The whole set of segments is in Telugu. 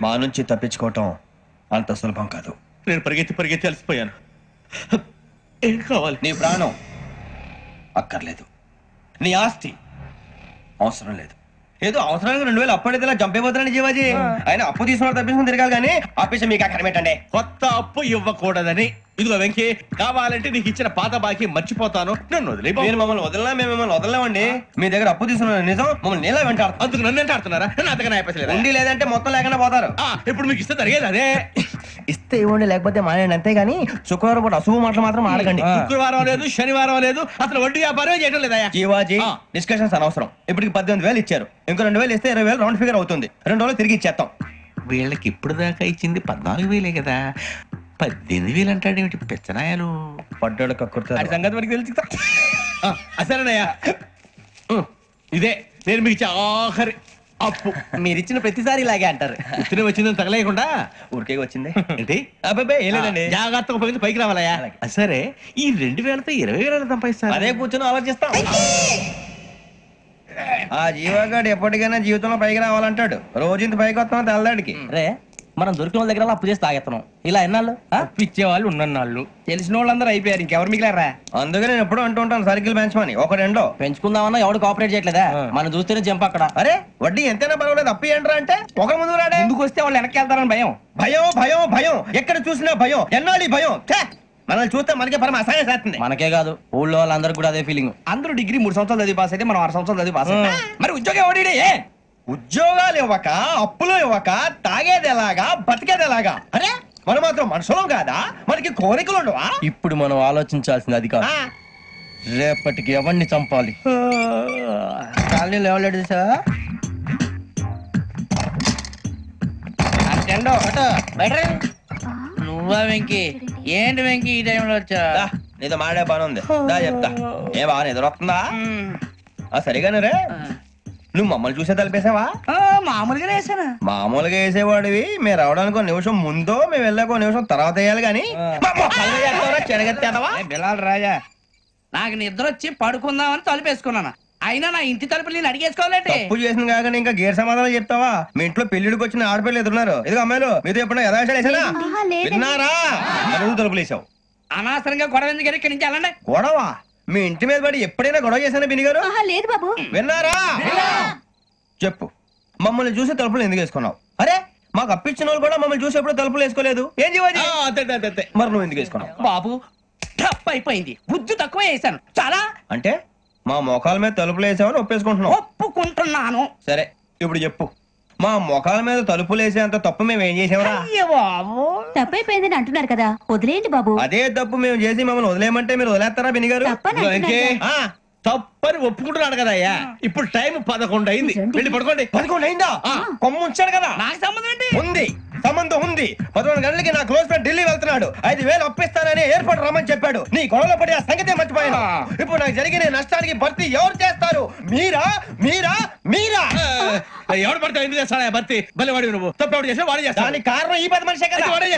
మా నుంచి తప్పించుకోవటం అంత సులభం కాదు. నేను పరిగెత్తి అలసిపోయాను. ఏం కావాలి? నీ ప్రాణం అక్కర్లేదు, నీ ఆస్తి అవసరం లేదు. ఏదో అవసరానికి 2000 అప్పటిలా చంపేపోతున్నాను జీవాజీ. ఆయన అప్పు తీసుకున్న తప్పించుకుని తిరగాలి కానీ ఆపేసి మీకు అక్కడ పెట్టండి. కొత్త అప్పు ఇవ్వకూడదని. ఇదిగో వెంకీ, కావాలంటే నీకు ఇచ్చిన పాత బాకీ మర్చిపోతాను, నన్ను వదిలే. మీరు మమ్మల్ని వదలనా? మేము మిమ్మల్ని వదలలేమండి. మీ దగ్గర అప్పు తీసుకున్న నిజం మమ్మల్ని నీలా వెంటాడు. అందుకు నన్ను వెంటాడుతున్నారా? అంతకన్నా అయిపోలేదు. ఉండి లేదంటే మొత్తం లేకుండా పోతారు. ఇప్పుడు మీకు ఇస్తే జరిగేది అదే. ఇస్తే ఇవ్వండి, లేకపోతే మానేయండి, అంతేగాని శుక్రవారం పూట అశుభ మాటలు మాత్రం ఆడకండి. శుక్రవారం లేదు, శనివారం లేదు, అసలు వడ్డీ వ్యాపారం చేయడం లేదా? జీవాజీ, డిస్కషన్స్ అనవసరం. ఇప్పటికి 18,000 ఇచ్చారు, ఇంకో 2,000 ఇస్తే 20,000 రౌండ్ ఫిగర్ అవుతుంది. 2 రోజులు తిరిగి ఇచ్చేస్తాం. వీళ్ళకి ఇప్పుడు దాకా ఇచ్చింది 14,000 కదా, 18,000 అంటాడేమిటి పెచ్చనాయాలు? పడ్డాడు కక్కుర్తాడు. సంగతి మనకి తెలుసు. అసలేనయ్యా, ఇదే నేను మీకు ఇచ్చే ఆఖరి అప్పు. మీరిచ్చిన ప్రతిసారి ఇలాగే అంటారు. ఇతనే వచ్చిందని తగలేయకుండా ఊరికే వచ్చింది ఏంటి? అబ్బాయి ఏం లేదండి, జాగ్రత్తగా ఉపయోగించి పైకి రావాలయా. సరే, ఈ 2,000తో 20,000 సంపాదిస్తారు. అదే కూర్చొని ఆలోచిస్తాం. ఆ జీవగాడు ఎప్పటికైనా జీవితంలో పైకి రావాలంటాడు. రోజు ఇంత పైకి వస్తాం తెల్లడికి. రే, మనం దొరికిన వాళ్ళ దగ్గర అప్పు చేసి తాగెత్తనం. ఇలా ఎన్నాళ్ళు ఇచ్చే వాళ్ళు ఉన్నన్నాళ్ళు తెలిసిన వాళ్ళందరూ అయిపోయారు, ఇంకెవరు మిగిలారా? అందుకే నేను ఎప్పుడు అంటూ ఉంటాను, సర్కిల్ బెంచ్ మని ఒక రెండో పెంచుకుందామన్నా ఎవడు కోఆపరేట్ చేయట్లేదా? మనం చూస్తేనే జంప్ అక్కడ. అరే వడ్డీ ఎంతైనా పర్వాలేదు, అప్పు ఏంట్రా అంటే ఒక ముందు రాడే. ముందుకు వస్తే వాళ్ళు వెనక్కి వెళ్తారని భయం. భయం భయం భయం, ఎక్కడ చూసినా భయం. ఎన్నాళ్ళు భయం? మనల్ని చూస్తే మనకే పరమ అసహాయం చేస్తుంది. మనకే కాదు, ఊళ్ళో వాళ్ళందరూ కూడా అదే ఫీలింగ్. అందరూ డిగ్రీ 3 సంవత్సరాలు చదివి పాస్ అయితే మనం 6 సంవత్సరాలు చదివి పాస్. మరి ఉద్యోగం ఎవడి? ఉద్యోగాలు ఇవ్వక, అప్పులు ఇవ్వక, తాగేది ఎలాగా, బతికేది ఎలాగా? అరే మనం మాత్రం మనుషులం కాదా? మనకి కోరికలు ఉండవా? ఇప్పుడు మనం ఆలోచించాల్సింది అది కాదు, రేపటికి ఎవరిని చంపాలి. కాలనీలో ఎవరు సార్? నువ్వా వెంకీ? ఏంటి వెంకీ ఈ టైంలో వచ్చా? నీతో మాడే పని ఉంది, దా చెప్తా. ఏ బాగా నిద్రొస్తుందా? సరిగానే రే, నువ్వు మమ్మల్ని చూసే తలిపేసావా? మామూలుగానే వేసాను. మామూలుగా వేసేవాడివి. మేము రావడానికి 1 నిమిషం ముందో, మేము వెళ్ళాక 1 నిమిషం తర్వాత వేయాలి కానీ బిలాల్ రాజా, నాకు నిద్ర వచ్చి పడుకుందామని తలుపేసుకున్నాను. అయినా నా ఇంటి తలుపులు నేను అడిగేసుకోవాలంటే తప్పు చేసిన కాక ఇంకా గేర్ సమాధానం చెప్తావా? మీ ఇంట్లో పెళ్లిడికి వచ్చిన ఆడపిల్లలు ఎదురున్నారు. ఇదిగో అమ్మాయిలు, మీతో ఎప్పుడైనా యథాశాలు వేసానా? విన్నారా? తలుపులు వేసావు. అనవసరంగా గొడవ ఎందుకు? ఇక్కడి నుంచి వెళ్ళండి. గొడవ? మీ ఇంటి మీద పడి ఎప్పుడైనా గొడవ చేశానా బిని గారు? లేదు బాబు. విన్నారా? చెప్పు, మమ్మల్ని చూసి తలుపులు ఎందుకు వేసుకున్నావు? అరే మాకు అప్పించిన వాళ్ళు కూడా మమ్మల్ని చూసి ఎప్పుడు తలుపులు వేసుకోలేదు. ఏం చేయాలి? మరి నువ్వు ఎందుకు వేసుకున్నావు? బాబు టప్ అయిపోయింది, బుద్ధి తక్కువ వేసాను చాలా. అంటే మా మొఖాల మీద తలుపులు వేసామని ఒప్పేసుకుంటున్నావు? ఒప్పుకుంటున్నాను. సరే ఇప్పుడు చెప్పు, మా మొఖాల మీద తలుపులు వేసేంత తప్పు మేము ఏం చేసామరా? తప్పైపోయిందని అంటున్నారు కదా, వదిలేయండి బాబు. అదే తప్పు మేము చేసి మమ్మల్ని వదిలేయమంటే మీరు వదిలేస్తారా బిని గారు? తప్పని ఒప్పుకుంటున్నాడు కదా అయ్యా. ఇప్పుడు టైం 11 అయింది, వెళ్ళి పడుకోండి. 11 అయిందా? కొమ్ము ఉంచాడు కదా. నాకు సంబంధం ఏంటి? ఉంది, సంబంధం ఉంది. 11 గంటలకి నా క్లోజ్ ఫ్రెండ్ ఢిల్లీ వెళ్తున్నాడు. 5,000 అప్పిస్తానని ఎయిర్పోర్ట్ రమ్మని చెప్పాడు. నీ గొడవలో పడి ఆ సంగతే మర్చిపోయాను. ఇప్పుడు నాకు జరిగిన నష్టానికి భర్తీ ఎవరు చేస్తారు? మీరా మీరా మీరా? ఎవడు పడితే ఎందుకు చేస్తాడా భర్తీ? మళ్ళీ వాడి నువ్వు తప్పు చేసా వాడే చేస్తా. దానికి కారణం ఈ 10 మనిషే కదా. వాడే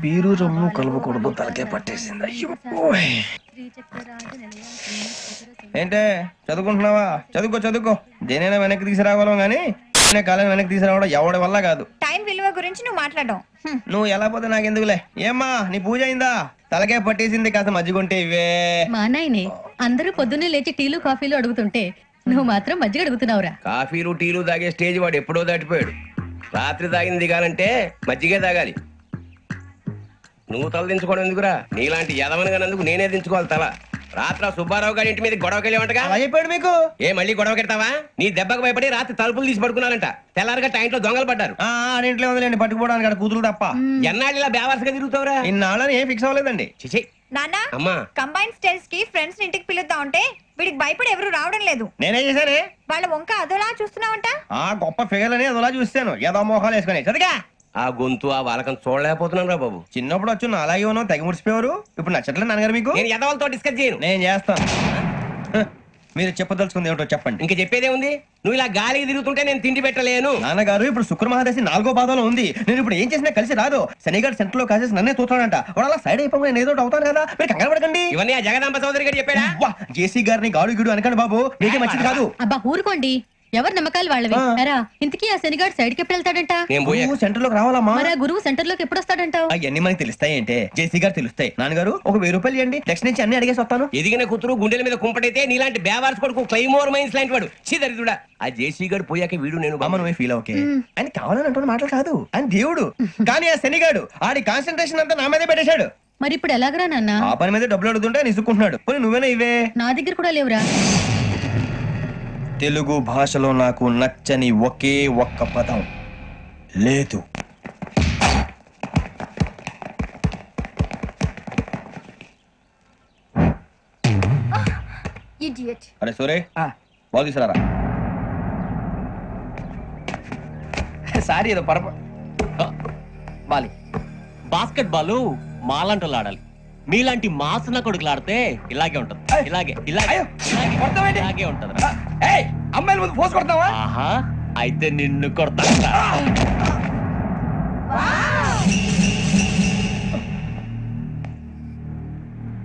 బీరు రమ్ము కలుపుకూడదు, తలకే పట్టేసింది. ఏంటే చదువుకుంటున్నావా? చదువుకో చదువుకో, దేనైనా వెనక్కి తీసుకురావాలం గానీ కాలం వెనక్కి తీసుకురావడం ఎవడి వల్ల కాదు. టైం విలువ గురించి నువ్వు మాట్లాడడం. నువ్వు ఎలా పోతే నాకెందుకులే. ఏమ్మా నీ పూజ అయిందా? తలకే పట్టేసింది, కాస్త మజ్జిగుంటే ఇవే. మా నాయనే అందరూ పొద్దున్నే లేచి టీలు కాఫీలు అడుగుతుంటే నువ్వు మాత్రం మజ్జిగ అడుగుతున్నావురా. కాఫీలు టీలు తాగే స్టేజ్ వాడు ఎప్పుడో దాటిపోయాడు. రాత్రి తాగింది దిగాలంటే మజ్జిగే తాగాలి. నువ్వు తల దించుకోవడం ఎందుకురా? నీలాంటి యదవనగానందుకు నేనే దించుకోవాలి తల. రాత్రి సుబ్బారావు గారి ఇంటి మీద గొడవకి వెళ్ళేవంటగా అలా చెప్పాడు మీకు. ఏ మళ్ళీ గొడవ కెడతావా? నీ దెబ్బకు భయపడి రాత్రి తలుపులు తీసి పడుకున్నారంట. తెల్లారగా టైంట్లో దొంగలు పడ్డారు. ఆడింట్లో ఉందిలేండి పట్టుకుపోవడానికి అక్కడ కూతురు తప్ప. ఎన్నాళ్ళు ఇలా బేవర్స్గా తిరుగుతావురా? ఇన్నాళ్ళని ఏం ఫిక్స్ అవ్వలేదండి. చిచి నాన్న అమ్మా కంబైన్ స్టైల్స్ కి ఫ్రెండ్స్ ఇంటికి పిలుద్దాం అంటే వీడికి భయపడి ఎవరు రావడం లేదు. నేనే చేశానే. వాళ్ళ వంక అదోలా చూస్తున్నావంట. గొప్ప ఫిగర్ అని అదోలా చూస్తాను. ఏదో మోహాలు వేసుకొని చదిగా ఆ గొంతు ఆ వాలకం చూడలేకపోతున్నాను రా బాబు. చిన్నప్పుడు వచ్చి నా అలాగే ఉన్నావు తెగ ముడిచిపోయారు. ఇప్పుడు నచ్చట్లేదు నాన్నగారు మీకు. నేను ఎదవలతో డిస్కస్ చేయను. నేను చేస్తాను. మీరు చెప్పదలుచుకుంది ఏమిటో చెప్పండి. ఇంక చెప్పేదే ఉంది. నువ్వు ఇలా గాలికి తిరుగుతుంటే నేను తిండి పెట్టలేను. నాన్నగారు ఇప్పుడు శుక్ర మహాదశి 4వ పాదంలో ఉంది. నేను ఇప్పుడు ఏం చేసినా కలిసి రాదు. శనిగారు సెంటర్ లో కాసేసి నన్నే చూస్తాడంట. వాడు అలా సైడ్ అయిపోయి నేను ఏదో అవుతాను కదా. మీరు కంగారు పడకండి. ఇవన్నీ ఆ జగదాంబ చౌదరి గారు చెప్పాడా? జేసీ గారిని గాడు గిడు అనకండి బాబు. మీకే మంచిది కాదు. అబ్బా ఊరుకోండి, ఎవరి నమ్మకాలు వాళ్ళవి. ఎరా ఇంతకీ ఆ శనిగాడు సైడ్కి ఎప్పుడు వెళ్తాడంట? నేను పోయా. సెంటర్ లోకి రావాలమ్మా. మరి ఆ గురువు సెంటర్ లోకి ఎప్పుడు వస్తాడంటావు? అవన్నీ మనకి తెలుస్తాయి అంటే జేసీ గారు తెలుస్తాయి. నాన్నగారు ఒక 1000 రూపాయలు ఇవ్వండి. నెక్స్ట్ నుంచి అన్ని అడిగేసి వస్తాను. ఎదిగిన కూతురు గుండెల మీద కుంపటైతే నీలాంటి బేవార్స్ కొడుకు క్లైమోర్ మైన్స్ లాంటి వాడు చీదరిదుడా. ఆ జేసీ గారు పోయాక వీడు నేను అమ్మ నువ్వే ఫీల్ ఓకే. ఆయన కావాలని అంటున్న మాటలు కాదు. ఆయన దేవుడు. కానీ ఆ శనిగాడు ఆడి కాన్సన్ట్రేషన్ అంతా నా మీదే పెట్టేశాడు. మరి ఇప్పుడు ఎలాగరా నాన్న? ఆ పని మీద డబ్బులు అడుగుతుంటే నిసుకుంటున్నాడు. పోనీ నువ్వేనా ఇవే? నా దగ్గర కూడా లేవురా. తెలుగు భాషలో నాకు నచ్చని ఒకే ఒక్క పదం లేదు. అరే సూరే బాల్ తీసుకురారా. సారీ ఏదో పరప బాలి. బాస్కెట్ బాల్ మాలాంటి ఆడాలి. మీలాంటి మాసన కొడుకులు ఆడితే ఇలాగే ఉంటది. ఇలాగే ఇలాగే ఇలాగే ఉంటది. అమ్మాయిల ముందు పోసి కొడతావా? ఆహా అయితే నిన్ను కొడతా.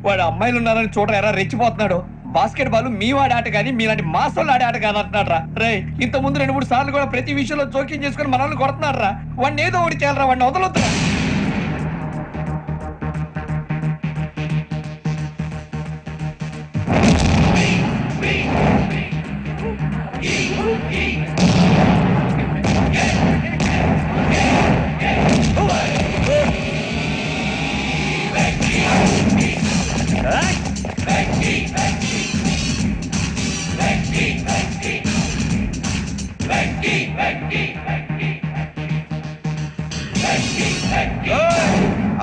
వాడు అమ్మాయిలు ఉన్నారని చూడరా ఎలా రెచ్చిపోతున్నాడు. బాస్కెట్ బాల్ మీ వాడి ఆట కానీ మీలాంటి మాసోళ్ళు ఆడే ఆట కాదు అంటున్నాడు రా. రే ఇంత ముందు 2-3 సార్లు కూడా ప్రతి విషయంలో జోక్యం చేసుకుని మనల్ని కొడుతున్నాడు రా. వాడిని ఏదో ఒకటి చేయాలరా. వాడిని వదలొద్దురా.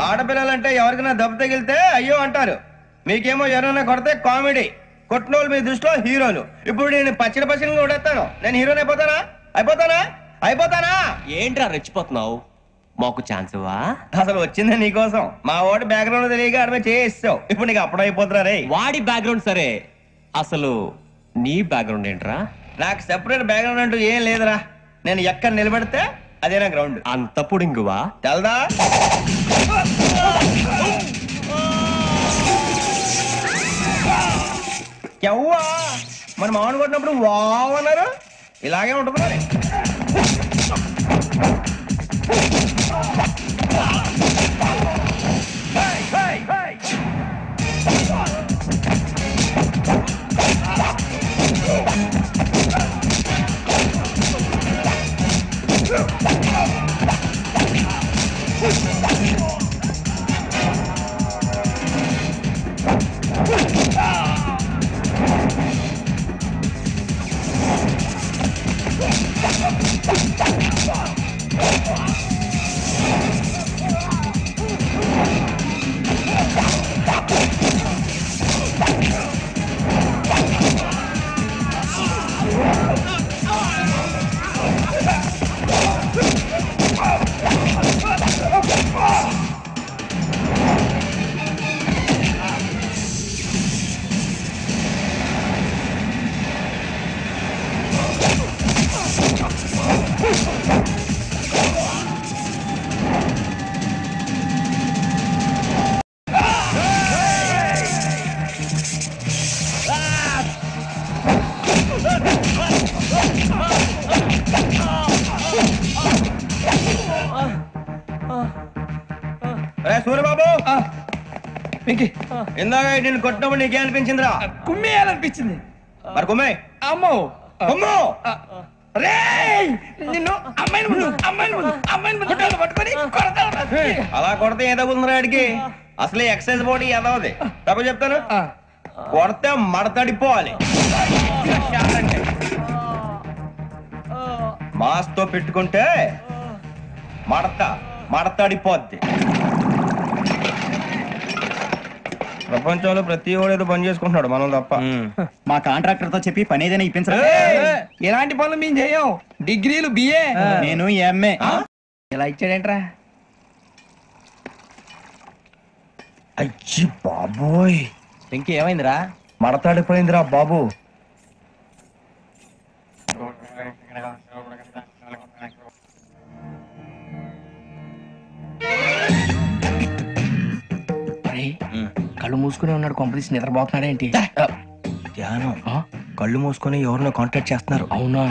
ఆడపిల్లలంటే ఎవరికైనా దెబ్బ తగిలితే అయ్యో అంటారు. మీకేమో ఎవరైనా కొడితే కామెడీ. కొట్టినోళ్ళు మీ దృష్టిలో హీరోలు. ఇప్పుడు నేను పచ్చడి పచ్చడిగా కొడేస్తాను. నేను హీరోని అయిపోతానా? అయిపోతానా? ఏంట్రా రెచ్చిపోతున్నావు? మాకు ఛాన్స్ ఇవ్వా? అసలు వచ్చింది నీకోసం. మా వాడి బ్యాక్గ్రౌండ్ తెలియక ఆడమే చేసావు. ఇప్పుడు నీకు అప్పుడు అయిపోతున్నా రే. వాడి బ్యాక్గ్రౌండ్ సరే, అసలు నీ బ్యాక్గ్రౌండ్ ఏంట్రా? నాకు సెపరేట్ బ్యాక్గ్రౌండ్ అంటూ ఏం లేదురా. నేను ఎక్కడ నిలబడితే అదే నా గ్రౌండ్. అంత పుడింగువా? తెల్దా? ఎవ్వా మన మామిడి కొట్టినప్పుడు వావ్ అన్నారు. ఇలాగే ఉంటుంది మరి. సూర్యబాబు ఇందాక నేను కొట్టినప్పుడు నీకే అనిపించిందిరా? కుమ్మేయాలనిపించింది. మరి కుమ్మే. అమ్మో అమ్మో నిన్ను అమ్మాయిని పట్టుకొని అలా కొడితే ఏ తగ్గుతుందిరా ఆడికి? అసలే ఎక్సైజ్ బాడీ ఎదవది. తప్పు చెప్తాను. కొడితే మడతడిపోవాలి. మాస్తో పెట్టుకుంటే మడతడిపోద్ది. ప్రపంచంలో ప్రతి వాడు ఏదో పని చేసుకుంటున్నాడు, మనం తప్ప. మా కాంట్రాక్టర్ తో చెప్పి పని ఏదైనా ఇప్పించరా? ఎలాంటి పనులు మేము చేయం. డిగ్రీలు బిఏ, నేను ఎంఏ. ఇలా ఇచ్చాడేంట్రా? అయ్యి బాబోయ్, ఇంకేమైందిరా? మడతాడిపోయిందిరా బాబు. కళ్ళు మూసుకునే ఉన్నాడు, కొంపదీసి నిద్రపోతున్నాడేంటి? ధ్యానం. కళ్ళు మూసుకొని ఎవరినో కాంటాక్ట్ చేస్తున్నారు. అవునా?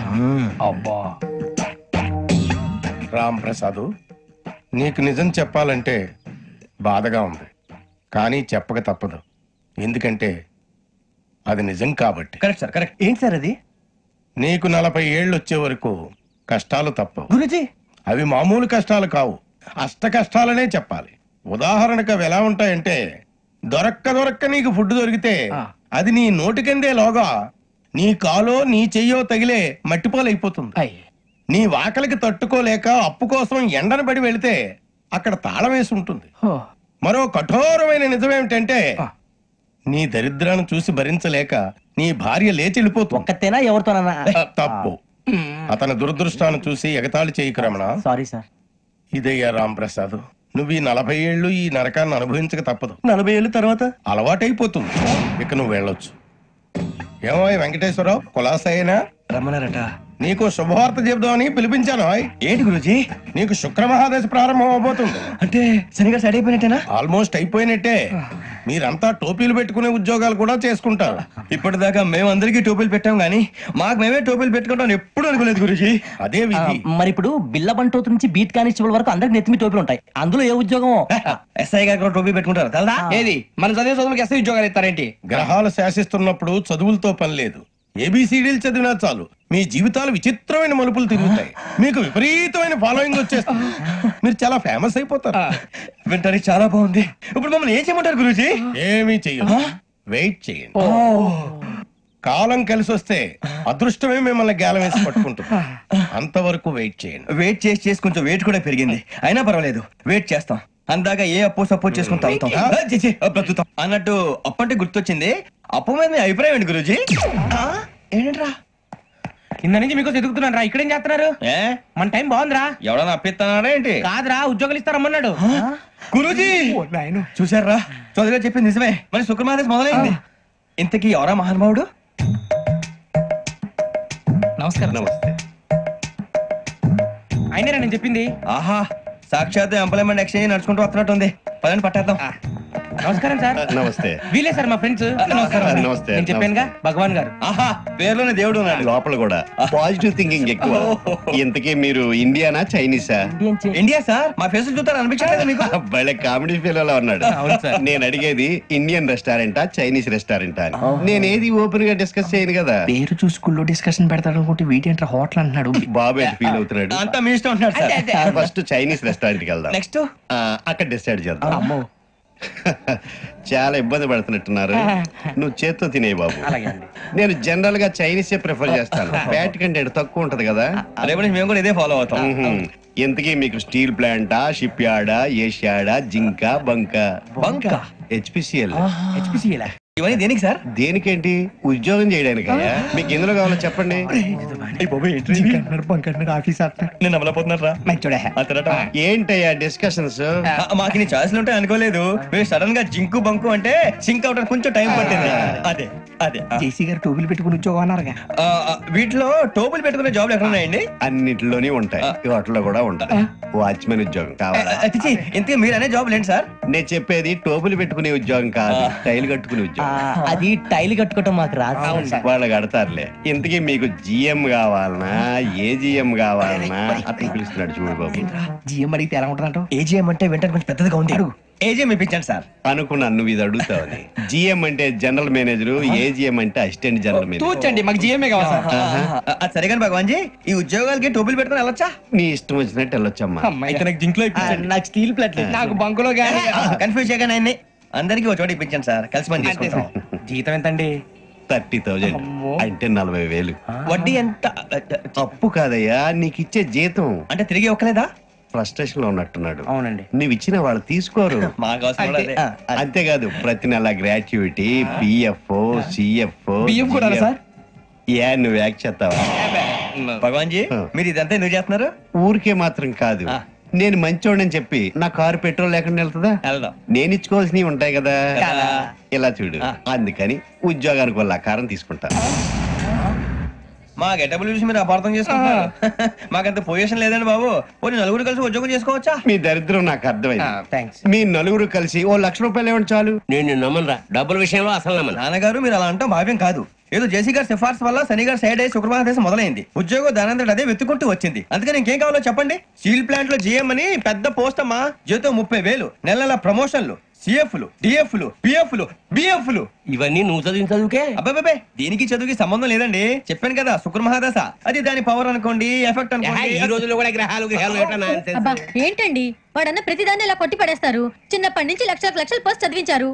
అబ్బా. రామ్ ప్రసాద్, నీకు నిజం చెప్పాలంటే బాధగా ఉంది, కానీ చెప్పక తప్పదు. ఎందుకంటే అది నిజం కాబట్టి. Correct sir, correct. ఏంటి సార్ అది? నీకు 40 ఏళ్ళు వచ్చే వరకు కష్టాలు తప్పవు గురుజీ. అవి మామూలు కష్టాలు కావు, అష్ట కష్టాలనే చెప్పాలి. ఉదాహరణకు అవి ఎలా ఉంటాయంటే, దొరక్క నీకు ఫుడ్ దొరికితే అది నీ నోటికందే లోగా నీ కాలో నీ చెయ్యో తగిలే మట్టిపాలైపోతుంది. నీ వాకలికి తట్టుకోలేక అప్పు కోసం ఎండను పడి వెళితే అక్కడ తాళం వేసి ఉంటుంది. మరో కఠోరమైన నిజమేమిటంటే, నీ దరిద్రాన్ని చూసి భరించలేక నీ భార్య లేచి వెళ్ళిపోతుంది. ఒక్కతేనా ఎవరితోనన్నా? తప్పు. అతని దురదృష్టాన్ని చూసి ఎగతాళి చేయకు రమణ. Sorry sir. ఇదయ్యా రాంప్రసాద్, నువ్వు ఈ 40 ఏళ్ళు ఈ నరకాన్ని అనుభవించక తప్పదు. 40 ఏళ్ళ తర్వాత అలవాటైపోతుంది. ఇక నువ్వు వెళ్ళొచ్చు. ఏమో వెంకటేశ్వరరావు, కులాసైనా రమ్మన్నారట. నీకు శుభవార్త చెబుదామని పిలిపించాను. ఏంటి గురుజీ? నీకు శుక్రమహాదశ ప్రారంభం అవబోతుంది. అంటే శనిగా సెట్ అయిపోయినట్టేనా? ఆల్మోస్ట్ అయిపోయినట్టే. మీరంతా టోపీలు పెట్టుకునే ఉద్యోగాలు కూడా చేసుకుంటారు. ఇప్పటిదాకా మేమందరికీ టోపీలు పెట్టాం గానీ మాకు మేమే టోపీలు పెట్టుకుంటాం ఎప్పుడు అనుకోలేదు గురుజీ. అదే విధి. మరి ఇప్పుడు బిల్ల బంటోతు నుంచి బీట్ కానిస్టేబుల్ వరకు అందరికి నెత్తిమి టోపీలు ఉంటాయి. అందులో ఏ ఉద్యోగం? ఎస్ఐ గారు కూడా టోపీ పెట్టుకుంటారు తెలదా? ఏది మన చదివే చదువులకు ఎస్ఐ ఉద్యోగాలు ఇస్తారేంటి? గ్రహాలు శాసిస్తున్నప్పుడు చదువులతో పని లేదు. ఏబిసిడీలు చదివినా చాలు మీ జీవితాలు విచిత్రమైన మలుపులు తిరుగుతాయి. మీకు విపరీతమైన ఫాలోయింగ్ వచ్చేస్తుంది. మీరు చాలా ఫేమస్ అయిపోతారు. వింటానికి చాలా బాగుంది. ఇప్పుడు మమ్మల్ని ఏం చేయమంటారు గురుజీ? ఏమీ చెయ్యదు, వెయిట్ చేయండి. కాలం కలిసి వస్తే అదృష్టమే మిమ్మల్ని గేలం వేసి పట్టుకుంటుంది. అంతవరకు వెయిట్ చేయండి. వెయిట్ చేసి కొంచెం వెయిట్ కూడా పెరిగింది. అయినా పర్వాలేదు, వెయిట్ చేస్తాం. అందాక ఏ అప్పు సపోర్ట్ చేసుకుని తాగుతాం, బ్రతుకుతాం అన్నట్టు. అప్పు అంటే గుర్తొచ్చింది, అప్పు మీద మీ అభిప్రాయం ఏంటి గురుజీ? ఏంటరా కింద నుంచి మీకు ఎదుగుతున్నాను రా. ఇక్కడేం చేస్తున్నారు? మన టైం బాగుందిరా. ఎవడన్నా అప్పిస్తున్నాడా ఏంటి? కాదురా, ఉద్యోగాలు ఇస్తారమ్మన్నాడు గురూజీ. చూసారా, చౌదరిగా చెప్పింది నిజమే. మరి శుక్రమాదేశ్ మొదలైంది. ఇంతకీ ఎవరా మహానుభావుడు? నమస్కారం. నమస్తే. అయినరా నేను చెప్పింది? ఆహా, సాక్షాత్ ఎంప్లాయ్మెంట్ ఎక్స్చేంజ్ నడుచుకుంటూ వస్తున్నట్టు ఉంది. పదండి పట్టేద్దాం. నమస్కారం సార్. నమస్తే. వీలే సార్ మా ఫ్రెండ్స్. నమస్కారం. నమస్తే. నేను చెప్పానుగా భగవాన్ గారు. ఆహా, పేర్లోనే దేవుడు ఉన్నాడు. లోపల కూడా పాజిటివ్ థింకింగ్ ఎక్కువ. ఇంతకీ మీరు ఇండియానా చైనీసా? India sir. మా ఫేస్ చూస్తారు అనిపించలేదు మీకు? భలే కామెడీ ఫీల్ అలా ఉన్నాడు. నేను అడిగేది ఇండియన్ రెస్టారెంటా చైనీస్ రెస్టారెంటా అని. నేనేది ఓపెన్ గా డిస్కస్ చేయను కదా. పేరు చూసుకుల్లో డిస్కషన్ పెడతాడు అనుకుంటే వీటి హోటల్ అంటున్నాడు. బాబు ఎట్ ఫీల్ అవుతున్నాడు. అంతా మీ ఇష్టం ఉంటున్నాడు సార్. ఫస్ట్ చైనీస్ రెస్టారెంట్ కి వెళ్దాం. నెక్స్ట్ అక్కడ డిసైడ్ చేద్దాం. చాలా ఇబ్బంది పడుతున్నట్టున్నారు. నువ్వు చేత్తో తినే బాబు. నేను జనరల్ గా చైనీసే ప్రిఫర్ చేస్తాను. ఫ్యాట్ కంటెంట్ తక్కువ ఉంటది కదా. రేపు నుంచి మేము కూడా ఇదే ఫాలో అవుతాం. ఇంతకీ మీకు స్టీల్ ప్లాంటా, షిప్ యార్డా, ఏషియాడా, జింక, బంకా? బంకా? హెచ్పిసిఎల్. ఇవన్నీ దేనికి సార్? దేనికేంటి? ఉద్యోగం చేయడానికి. మీకు ఎందులో కావాలో చెప్పండి. నేను అమలపోతున్నారా? ఏంటయ్యా డిస్కషన్స్? మాకు నీ ఛాయిస్లు ఉంటాయి అనుకోలేదు. మీరు సడన్ గా జింకు బంకు అంటే సింక్ అవడానికి కొంచెం టైం పట్టింది. అదే అదే జేసీ గారు టోపీలు పెట్టుకుని ఉద్యోగం అన్నారుగా. వీటిలో టోపులు పెట్టుకునే జాబ్లు ఎక్కడ ఉన్నాయండి? అన్నిటిలోనే ఉంటాయి, వాటిలో కూడా ఉంటాయి. వాచ్మెన్ ఉద్యోగం కావాలా? ఇంతకీ మీరు అనే జాబ్ ఏంటి సార్? నేను చెప్పేది టోపులు పెట్టుకునే ఉద్యోగం కాదు, టైల్ కట్టుకునే ఉద్యోగం. అది టైల్ కట్టుకోవటం మాకు రాదు. వాళ్ళు కడతారులే. ఇంతకీ మీకు జిఎం కావాలనా, ఏ జిఎం కావాలనా? అతను పిలుస్తున్నాడు చూడు బాబు. జిఎం అడిగితే ఎలా ఉంటుందంట? ఏజీఎం అంటే వెంటనే కొంచెం పెద్దదిగా ఉంది. ఏజీఎం ఇప్పించండి సార్. అనుకున్నాను నువ్వు ఇది అడుగుతావని. జిఎం అంటే జనరల్ మేనేజర్, ఏజిఎం అంటే అసిస్టెంట్ జనరల్ మేనేజర్. తూచండి, మాకు జిఎంఏ కావాలి సార్. అది సరే కానీ భగవాన్ జీ, ఈ ఉద్యోగాలకి టోపులు పెట్టుకుని వెళ్ళొచ్చా? నీ ఇష్టం వచ్చినట్టు వెళ్ళొచ్చమ్మా. నాకు స్టీల్ ప్లేట్, నాకు బంకులో గానీ కన్ఫ్యూజ్ చేయగానే అందరికీ ఒక చోట ఇప్పించండి సార్. కలిసి పని చేసుకుంటాం. జీతం ఎంతండి? 30,000 అంటే 40,000. వడ్డీ ఎంత? అప్పు కాదయ్యా, నీకు ఇచ్చే జీతం. అంటే తిరిగి ఒక్కలేదా? ఫ్రస్ట్రేషన్ లో ఉన్నట్టున్నాడు. అవునండి. నువ్వు ఇచ్చిన వాళ్ళు తీసుకోరు. అంతేకాదు ప్రతి నెల గ్రాట్యుటీ, పిఎఫ్, సిఎఫ్. బియ్యం కూడా సార్? నువ్వు యాక్ట్ చేస్తావా? భగవాన్ జీ, మీరు ఇదంతా ఎందుకు చేస్తున్నారు? ఊరికే మాత్రం కాదు, నేను మంచోడని చెప్పి నా కారు పెట్రోల్ లేకుండా వెళ్తుందా? నేను ఇచ్చుకోవాల్సినవి ఉంటాయి కదా. ఇలా చూడు, అందుకని ఉద్యోగానికి వాళ్ళ ఆకారం తీసుకుంటా. మా గెటబుల్ చూసి మీరు అపార్థం చేసుకుంటారు. మాకంత పొజిషన్ లేదండి బాబు. పోనీ నలుగురు కలిసి ఉద్యోగం చేసుకోవచ్చా? మీ దరిద్రం నాకు అర్థమైంది. మీ నలుగురు కలిసి ఓ 1,00,000 రూపాయలు ఇవ్వండి చాలు. నేను నమ్మనరా, డబ్బుల విషయంలో అసలు నమ్మను. నాన్నగారు మీరు అలా అంటాం భావ్యం కాదు. ఏదో జేసీ గారి సిఫార్సు వల్ల శని గారు సైడ్ అయ్యి శుక్రవారం దేశం మొదలైంది. ఉద్యోగం దానంతటి అదే వెతుకుంటూ వచ్చింది. అందుకని ఇంకేం కావాలో చెప్పండి. స్టీల్ ప్లాంట్ లో జీఎం అని పెద్ద పోస్ట్ అమ్మా. జీతం 30,000, నెల నెల ప్రమోషన్లు, సిఎఫ్లు, డిఎఫ్లు, పిఎఫ్లు, బిఎఫ్లు. ఇవన్నీ నువ్వు చదివిన చదువుకే? అబ్బాబే, దీనికి చదువుకి సంబంధం లేదండి. చెప్పాను కదా, శుక్ర మహాదశ. అది దాని పవర్ అనుకోండి, ఎఫెక్ట్ అనుకోండి. ఈ రోజుల్లో కూడా గ్రహాలు అబ్బా ఏంటండి వాడన్న ప్రతిదాన్ని ఇలా కొట్టి పడేస్తారు. చిన్నప్పటి నుంచి లక్షల పోస్ట్ చదివించారు.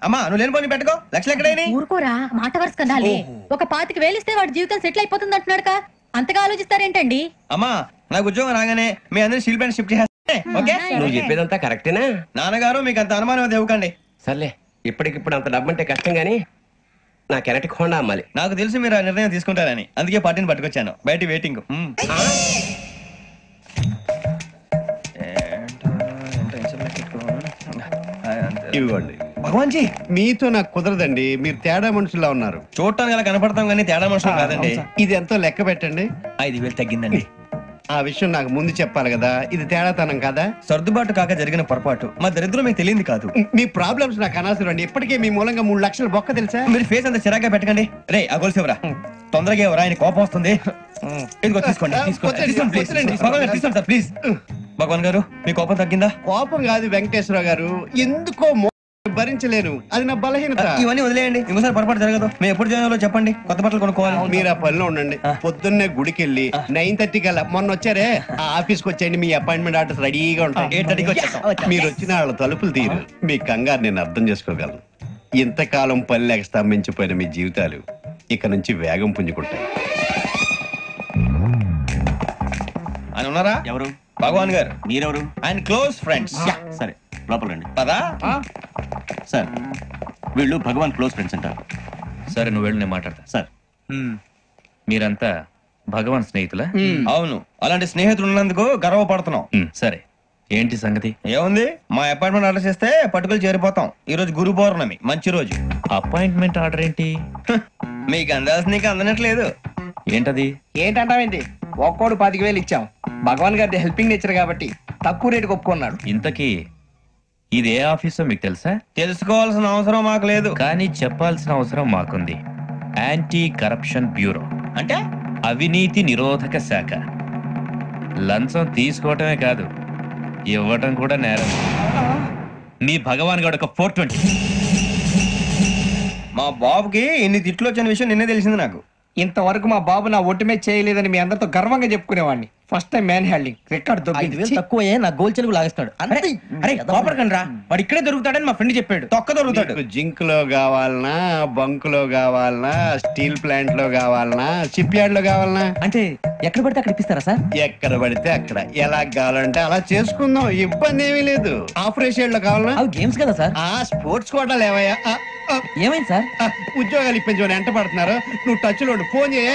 అమ్మా నువ్వు లేని పోనీ పెట్టుకో. లక్షలు ఎక్కడైనా ఊరుకోరా, మాట వరుస కదాలే. ఒక 25,000 ఇస్తే వాడి జీవితం సెటిల్ అయిపోతుంది అంటున్నాడు. అంతగా ఆలోచిస్తారేంటండి? అమ్మా నాకు ఉద్యోగం రాగానే మీ అందరూ స్టీల్ ప్లాంట్ షిఫ్ట్ చేస్తే ఓకే? నువ్వు చెప్పేదంతా కరెక్టేనా? నాన్నగారు మీకు అంత అనుమానం అది ఇవ్వకండి. సర్లే, ఇప్పటికిప్పుడు అంత డబ్బు అంటే కష్టం గానీ నా కెనటిక్ హోండా అమ్మాలి. నాకు తెలుసు మీరు ఆ నిర్ణయం తీసుకుంటారని, అందుకే పార్టీని పట్టుకొచ్చాను. బయట వెయిటింగ్. ఇవ్వండి. భగవాన్ జీ, మీతో నాకు కుదరదండి. మీరు తేడా మనుషుల్లా ఉన్నారు. చూడటానికి అలా కనపడతాం కానీ తేడా మనుషులు కాదండి. ఇది ఎంతో లెక్క పెట్టండి. 5,000 తగ్గిందండి. ఆ విషయం నాకు ముందు చెప్పాలి కదా. ఇది తేడాతనం కదా? సర్దుబాటు కాక జరిగిన పొరపాటు. మా దరిద్రం మీకు తెలియదు కాదు. మీ ప్రాబ్లమ్స్ నాకు అనవసరం అండి. ఇప్పటికే మీ మూలంగా 3 లక్షలు బొక్క తెలుసా? మీరు ఫేస్ అంత చిరాగ్గా పెట్టకండి. రే ఆ గొలుసు ఎవరా? తొందరగా ఎవరా? ఆయన కోపం వస్తుంది. ఇదిగో తీసుకోండి. తీసుకోండి సార్ ప్లీజ్. భగవాన్ గారు మీ కోపం తగ్గిందా? కోపం కాదు వెంకటేశ్వరరావు గారు, ఎందుకో భరించలేను. అది నా బలహీనత. ఇవన్నీ వదిలేయండి, ఇంకోసారి పొరపాటు జరగదు. మేము ఎప్పుడు జాయిన్ చెప్పండి, కొత్త బట్టలు కొనుక్కోవాలి. మీరు ఆ పనిలో ఉండండి. పొద్దున్నే గుడికి వెళ్ళి 9:30 కల్లా, మొన్న వచ్చారే ఆ ఆఫీస్కి వచ్చేయండి. మీ అపాయింట్మెంట్ ఆర్డర్స్ రెడీగా ఉంటాయి. 8:30కి వచ్చేస్తాం. మీరు వచ్చిన వాళ్ళ తలుపులు తీరు. మీ కంగారు నేను అర్థం చేసుకోగలను. ఇంతకాలం పని లేక స్తంభించిపోయిన మీ జీవితాలు ఇక నుంచి వేగం పుంజుకుంటాయి. ఆయన ఉన్నారా? ఎవరు? భగవాన్ గారు. మీరెవరు? ఆయన క్లోజ్ ఫ్రెండ్స్. సరే లోపల రండి. పదా సార్, వీళ్ళు భగవాన్ క్లోజ్ ఫ్రెండ్స్ అంటారు. సరే నువ్వు వెళ్ళి నేను మాట్లాడతా. సార్, మీరంతా భగవాన్ స్నేహితులా? అవును, అలాంటి స్నేహితులు ఉన్నందుకు గర్వపడుతున్నాం. సరే ఏంటి సంగతి? ఏముంది, మా అపాయింట్మెంట్ ఆర్డర్ చేస్తే పట్టుకులు చేరిపోతాం. ఈ రోజు గురు పౌర్ణమి, మంచి రోజు. అపాయింట్మెంట్ ఆర్డర్ ఏంటి? మీకు అందాల్సి నీకు అందనట్లేదు. ఏంటది? ఏంటంటావేంటి? ఒక్కోడు 25,000 ఇచ్చాం. భగవాన్ గారి హెల్పింగ్ నేచర్ కాబట్టి తక్కువ రేటుకి ఒప్పుకున్నాడు. ఇంతకీ ఇది ఏ ఆఫీసో మీకు తెలుసా? తెలుసుకోవాల్సిన అవసరం మాకు లేదు, కానీ చెప్పాల్సిన అవసరం మాకుంది. యాంటీ కరప్షన్ బ్యూరో అంటే అవినీతి నిరోధక శాఖ. లంచం తీసుకోవటమే కాదు, ఇవ్వటం కూడా నేరం. మీ భగవాన్ గారు ఒక 420. మా బాబుకి ఇన్ని తిట్లు వచ్చిన విషయం నిన్నే తెలిసింది నాకు. ఇంతవరకు మా బాబు నా ఒట్టుమే చేయలేదని మీ అందరితో గర్వంగా చెప్పుకునేవాడిని. First time manhandling record తక్కువ నా గోల్ చెలుగు లాగేస్తాడు. కోపడకండి రా, వాడు ఇక్కడే దొరుకుతాడని మా ఫ్రెండ్ చెప్పాడు. తొక్క దొరుకుతాడు. జింక్ లో కావాలనా, బంక్ లో కావాలనా, స్టీల్ ప్లాంట్ లో కావాలనా, షిప్ యార్డ్ లో కావాలనా? అంటే ఎక్కడ పడితే అక్కడ ఇప్పిస్తారా సార్? ఎక్కడ పడితే అక్కడ, ఎలా కావాలంటే అలా చేసుకుందాం. ఇబ్బంది ఏమీ లేదు. ఆపరేషన్ లో కావాలనా? అవి గేమ్స్ కదా సార్. ఆ స్పోర్ట్స్ కోటాలు ఏవయ్యా? ఏమైంది సార్? ఉద్యోగాలు ఇప్పించమని ఎంట పడుతున్నారు. నువ్వు టచ్ లో ఫోన్ చేయ.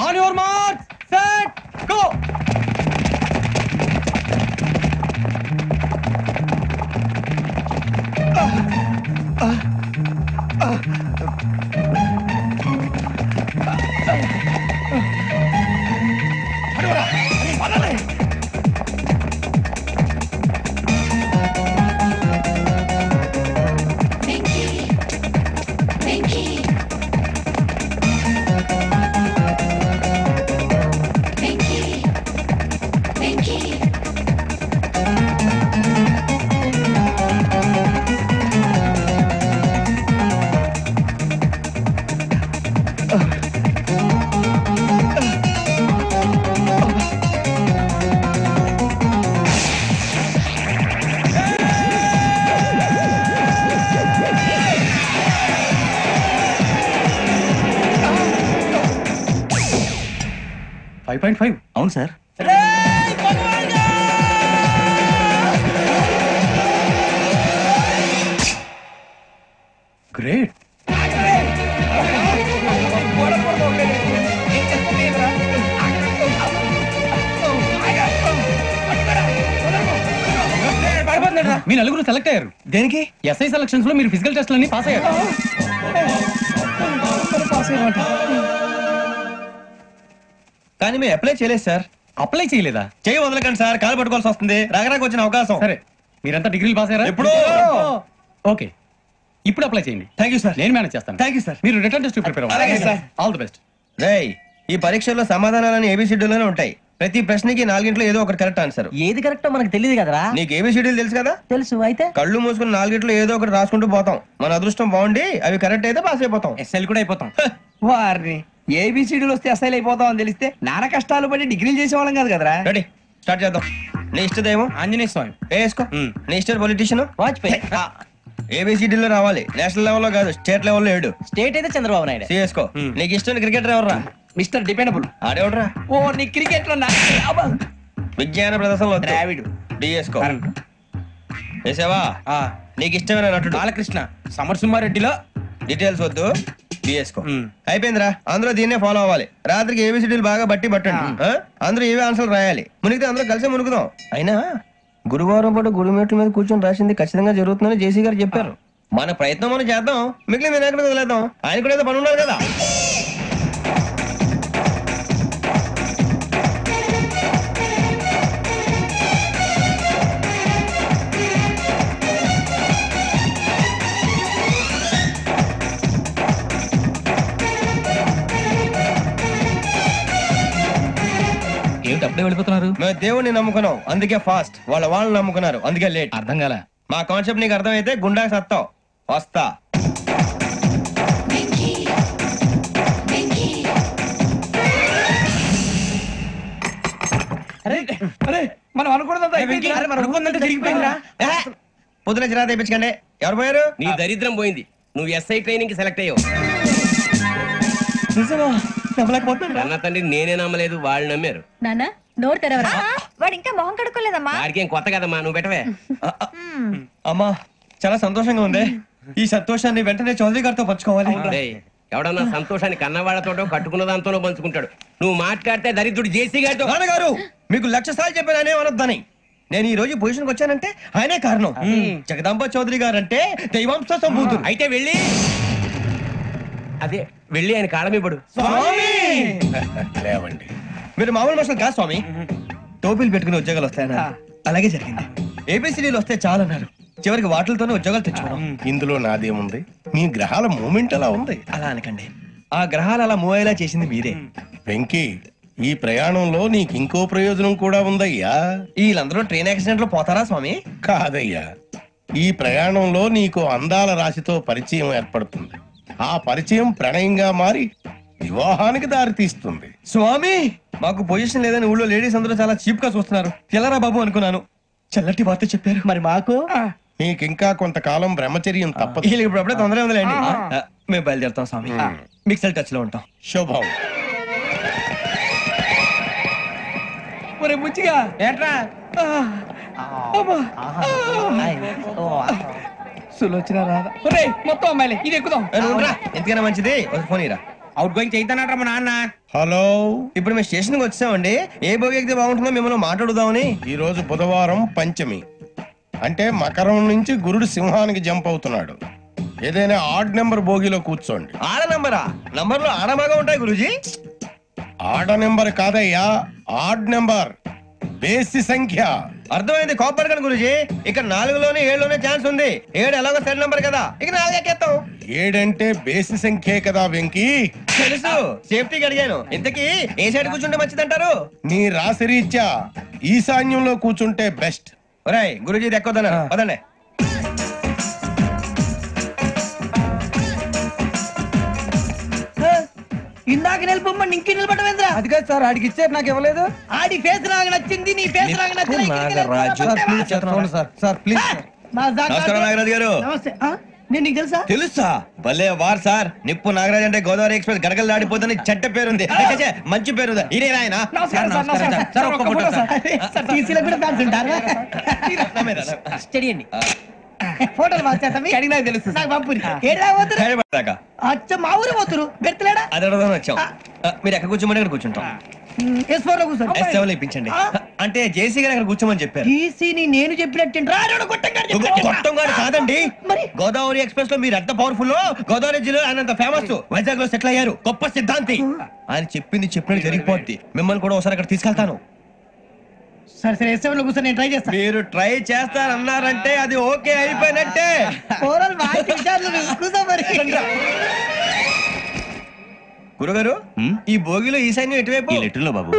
On your mark, set, go. 5.5. అవును సార్. గ్రేట్. మీ నలుగురు సెలెక్ట్ అయ్యారు. దేనికి? ఎస్ఐ సెలక్షన్స్ లో మీరు ఫిజికల్ టెస్ట్ అన్ని పాస్ అయ్యారు. కానీ మేము అప్లై చేయలేదు సార్. అప్లై చేయలేదా? చేయి వదలకండి సార్, కాలు పట్టుకోవాల్సి వస్తుంది. రాగరాకు వచ్చిన అవకాశం. సరే, మీరంతా డిగ్రీలు పాస్ అయ్యారా? ఎప్పుడు? ఓకే, ఇప్పుడు అప్లై చేయండి. Thank you sir. నేను మేనేజ్ చేస్తాను. Thank you sir. మీరు రిటర్న్ టెస్ట్ ప్రిపేర్ అలాగే సార్. All the best. రేయ్, ఈ పరీక్షల్లో సమాధానాలని ఏబిసిడ్యూల్లోనే ఉంటాయి. ప్రతి ప్రశ్నకి 4 ఏదో ఒకటి కరెక్ట్ ఆన్సర్. ఏది కరెక్టో మనకు తెలియదు కదరా. నీకు ఏబిసిడ్యూల్ తెలుసు కదా? తెలుసు. అయితే కళ్ళు మూసుకుని 4 ఏదో ఒకటి రాసుకుంటూ పోతాం. మన అదృష్టం బాగుండి అవి కరెక్ట్ అయితే పాస్ అయిపోతాం. ఎస్ఎల్ కూడా అయిపోతాం. వారిని ఏబిసిడీలు వస్తే ఎస్ఐలు అయిపోతాం అని తెలిస్తే నాన్న కష్టాలు పడి డిగ్రీలు చేసేవాళ్ళం కాదు కదరా. రెడీ, స్టార్ట్ చేద్దాం. నీ ఇష్టదేమో ఆంజనేయ స్వామి వేసుకో. నీ ఇష్ట పొలిటీషియన్ వాజ్పేయి. ఏబిసిడీలో రావాలి. నేషనల్ లెవెల్లో కాదు, స్టేట్ లెవెల్లో 7. స్టేట్ అయితే చంద్రబాబు నాయుడు. సిఎస్కో. నీకు ఇష్టం క్రికెటర్ ఎవర్రా? Mister dependable. ఆడేవడరా? ఓ నీ క్రికెట్ లో విజ్ఞాన ప్రదర్శనలో ద్రావిడు. డిఎస్కో. వేసావా? నీకు ఇష్టమైన నటుడు? బాలకృష్ణ. సమర్సింహారెడ్డిలో డీటెయిల్స్ వద్దు, డిఎస్కో. అయిపోయిందిరా. అందరూ దీన్నే ఫాలో అవ్వాలి. రాత్రికి ఏబిసిడీలు బాగా బట్టి పట్టండి. అందరూ ఏవే ఆన్సర్లు రాయాలి. మునిగితే అందరూ కలిసి మునుగుదాం. అయినా గురువారం పాటు గురుమేట్ల మీద కూర్చొని రాసింది ఖచ్చితంగా జరుగుతుందని జేసీ గారు చెప్పారు. మన ప్రయత్నం మనం చేద్దాం, మిగిలిన నేను ఎక్కడ వదిలేద్దాం. ఆయన కూడా ఏదో పని ఉన్నారు కదా. ఏమిటి అప్పుడే వెళ్ళిపోతున్నారు? మేము దేవుడిని నమ్ముకున్నాం, అందుకే ఫాస్ట్. వాళ్ళని నమ్ముకున్నారు, అందుకే లేట్. అర్థం కాలే. మా కాన్సెప్ట్ నీకు అర్థమైతే గుండా సత్తావు. వస్తా. మనం అనుకున్నదంతా పొద్దున చిరా తెప్పించకండి. ఎవరు పోయారు? నీ దరిద్రం పోయింది. నువ్వు ఎస్ఐ ట్రైనింగ్ కి సెలెక్ట్ అయ్యావు. అన్న తండ్రి నేనే నమ్మలేదు, వాళ్ళు నమ్మారు. నాన్న నోరు తెరవరా. వాడు ఇంకా మొహం కడుక్కోలేదమ్మా. వాడికి ఏం కొత్త కదమ్మా, నువ్వు పెట్టవే. అమ్మా చాలా సంతోషంగా ఉంది. ఈ సంతోషాన్ని వెంటనే చౌదరి గారితో పంచుకోవాలి. డేయ్, ఎవడన్నా సంతోషాన్ని కన్నవాళ్లతోటో కట్టుకున్న దాంతోనో పంచుకుంటాడు. నువ్వు మాట్లాడితే దరిద్రుడు జేసీ గారితో. నాన్నగారు మీకు 1,00,000 సార్లు చెప్పాను అనే అనొద్దని. నేను ఈ రోజు పొజిషన్ కి వచ్చానంటే ఆయనే కారణం. జగదాంబ చౌదరి గారు అంటే దైవాంశ సంభూతుడు. అయితే వెళ్ళి ఆయన కాళ్ళమివ్వడు. లేవండి. మీరు మామూలు మనుషులు కాదు స్వామి. టోపీలు పెట్టుకుని ఉద్యోగాలు వస్తాయన్నారు, అలాగే జరిగింది. ఏబిసిడీలు వస్తే చాలన్నారు, చివరికి వాటిలతోనే ఉద్యోగాలు తెచ్చుకున్నాం. ఇందులో నాదేముంది? మీ గ్రహాల మూమెంట్ అలా ఉంది. అలా అనకండి, ఆ గ్రహాలు అలా మూవ్ అయ్యేలా చేసింది మీరే. వెంకీ, ఈ ప్రయాణంలో నీకు ఇంకో ప్రయోజనం కూడా ఉందయ్యా. వీళ్ళందరూ ట్రైన్ యాక్సిడెంట్ లో పోతారా స్వామి? కాదయ్యా, ఈ ప్రయాణంలో నీకు అందాల రాశితో పరిచయం ఏర్పడుతుంది. ఆ పరిచయం ప్రణయంగా మారి వివాహానికి దారి తీస్తుంది. స్వామి మాకు పొజిషన్ లేదని ఊళ్ళో లేడీస్ అందరూ చాలా చీప్ గా చూస్తున్నారు. ఎలారా బాబు అనుకున్నాను. చల్లటి వార్త చెప్పారు. మరి మాకు నీకింకా కొంతకాలం బ్రహ్మచర్యం తప్పదు. వీళ్ళకి ఇప్పుడు అప్పుడే తొందరగా ఉందిలేండి. మేము బయలుదేరుతాం స్వామి. మిక్సెల్ టచ్ లో ఉంటాం. శుభం. ఒరే బుచ్చిగా ఏంట్రా సులోచన రాదా? ఒరే మొత్తం అమ్మాయిలే, ఇది ఎక్కుదాం. ఎందుకైనా మంచిది, ఫోన్ ఇరా. అవుట్ గోయింగ్ చేద్దానంటారా మా నాన్న. హలో, ఇప్పుడు మేము స్టేషన్ కి వచ్చామండి. ఏ బోగి ఎక్కితే బాగుంటుందో మిమ్మల్ని మాట్లాడుదామని. ఈ రోజు బుధవారం పంచమి, అంటే మకరం నుంచి గురుడు సింహానికి జంప్ అవుతున్నాడు. ఏదైనా ఆడ్ నెంబర్ బోగిలో కూర్చోండి. ఆడ నంబరా? నంబర్లు ఆడబాగా ఉంటాయి గురూజీ. ఆడ నెంబర్ కాదయ్యా, ఆడ్ నెంబర్, బేసి సంఖ్య. అర్థమైంది, కోపడకండి గురూజీ. ఇక్కడ 4లోనే 7లోనే ఛాన్స్ ఉంది. 7 ఎలాగో సెడ్ నంబర్ కదా, ఇక 4 ఎక్కేస్తాం. 7 అంటే బేసి సంఖ్యే కదా వెంకీ. తెలుసు, సేఫ్టీకి అడిగాను. ఇంతకీ ఏ సైడ్ కూర్చుంటే మంచిదంటారు? నీ రాశి రీత్యా ఈశాన్యంలో కూర్చుంటే బెస్ట్. ఒరేయ్ గురూజీ దెక్కొద్దన్నారు, పదండి. ఇందాక నిలబొమ్మని ఇంకే నిలబడమేంద్రా? అది కాదు సార్, ఆడికి ఇచ్చారు, నాకు ఇవ్వలేదు. ఆడి ఫేస్ నాకు నచ్చింది, నీ ఫేస్ నాకు నచ్చింది. నమస్కారం నాగరాజు గారు. నేను నీకు తెలుసా? తెలుసా? భలే వార్ సార్. నిప్పు నాగరాజ్ అంటే గోదావరి ఎక్స్ప్రెస్ గడగలు దాడిపోతుంది చెడ్డ పేరుంది. ఛే, మంచి పేరు. ఇదే ఆయన టీసీలో కూడా ఫ్యాన్స్ ఉంటారా? స్టడీ అండి. ఫోటోలు అడిగినా తెలుసు. నాకు పంపురి. ఏడా పోతురు? అచ్చ మా ఊరు పోతురు. బెర్తలేడా? అది అడగదామని వచ్చాం. మీరు ఎక్కడ కూర్చోమని అక్కడ కూర్చుంటాం. S4 లో కూర్చోండి. S7 లో ఇప్పించండి. అంటే జేసీ గారు అక్కడ కూర్చోమని చెప్పారు. టీసీని నేను చెప్పినట్టు గొట్టం గారు కాదండి. గోదావరి ఎక్స్ప్రెస్ లో మీరు ఎంత పవర్ఫుల్, గోదావరి జిల్లా ఆయన ఫేమస్. వైజాగ్ లో సెటిల్ అయ్యారు. గొప్ప సిద్ధాంతి. ఆయన చెప్పింది చెప్పినట్టు జరిగిపోద్ది. మిమ్మల్ని కూడా ఒకసారి అక్కడ తీసుకెళ్తాను. సరే సరే S7 లో కూర్చొని నేను ట్రై చేస్తాను. మీరు ట్రై చేస్తారన్నారంటే అది ఓకే అయిపోయినట్టే. గురుగారు, ఈ భోగిలో ఈశాన్యం ఎటువైపు? లెటర్లో బాబు.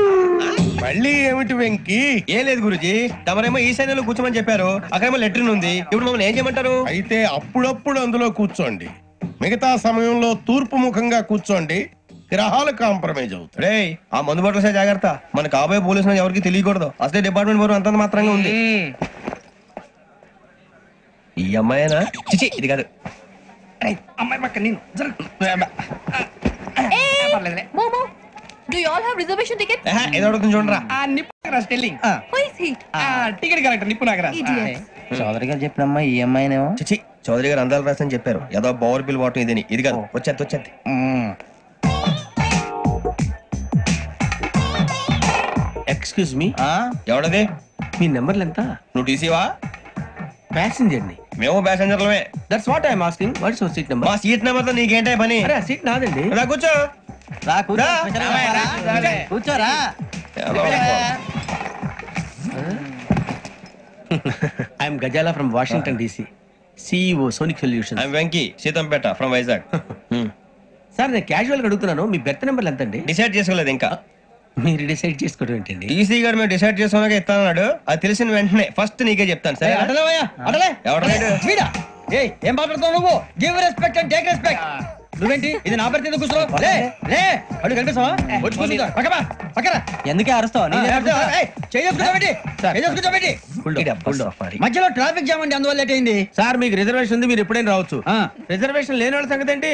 మళ్ళీ ఏమిటి వెంకీ? ఏం లేదు గురుజీ, తమరేమో ఈశాన్యంలో కూర్చోమని చెప్పారు. అక్కడేమో లెటర్ ఉంది. ఇప్పుడు మమ్మల్ని ఏం చేయమంటారు? అయితే అప్పుడప్పుడు అందులో కూర్చోండి. మిగతా సమయంలో తూర్పు ముఖంగా కూర్చోండి. గ్రహాలు కాంప్రమైజ్ అవుతాయి. రే, ఆ మందు బట్టలసే జాగ్రత్త. మన కాబోయే పోలీసులు ఎవరికి తెలియకూడదు. అసలే డిపార్ట్మెంట్ బోరు అంత మాత్రంగా ఉంది. ఈ అమ్మాయినా? చిచి, ఇది కాదు. అమ్మాయి పక్క నేను Do you all have reservation tickets? ఏదో అడుగుతుంది చూడరా. నిప్పు Nagaraj telling. Who is he? Ticket correct నిప్పు నాగరాజ్. చౌదరి గారు చెప్పినమ్మా ఈ అమ్మాయినేమో. చిచి, చౌదరి గారు అందాలు రాసని చెప్పారు. ఏదో బోర్ బిల్ వాటం ఇదని. ఇది కాదు. వచ్చేది. Excuse me, ఎవడది? మీ నెంబర్లు ఎంత? నువ్వు టీసీవా? ప్యాసింజర్ ని. మేము ప్యాసెంజర్లమే. That's what I'm asking. What is your seat number? మా సీట్ నెంబర్ తో నీకేంటే పని? అరే ఆ సీట్ నాదండి. రా కూర్చో. కూర్చోరా. I'm Gazala from Washington DC, CEO Sonic solution. I'm Venky, Seethampeta from Vizag. Sir నేను క్యాజువల్ గా అడుగుతున్నాను, మీ బెర్త్ నెంబర్లు ఎంత అండి? డిసైడ్ చేసుకోలేదు ఇంకా. మీరు డిసైడ్ చేసుకోవడం ఏంటండి? టీసీ గారు మేము డిసైడ్ చేసుకున్నాక ఇస్తానన్నాడు. అది తెలిసిన వెంటనే ఫస్ట్ నీకే చెప్తాను. సరే ఎవడ ఏం మాట్లాడుతావు నువ్వు? Give respect and take respect. నువ్వేంటి ఇది నా పరిస్థితి కూర్చున్నావు? అడుగు కనిపిస్తావా? వచ్చి కూర్చుంటా. పక్కరా. ఎందుకే అరుస్తావు? మధ్యలో ట్రాఫిక్ జామ్ అండి, అందువల్ల లేట్ అయింది. సార్ మీకు రిజర్వేషన్ ఉంది, మీరు ఎప్పుడైనా రావచ్చు. రిజర్వేషన్ లేని వాళ్ళ సంగతి ఏంటి?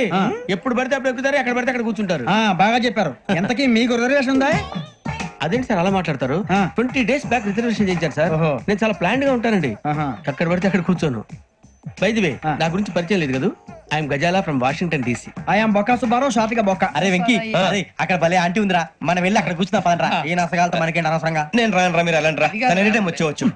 ఎప్పుడు పడితే అప్పుడు ఎక్కుతారు, ఎక్కడ పడితే అక్కడ కూర్చుంటారు. బాగా చెప్పారు. ఎంతకీ మీకు రిజర్వేషన్ ఉందా? అదేంటి సార్ అలా మాట్లాడతారు? 20 days బ్యాక్ రిజర్వేషన్ చేయించారు సార్. నేను చాలా ప్లాన్డ్ గా ఉంటానండి. అక్కడ పడితే అక్కడ కూర్చోను. బై ది వే, నా గురించి పరిచయం లేదు కదా. I'm Gazala from Washington DC. I'm Bokka Subbarao, షాతిక బొక్క. అరే వెంకీ, అక్కడ భలే ఆంటీ ఉందిరా, మనం వెళ్ళి అక్కడ కూర్చున్నా పదరా. ఏ నసగాలతో మనకేంటి అనవసరంగా. నేను రాను రా, మీరు వెళ్ళండి రా. Any time వచ్చేవచ్చు.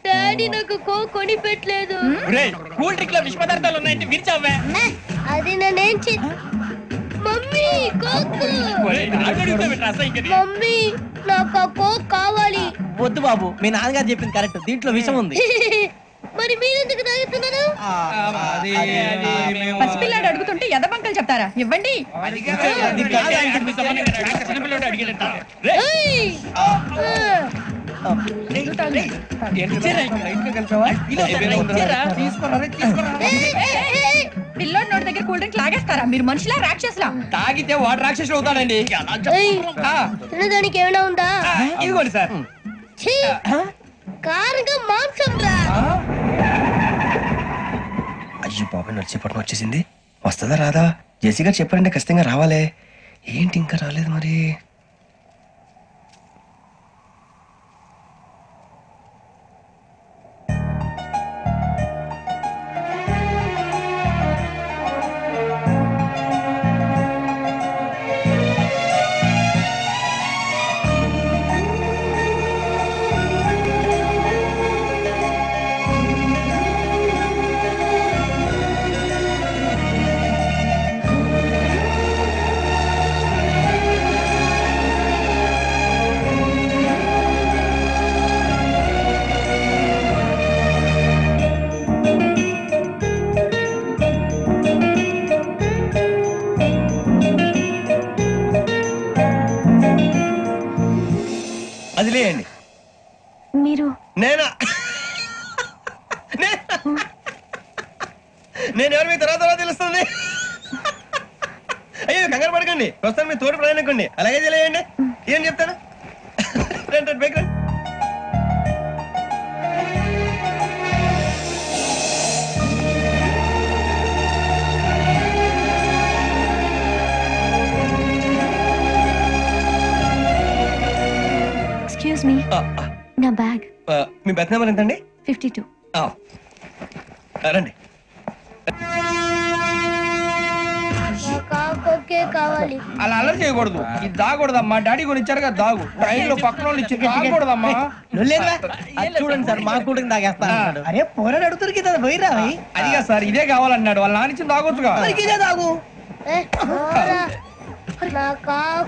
డాడీ నాకు కొని పెట్టలేదు. కూల్ డ్రింక్ లో విష పదార్థాలు ఉన్నాయంటే విరిచావే. అది నేనేం మమ్మీ కోక్. మమ్మీ నాకు ఆ కోక్ కావాలి. వద్దు బాబు, మీ నాన్నగారు చెప్పింది కరెక్ట్. దీంట్లో విషయం ఉంది. మరి మీరెందుకు తాగుతున్నారు? పసిపిల్లాడు అడుగుతుంటే ఎదబంకలు చెప్తారా? ఇవ్వండి. పిల్లోడి నోటి దగ్గర కూల్ డ్రింక్ లాగేస్తారా? మీరు మనుషులా రాక్షసులా? తాగితే వాడు రాక్షసుడు అవుతాడండి. తినడానికి ఏమైనా ఉందా? ఇదిగోండి సార్. కారంగా మాంసం రా. అయ్యో బాబాయ్, నడిచేపట్నం వచ్చేసింది. వస్తుందా రాదా? జేసీ గారు చెప్పారంటే ఖచ్చితంగా రావాలే. ఏంటి ఇంకా రాలేదు మరి? మీరు నేనా నేను ఎవరు మీ తర్వాత తెలుస్తుంది. అయ్యో కంగారు పడకండి, ప్రస్తుతం మీ తోడు ప్రయాణకండి, అలాగే తెలియండి. ఏం చెప్తాను రండి బైక్ రండి. ఎక్స్క్యూజ్ మీ, నా బ్యాగ్. మీ బెత్ నెంబర్ ఎంతండి? 52. రండి. అలా అలర్ చేయకూడదు, ఇది దాగకూడదమ్మా. డాడీ కొని ఇచ్చారు కదా దాగు, ట్రైన్ లో పక్కన వాళ్ళు ఇచ్చి దాగకూడదమ్మా. చూడండి సార్, మా కూడా తాగేస్తాను. అరే పోరాడు అడుగుతారు కదా, పోయిరా. అదిగా సార్, ఇదే కావాలన్నాడు. వాళ్ళ నాన్న ఇచ్చింది తాగొచ్చుగా. ఇదే తాగు.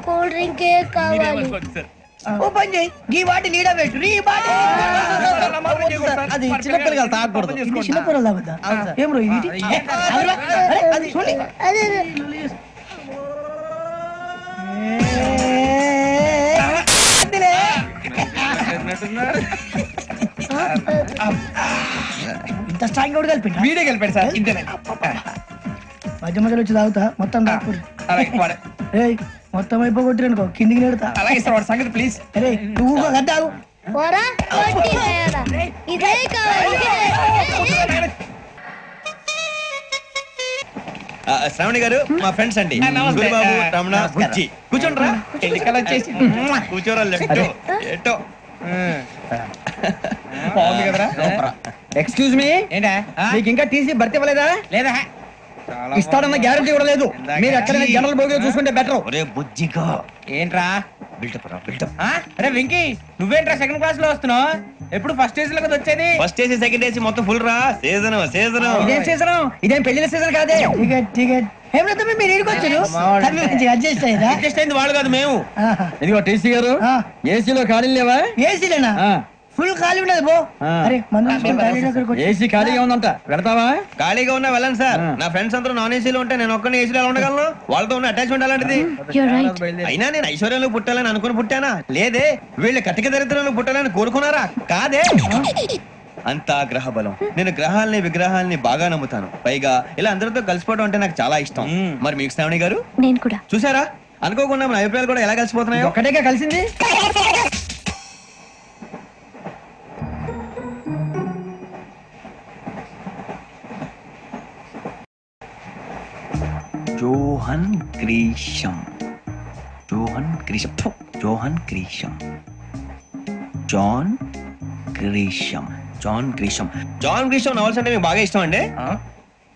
కూల్ డ్రింక్ కావాలి. ఓ పని చేయి, ఈ బాటి లీడ పెట్టు. అది చిన్నపిల్లలు తాగకూడదు, చిన్నపిల్లలు తాగుతా. ఏం రో ఇది? అది చూడండి. ఇంత స్ట్రాంగ్ కూడా కలిపి వీడే కలిపాడు సార్. ఇంతేనే మధ్య మధ్యలో వచ్చి తాగుతా, మొత్తం తాగుతుంది. మొత్తం అయిపోగొట్టిరనుకో కిందికి నేడుతా. అలాగే సార్, వాడి సంగతి ప్లీజ్. అరే నువ్వు కద్దావు. ఇదే కావాలి. శ్రావణి గారు మా ఫ్రెండ్స్ అండి, గురుబాబు, రమణ, బుజ్జి. కూర్చోండి రా. ఎన్నికలు వచ్చేసి కూర్చోరా. ఎట్టో బాగుంది కదరా. ఎక్స్క్యూజ్ మీ, ఏంటా మీకు ఇంకా టీసీ భర్తీ ఇవ్వలేదా? లేదా? ఇస్తాడన్న గ్యారంటీ కూడా లేదు. మీరు ఎక్కడైనా జనరల్ బోగిలో చూసుకుంటే బెటర్. ఒరే బుజ్జిగా, ఏంట్రా బిల్డప్ రా బిల్డప్. అరే వెంకీ, నువ్వేంట్రా సెకండ్ క్లాస్ లో వస్తున్నావు? ఎప్పుడు ఫస్ట్ ఏసీ లో కదా వచ్చేది? ఫస్ట్ ఏసీ సెకండ్ ఏసీ మొత్తం ఫుల్ రా. Season season. ఇదేం సీజన్? ఇదేం పెళ్లిన సీజన్ కాదే. టికెట్ టికెట్ ఏమిటో మీరు ఇడికి వచ్చారు. అడ్జస్ట్ అయ్యారా? అడ్జస్ట్ అయింది వాళ్ళు కాదు, మేము. ఇదిగో టీసీ గారు, ఏసీలో ఖాళీలు లేవా? ఏసీలేనా? ఫుల్ ఖాళీ ఉండదు బో. అరే ఏసీ ఖాళీగా ఉందంట, పెడతావా? ఖాళీగా ఉన్నా వెళ్ళండి సార్. నా ఫ్రెండ్స్ అందరూ నాన్ ఏసీలో ఉంటే నేను ఒక్కనే ఏసీలో ఎలా ఉండగలను? వాళ్ళతో ఉన్న అటాచ్మెంట్ అలాంటిది. అయినా నేను ఐశ్వర్యంలో పుట్టాలని అనుకుని పుట్టానా? లేదే. వీళ్ళు కటిక దరిద్రంలో పుట్టాలని కోరుకున్నారా? కాదే. అంతా గ్రహ బలం. నేను గ్రహాలని విగ్రహాలని బాగా నమ్ముతాను. పైగా ఇలా అందరితో కలిసిపోవడం అంటే నాకు చాలా ఇష్టం. మరి మీకు శ్రావణి గారు? నేను కూడా. చూసారా, అనుకోకుండా మన అభిప్రాయాలు కూడా ఎలా కలిసిపోతున్నాయో. ఒకటేగా కలిసింది. Johan Grisham, Johan Grisham, Johan Grisham, John Grisham, John Grisham. John Grisham novels అంటే మీకు బాగా ఇష్టం అండి?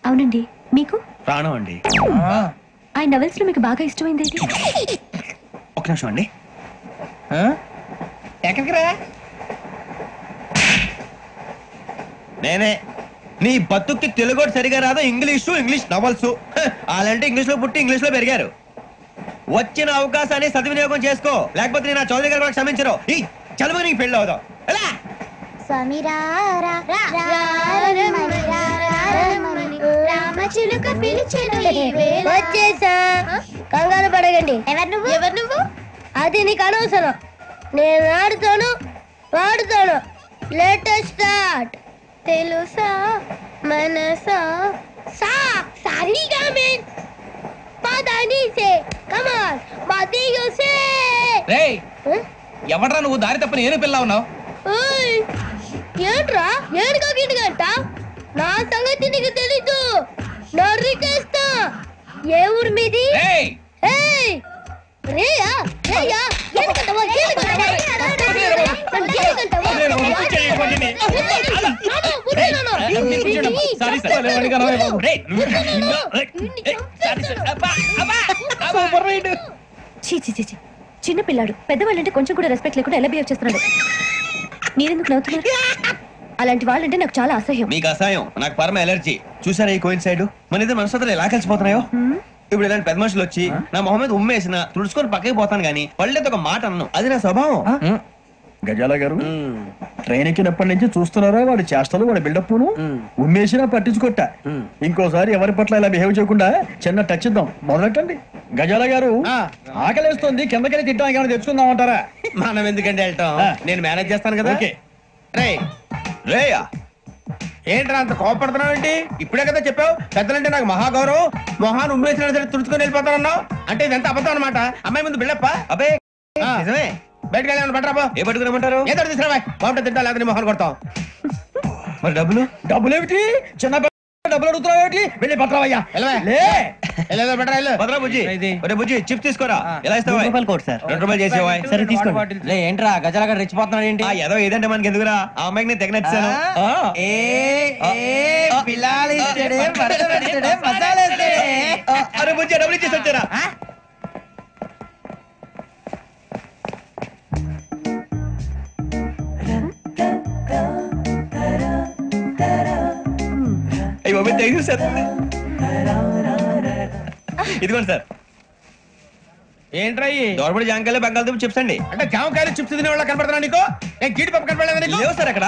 అవునండి. మీకు? ప్రాణం అండి. ఆ నవల్స్ లో మీకు బాగా ఇష్టమైంది? ఒక నిమిషం అండి. ఎక్కడికి రా? నేనే. నీ బతుక్కి తెలుగు సరిగా రాదు, ఇంగ్లీష్ నవల్స్. అలాంటి ఇంగ్లీష్ లో పుట్టి ఇంగ్లీష్ లో పెరిగారు. వచ్చిన అవకాశాన్ని సద్వినియోగం చేసుకో, లేకపోతే నేను చౌదరి గారు కూడా క్షమించరు. ఈ చదువు నీకు పెళ్ళి అవుదాం. వచ్చేసా, కంగారు పడగండి. ఎవరు నువ్వు? అది నీకు అనవసరం. నేను ఆడుతాను, పాడుతాను. Latest start. తెలుసా మనసా సా సారీగా మెన్ పదని సే కమాన్ బాదియో సే. రేయ్, ఎవడ్రా నువ్వు? దారి తప్ప నేను పిల్ల ఉన్నావు. ఓయ్ ఏంట్రా ఏడుగా గిడుగంట? నా సంగతి నీకు తెలీదు. నరికేస్తా. ఏ ఊరు మీది? ఏయ్ ఏయ్ రేయా రేయా ఎందుకంటవా? చిన్న పిల్లాడు, పెద్దవాళ్ళంటే కొంచెం కూడా రెస్పెక్ట్ లేకుండా ఎలా బిహేవ్ చేస్తున్నాడు. మీరెందుకు నవ్వుతున్నారు? అలాంటి వాళ్ళంటే నాకు చాలా అసహ్యం. మీకు అసహ్యం, నాకు పరమ ఎలర్జీ. చూసారా ఈ కోయిన్ సైడ్? మన ఇద్దరు మనసుతో ఎలా కలిసిపోతున్నాయో. ఇప్పుడు ఇలాంటి పెద్ద మనుషులు వచ్చి నా మొహం మీద ఉమ్మేసిన తుడుచుకొని పక్కకి పోతాను గానీ పళ్ళేతో ఒక మాట అన్నాను. అది నా స్వభావం. గజాల గారు, ట్రైన్ ఎక్కినప్పటి నుంచి చూస్తున్నారా వాడి చేష్టలు, వాడి బిల్డప్ ఉమ్మేసినా పట్టించుకోట. ఇంకోసారి ఎవరి పట్ల ఇలా బిహేవ్ చేయకుండా చిన్న టచ్ ఇద్దాం. మొదలెట్టండి. గజాల గారు, ఆకలేస్తుంది, కిందకెళ్ళి తిట్టడానికి ఏమైనా తెచ్చుకుందాం అంటారా? మనం ఎందుకంటే వెళ్తాం, నేను మేనేజ్ చేస్తాను కదా. రే రేయా ఏంట్రా అంత కోపడుతున్నావు ఏంటి? ఇప్పుడే కదా చెప్పావు పెద్దలంటే నాకు మహాగౌరవం, మొహాన్ని ఉమ్మేసిన సరే తుడుచుకొని వెళ్ళిపోతానన్నావు. అంటే ఇదంతా అబద్ధం అనమాట. అమ్మాయి ముందు బిళ్ళప్ప. అబ్బే నిజమే. బయటకు వెళ్ళాను పట్టరాబో. ఏ పట్టుకురమ్మంటారు? ఏదో తీసుకురావా. బాగుంటుంది తింటా, లేదా మొహాన్ని కొడతాం. మరి డబ్బులు ఏమిటి? చిన్న డబ్బులు అడుగుతున్నావు ఏమిటి? వెళ్ళి పట్టరావయ్యా. బుజ్జి చిప్స్ తీసుకోరా. ఎలా ఇస్తావా? రూపాయలు సార్. 2 రూపాయలు చేసేవా? సరే తీసుకోండి. ఏంట్రా గజాలగా రెచ్చిపోతున్నాడు ఏంటి? ఏదో ఏదంటే మనకి ఎందుకురా, ఆ అమ్మాయికి నేను తెగ నచ్చాను. అరే బుజ్జి డబ్బులు ఇచ్చేసి వచ్చారా? ఇదిగోండి సార్. ఏంట్రా దోరబడి జామకాయలు బంగాళదుంప చిప్స్ అండి. అంటే జామకాయలు చిప్స్ తినే వాళ్ళ కనపడుతున్నా నీకు? నేను గీడి పప్పు కనపడలేదు నీకు? లేవు సార్ అక్కడ.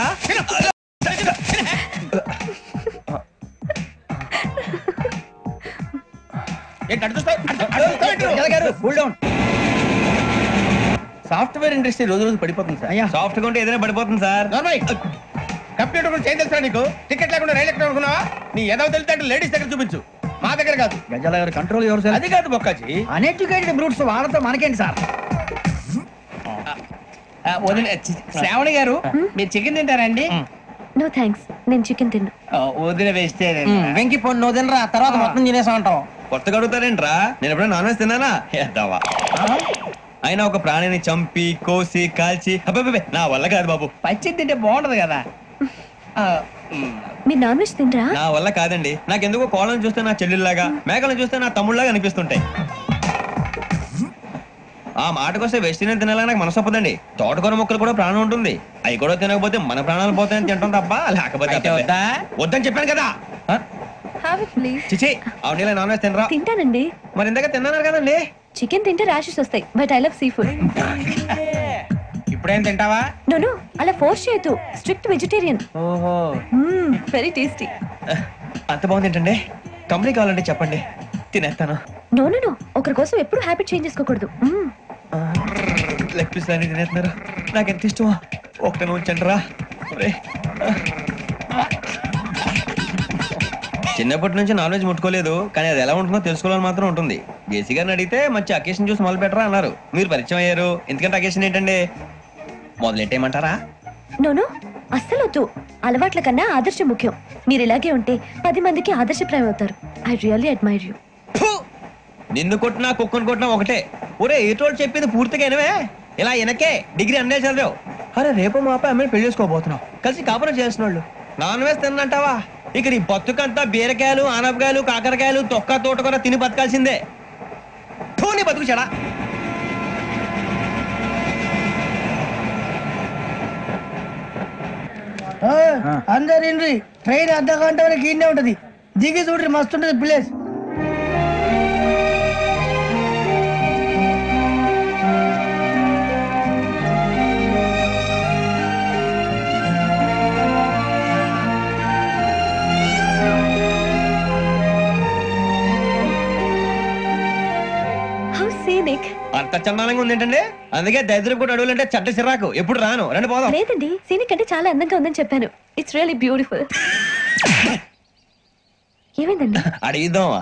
సాఫ్ట్వేర్ ఇండస్ట్రీ రోజు రోజు పడిపోతుంది సార్. సాఫ్ట్ గా ఉంటే ఏదైనా పడిపోతుంది సార్. కంప్యూటర్ గురించి ఏం తెలుసా నీకు? టికెట్ లేకుండా రైలు ఎక్కడ అనుకున్నావా? నీ ఏదో తెలితే లేడీస్ దగ్గర చూపించు, మా దగ్గర కాదు. గజాల గారు కంట్రోల్ ఎవరు సార్? అది కాదు బొక్కాజీ, అన్ఎడ్యుకేటెడ్ బ్రూట్స్ వాళ్ళతో మనకేంటి సార్? శ్రావణి గారు మీరు చికెన్ తింటారండి? నో థ్యాంక్స్, నేను చికెన్ తిన్నా. వదిన వేస్తే వెంకి పొన్ను నువ్వు తినరా, తర్వాత మొత్తం తినేసా ఉంటాం. కొత్తగా అడుగుతారేంట్రా? నేను ఎప్పుడైనా నాన్ వెజ్ తిన్నానా? ఎద్దావా. అయినా ఒక ప్రాణిని చంపి కోసి కాల్చి అబ్బాయి నా వల్ల కాదు బాబు. పచ్చి తింటే బాగుంటది కదా. మీరు నాన్ వెజ్ తింటరా? నా వల్ల కాదండి. నాకెందుకో కోళ్ళని చూస్తే నా చెల్లెల్లాగా, మేకలను చూస్తే నా తమ్ముళ్ళలాగా అనిపిస్తుంటాయి. ఆ మాటకొస్తే వెస్టిరియన్ తినాలని నాకు మనసు ఒప్పదండి. తోటకూర మొక్కలు కూడా ప్రాణం ఉంటుంది. అవి కూడా తినకపోతే మన ప్రాణాలు పోతాయని తింటాం తప్ప లేకపోతే వద్దని చెప్పాను కదా. చిచి అవునీ నాన్ వెజ్ తినరా? తింటానండి. మరి ఇందాక తిన్నాను కదండి. చికెన్ తింటే ర్యాషెస్ వస్తాయి, but I love sea food. ఇప్పుడేం తింటావా? నో అలా ఫోర్స్ చేయొద్దు. Strict vegetarian. ఓహో వెరీ టేస్టీ. అంత బాగుంది ఏంటండి? కంపెనీ కావాలంటే చెప్పండి, తినేస్తాను. నో ఒకరి కోసం ఎప్పుడు హ్యాబిట్ చేంజ్ చేసుకోకూడదు. లెగ్ పీస్ అన్ని తినేస్తున్నారు, నాకు ఎంత ఇష్టమో. ఒకటే ఉంచండి రా. చిన్నప్పటి నుంచి నాన్ వెజ్ ముట్టుకోలేదు, కానీ అది ఎలా ఉంటుందో తెలుసుకోవాలని మాత్రం ఉంటుంది. జేసీ గారిని అడిగితే మంచి అకేషన్ చూసి మొదలు పెట్టరా అన్నారు. మీరు పరిచయం అయ్యారు, ఎందుకంటే అకేషన్ ఏంటండి? మొదలెట్టేయమంటారా? నో అస్సలు వద్దు. అలవాట్ల కన్నా ఆదర్శం ముఖ్యం. మీరు ఇలాగే ఉంటే 10 మందికి ఆదర్శప్రాయం అవుతారు. I really admire you. నిన్ను కొట్టినా కుక్కను కొట్టినా ఒకటే. ఒరే ఏటోళ్ళు చెప్పింది పూర్తిగా వినవే. ఇలా వెనకే డిగ్రీ అన్నే చదివావు. అరే రేపు మా అబ్బాయి అమ్మాయిని పెళ్లి చేసుకోబోతున్నావు, కలిసి కాపురం చేసిన వాళ్ళు. నాన్ వెజ్ తిన్నంటావా? ఇక నీ బతుకంతా బీరకాయలు, ఆనపకాయలు, కాకరకాయలు, తొక్క తోట కూడా తిని బతకాల్సిందే. నీ బతుకు చెడా. అందరు ట్రైన్ అర్ధ గంట వరకు ఇన్నే ఉంటది. దిగి చూడ్రి మస్తు ఉంటది ప్లేస్. అంత చందానంగా ఉంది ఏంటండి? అందుకే దరిద్రం కూడా అడవులంటే చెడ్డ చిరాకు. ఎప్పుడు రాను, రండి పోదాం. లేదండి, సీనిక్ అంటే చాలా అందంగా ఉందని చెప్పాను. It's really beautiful. ఏమైందండి? అడిగిద్దామా?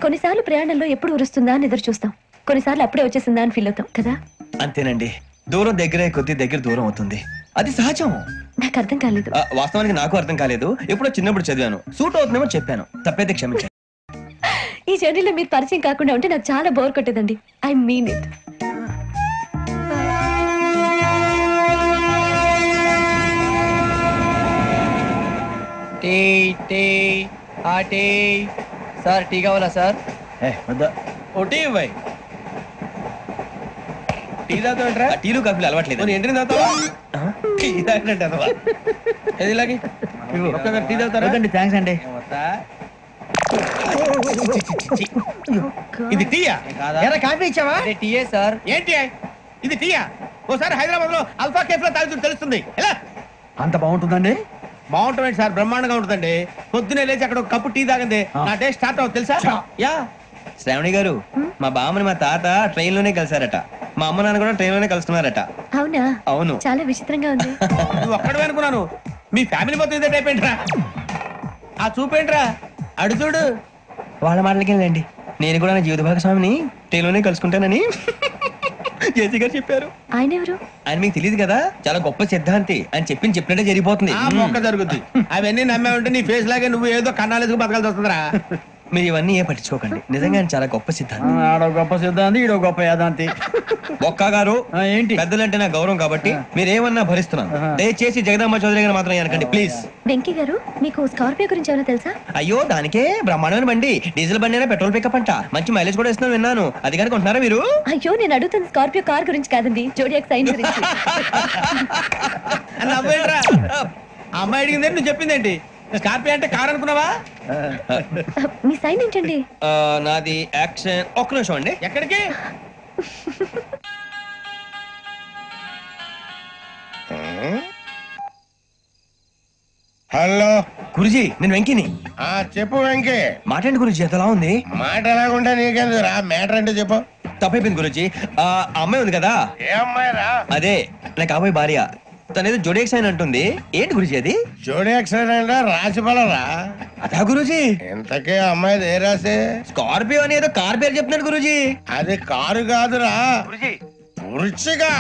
కొన్నిసార్లు ప్రయాణంలో ఎప్పుడు ఉరుస్తుందా అని ఎదురు చూస్తాం, కొన్నిసార్లు అప్పుడే వచ్చేసిందా అని ఫీల్ అవుతాం కదా. అంతేనండి, దూరం దగ్గరే కొద్ది దగ్గర దూరం అవుతుంది, అది సహజం. నాకు అర్థం కాలేదు. వాస్తవానికి నాకు అర్థం కాలేదు. ఎప్పుడో చిన్నప్పుడు చదివాను, సూట్ అవుతుందేమో చెప్పాను, తప్పైతే క్షమించండి. ఈ జర్నీలో మీరు పరిచయం కాకుండా ఉంటే నాకు చాలా బోర్ కొట్టేదండి. I mean it. Sir tea కావాలా సార్? టీ ఇవ్వాయి. టీ తాగుతాంట్రా? టీలు కాఫీలు అలవాట్లేదు. ఏంటి తాగుతావా? టీ తాగినట్టు అదవా. ఏది ఇలాగే ఒక్క టీ తాగుతారా? థ్యాంక్స్ అండి. ఇది టీయా? కాఫీ ఇచ్చావా? టీయే సార్. ఏంటి ఇది టీయా? ఓసారి హైదరాబాద్ లో అల్ఫా కేఫ్ లో తాగుతూ తెలుస్తుంది. ఎలా అంత బాగుంటుందండి? బాగుంటుంది సార్, బ్రహ్మాండంగా ఉంటుందండి. పొద్దునే లేచి అక్కడ ఒక కప్పు టీ తాగింది నా డే స్టార్ట్ అవుతుంది తెలుసా? యా శ్రావణి గారు, మా బామ్మని మా తాత ట్రైన్ లోనే కలిసారట. మా అమ్మ నాన్న కూడా ట్రైన్ లోనే కలుస్తున్నారట. అవునా? అవును. చాలా విచిత్రంగా ఉంది. నువ్వు ఒక్కడే అనుకున్నాను, మీ ఫ్యామిలీ మొత్తం ఇదే టైప్ ఏంట్రా? ఆ చూపేంట్రా అడు చూడు. వాళ్ళ మాటలకి వెళ్ళండి, నేను కూడా నా జీవిత భాగస్వామిని ట్రైన్ లోనే కలుసుకుంటానని జేసీ గారు చెప్పారు. ఆయన ఎవరు? ఆయన మీకు తెలియదు కదా, చాలా గొప్ప సిద్ధాంతి అని చెప్పినట్టే జరిగిపోతుంది. మొక్క జరుగుద్ది. అవన్నీ నమ్మే ఉంటే నీ ఫేస్ లాగే నువ్వు ఏదో కన్నాలేసుకు బతకాల్సి వస్తుందిరా. మీరు ఇవన్నీ ఏ పట్టించుకోకండి, నిజంగా ఆయన చాలా గొప్ప సిద్ధాంతి. ఆడో గొప్ప సిద్ధాంతి, ఈడో గొప్ప యాదాంతి. ఒక్క గారు ఏంటి పెద్దలంటే నా గౌరవం కాబట్టి మీరేమన్నా భరిస్తున్నాను. దయచేసి జగదాంబ చౌదరి గారు మాత్రం అనకండి ప్లీజ్. వెంకీ గారు, మీకు స్కార్పియో గురించి ఏమైనా తెలుసా? అయ్యో దానికే బ్రహ్మాండమైన బండి, డీజిల్ బండి అయినా పెట్రోల్ పికప్ అంట, మంచి మైలేజ్ కూడా ఇస్తున్నాను విన్నాను. అది కనుక ఉంటున్నారా మీరు? అయ్యో నేను అడుగుతుంది స్కార్పియో కార్ గురించి కాదండి, జోడియాక్ సైన్ గురించి. అమ్మాయి అడిగింది నువ్వు చెప్పిందేంటి? స్కార్పియో అంటే కార్ అనుకున్నావా? మీ సైన్ ఏంటండి? నాది యాక్షన్. ఒక్క నిమిషం అండి. ఎక్కడికి? హలో గురుజీ, నేను వెంకిని. చెప్పు వెంకీ. మాట్లాడండి గురుజీ, ఎంతలా ఉంది? మాట ఎలాగుంటా నీకెందుకు రా, మ్యాటర్ అంటే చెప్పు. తప్పైపోయింది గురుజీ. ఆ అమ్మాయి ఉంది కదా, ఏ అమ్మాయి రా? అదే నా కాబోయే భార్య. తనేదో జోడియాక్ సైన్ అంటుంది. ఏంటి గురుజీ అది? జోడియాక్ సైన్ అంటే రాసి పడరా? అదా గురుజీ. ఇంతకే అమ్మాయి ఏ రాసి? స్కార్పియో అని ఏదో కార్ పేరు చెప్తున్నాడు గురుజీ. అది కారు కాదురా, వృచ్చిగా.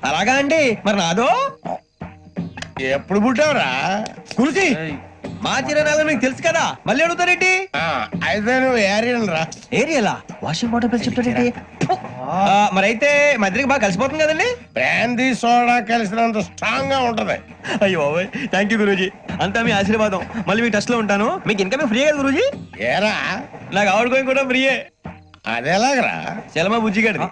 అలాగా అండి, మరి నాదో? ఎప్పుడు పుట్టావురా? గురుజీ మా చిరనాలు మీకు తెలుసు కదా, మళ్ళీ అడుగుతారేంటి? అయితే నువ్వు ఏరియన్ రా. ఏరియలా? వాషింగ్ వాటర్ పేరు చెప్తాడేంటి? మరైతే మధ్యకి బాగా కలిసిపోతుంది కదండి. బ్రాందీ సోడా కలిసినంత స్ట్రాంగ్ గా ఉంటది. అయ్యో థ్యాంక్ యూ గురూజీ, అంతా మీ ఆశీర్వాదం. మళ్ళీ మీ టచ్ లో ఉంటాను. మీకు ఇన్కమ్ ఫ్రీ కదా గురూజీ? ఏరా నాకు ఆవిడ గోయింగ్ కూడా ఫ్రీయే. అదేలాగరా? చలమా బుజ్జి గారిది.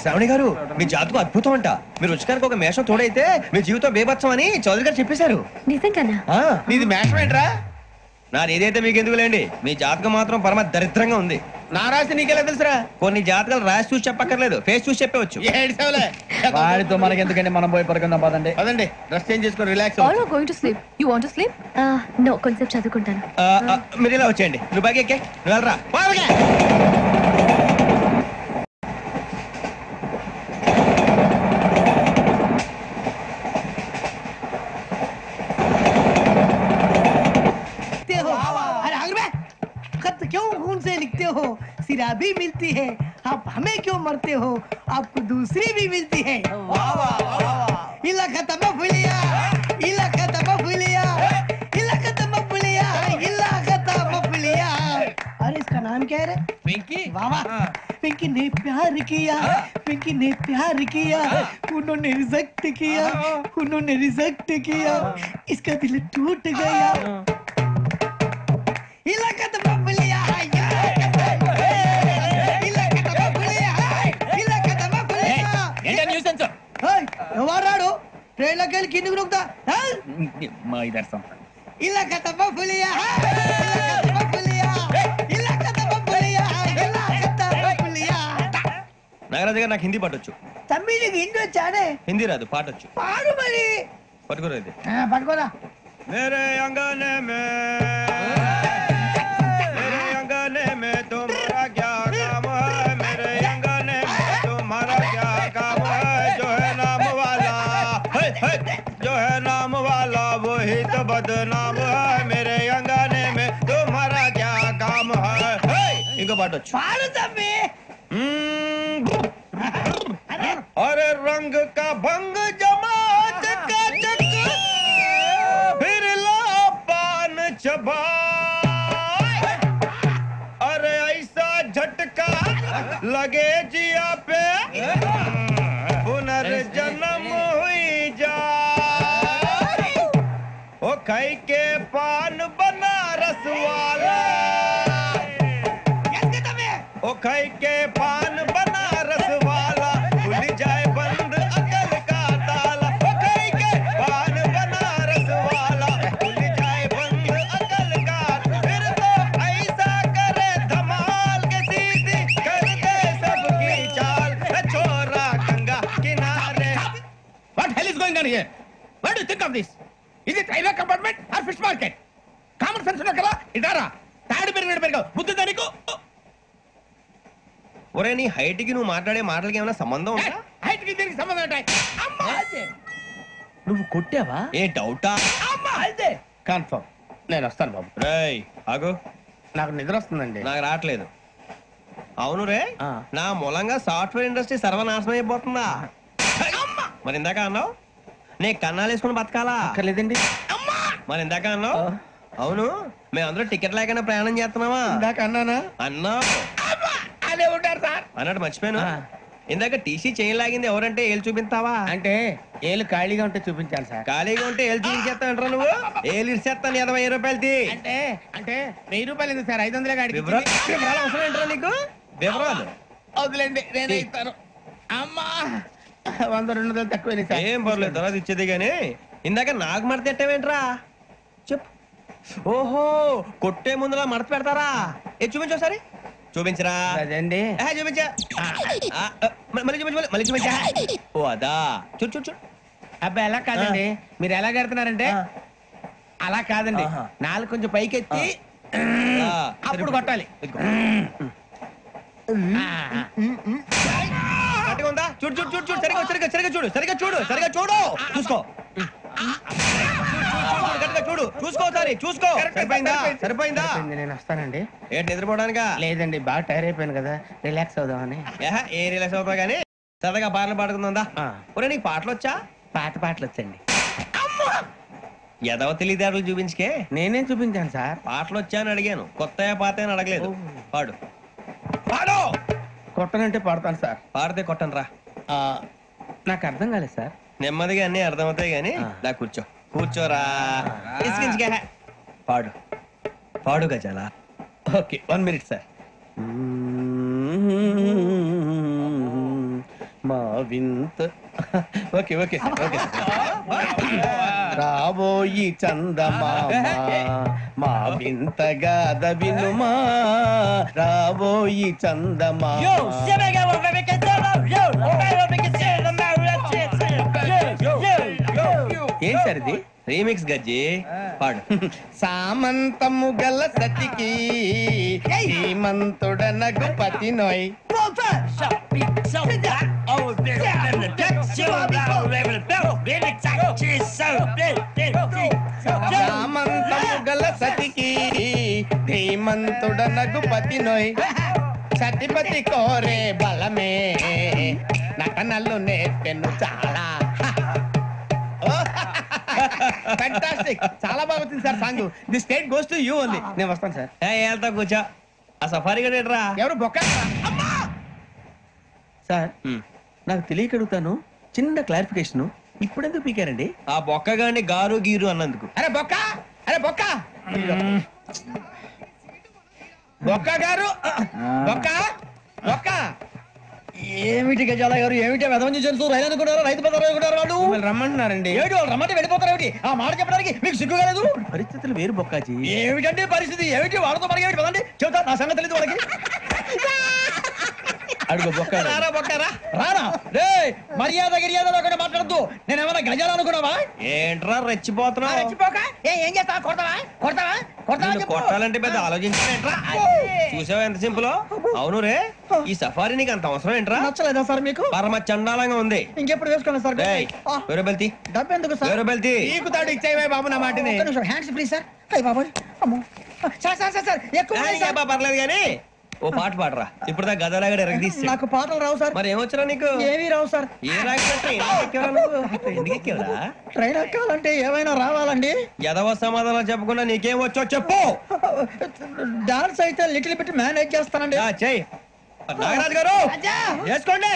శ్రావణి గారు, మీ జాతకు అద్భుతం అంట. మీరు రుచికారికి ఒక మేషం తోడైతే మీ జీవితం బేబత్సం అని చౌదరి గారు చెప్పేశారు. నిజంగానా? నీది మేషం ఏంట్రా? నాది ఏదైతే మీకు ఎందుకు లేండి, మీ జాతకం మాత్రం పరమ దరిద్రంగా ఉంది. నా రాసి నీకెలా తెలుసురా? కొన్ని జాతకాలు రాసి చూసి చెప్పక్కర్లేదు, ఫేస్ చూసి చెప్పవచ్చు. వాడితో మనకి ఎందుకంటే మనం పోయి పడుకుందాం పదండి. పదండి, డ్రెస్ చేంజ్ చేసుకొని relax. All are going to sleep. You want to sleep? No, కొంచెం చదువుకుంటాను. మీరు ఇలా వచ్చేయండి. నువ్వు బాగా ఎక్కే, నువ్వు వెళ్ళరా. खत क्यों खून से लिखते हो? सिरा भी मिलती है, आप हमें क्यों मरते हो? आपको दूसरी भी मिलती है. इलाका तमा फुलिया, इलाका तमा फुलिया, इलाका तमा फुलिया, इलाका तमा फुलिया. अरे इसका नाम क्या है रे? पिंकी. वाह वाह. पिंकी ने प्यार किया, पिंकी ने प्यार किया, उन्होंने रिजेक्ट किया, उन्होंने रिजेक्ट किया, इसका दिल टूट गया. इलाका तमा फुलिया, ఎవరాడు ట్రైన్ లోకి వెళ్ళి కిందికి నొక్కుతా మా ఇదర్శం. ఇలాక తప్ప పులియా, ఇలాక తప్ప పులియా, ఇలాక తప్ప పులియా, ఇలాక తప్ప పులియా. నాగరాజు గారు, నాకు హిందీ పాటొచ్చు. తమ్మి నీకు హిందీ వచ్చానే? హిందీ రాదు, పాటొచ్చు. పాడు మరి. పట్టుకోలేదు. పట్టుకోరా. मेरे अंगने में तुम्हारा क्या काम है? मेरे अंगने में तुम्हारा क्या काम है? जो है नाम वाला, जो है नाम वाला वही तो बदनाम है. मेरे अंगने में तुम्हारा क्या काम है? इनको बाटो पाड़ तम्मी. अरे रंग का भंग जमा चकाचक, फिर ला पान चबा. अरे ऐसा झटका लगे जिया पे, पुनर्जन्म हुई जा. ओ खाई के पान बनारस वाला, ओ खाई के पान बनारस वाला, खुल जाए बंद अकल का ताला. ओ खाई के पान बनारस वाला, खुल जाए बंद अकल का. फिर तो ऐसा करे धमाल के सीधी कर दे सबकी चाल. छोरा गंगा किनारे. What hell is going on here? What do you think of this? Is it railway compartment or fish market? Common sense ఉన్న కదా ఇటారా. తాడు పెరిగినట్టు పెరిగావు, బుద్ధి దానికి. ఒరే నీ హైట్ కి నువ్వు మాట్లాడే మాటలకి ఏమైనా సంబంధం ఉందా? హైట్ కి దీనికి సంబంధం ఉంటాయి. అమ్మా అదే. నువ్వు కొట్టావా? ఏ డౌటా? అమ్మా అదే. కన్ఫర్మ్. నేను వస్తాను బాబు. రేయ్ ఆగు. నాకు నిద్ర వస్తుందండి. నాకు రావట్లేదు. అవును రే, నా మూలంగా సాఫ్ట్వేర్ ఇండస్ట్రీ సర్వనాశనం అయిపోతుందా? మరి ఇందాక అన్నావు నీ కన్నాలు వేసుకుని బతకాలా? లేదండి. మరి ఇందాక అన్నావు అవును మేమందరూ టికెట్ లేకుండా ప్రయాణం చేస్తున్నావా? ఇందాక అన్నానా? అన్నావు. అదే ఉంటారు సార్. అన్నట్టు మర్చిపోయాను. ఇందాక టీసీ చేయి లాగింది ఎవరంటే ఏళ్ళు చూపిస్తావా? అంటే ఏళ్ళు ఖాళీగా ఉంటే చూపించాలి సార్. ఖాళీగా ఉంటే ఏళ్ళు చూపించేస్తానంటారా నువ్వు? ఏళ్ళు ఇచ్చేస్తాను 20 రూపాయలది. అంటే అంటే 1000 రూపాయలు ఎందుకు సార్? 500 గాడికి. వివరాలు అవసరం ఏంట్రా నీకు? వివరాలు వదిలేండి, నేనే ఇస్తాను. అమ్మా 100-200 తక్కువ సార్. ఏం పర్లేదు, తర్వాత ఇచ్చేది గానీ ఇందాక నాకు మడత ఎట్టవేంట్రా? చెప్పు. ఓహో కొట్టే ముందులా మడత పెడతారా? ఏ చూపించు ఒకసారి. చూపించరా? అదండి. చూపించా. మళ్ళీ చూపించు, మళ్ళీ చూపించా. ఓ అదా. చూడు చూడు చూడు. అబ్బాయి ఎలా కాదండి, మీరు ఎలా కడుతున్నారంటే అలా కాదండి. నాలుగు కొంచెం పైకెత్తి అప్పుడు కొట్టాలి. ఉందా? చూడు చూడు చూడు చూడు. సరిగా సరిగా సరిగా చూడు, సరిగా చూడు, సరిగా చూడు. చూసుకో చూడు, చూసుకో ఒకసారి చూసుకో. సరిపోయిందా? సరిపోయిందా? నేను వస్తానండి. ఏంటి నిద్రపోవడానికా? లేదండి, బాగా టైర్ అయిపోయాను కదా, రిలాక్స్ అవుదామని. ఏ రిలాక్స్ అవుతావు కానీ సరదాగా పాటలు పాడుకుందా? ఒరే నీకు పాటలు వచ్చా? పాటలు వచ్చండి. ఎదవ తెలివితేటలు చూపించుకే. నేనేం చూపించాను సార్? పాటలు వచ్చా అని అడిగాను, కొత్త పాత అని అడగలేదు. పాడు పాడు. కొట్టనంటే పాడతాను సార్. పాడితే కొట్టను రా. నాకు అర్థం కాలేదు సార్. నెమ్మదిగా అన్ని అర్థమవుతాయి గానీ దా కూర్చో. కూర్చోరా. పాడు పాడు గజాల. Okay 1 minute sir. మా వింత. Okay okay okay. రాబోయి చందమామ మా వింత గాథ వినుమా, రాబోయి చందమామ. ఏం సార్ ఇది? రీమిక్స్ గజ్జి. పాడు. సామంతము గల సతికి హేమంతుడనగు పతి నోయ్. సామంతము గల సతికి ధీమంతుడనగు పతి నోయ్. సతిపతి కోరే బలమే నటనలు నేర్పెను చాలా. ఫ్యాంటాస్టిక్, చాలా బాగా వచ్చింది sir song. The state goes to you only. నేను వస్తాను సార్. వెళ్తా కూర్చో. ఆ సఫారీ గడేట్రా. ఎవరు బొక్క సార్? నాకు తెలియక అడుగుతాను, చిన్న క్లారిఫికేషన్. ఇప్పుడెందుకు పీకారండి? ఆ బొక్క గాని గారు గీరు అన్నందుకు. అరే బొక్క, అరే బొక్క, బొక్క గారు, బొక్క బొక్క. ఏమిటి గజాల గారు, ఏమిటి వెదవం చూసారు? రైలు అనుకున్నారు, రైతు బజార్ అనుకున్నారు. వాళ్ళు రమ్మంటున్నారండి. ఏమిటి వాళ్ళు రమ్మంటే వెళ్ళిపోతారు? ఏమిటి ఆ మాట చెప్పడానికి మీకు సిగ్గు కాలేదు? పరిస్థితులు వేరు బొక్కాజీ. ఏమిటంటే పరిస్థితి ఏమిటి? వాళ్ళతో మనకి ఏమిటి పదండి, చెబుతా. నా సంగతి తెలియదు వాళ్ళకి. అడుగు బొక్క. రారా బొక్కరా. రానా రే, మర్యాద గిర్యాద లేకుండా మాట్లాడద్దు. నేను ఏమైనా గజాలు అనుకున్నావా? ఏంట్రా రెచ్చిపోతున్నా? రెచ్చిపోక ఏం చేస్తావా? కొడతావా కొడతావా కొడతావా? కొట్టాలంటే పెద్ద ఆలోచించారేంట్రా? చూసావా ఎంత సింపుల్? అవును రే, ఈ సఫారీ నీకు అంత అవసరం ఏంట్రా? నచ్చలేదా సార్ మీకు? పరమ చండాలంగా ఉంది. ఇంకెప్పుడు వేసుకోండి సార్. వేరే బెల్తి. డబ్బు ఎందుకు సార్? వేరే బెల్తి. నీకు తాడు ఇచ్చాయి బాబు నా మాటని. Hands free sir. అయ్య బాబోయ్, అమ్మో సార్ సార్ సార్ సార్ ఎక్కువ పర్లేదు కానీ ఓ పాట పాడరా. ఇప్పుడు దా గదలాగడ ఎరగదీసి. నాకు పాటలు రావు సార్. మరి ఏమొచ్చరా నీకు? ఏమీ రావు సార్. ఏ రాకపోతే ఎందుకు ఎక్కేవరా? ట్రైన్ ఎక్కాలంటే ఏమైనా రావాలండి. ఎదవ సమాధానం చెప్పకుండా నీకేం వచ్చో చెప్పు. డాన్స్ అయితే లిటిల్ బిట్ మేనేజ్ చేస్తానండి. చెయ్యి నాగరాజు గారు, చేసుకోండి.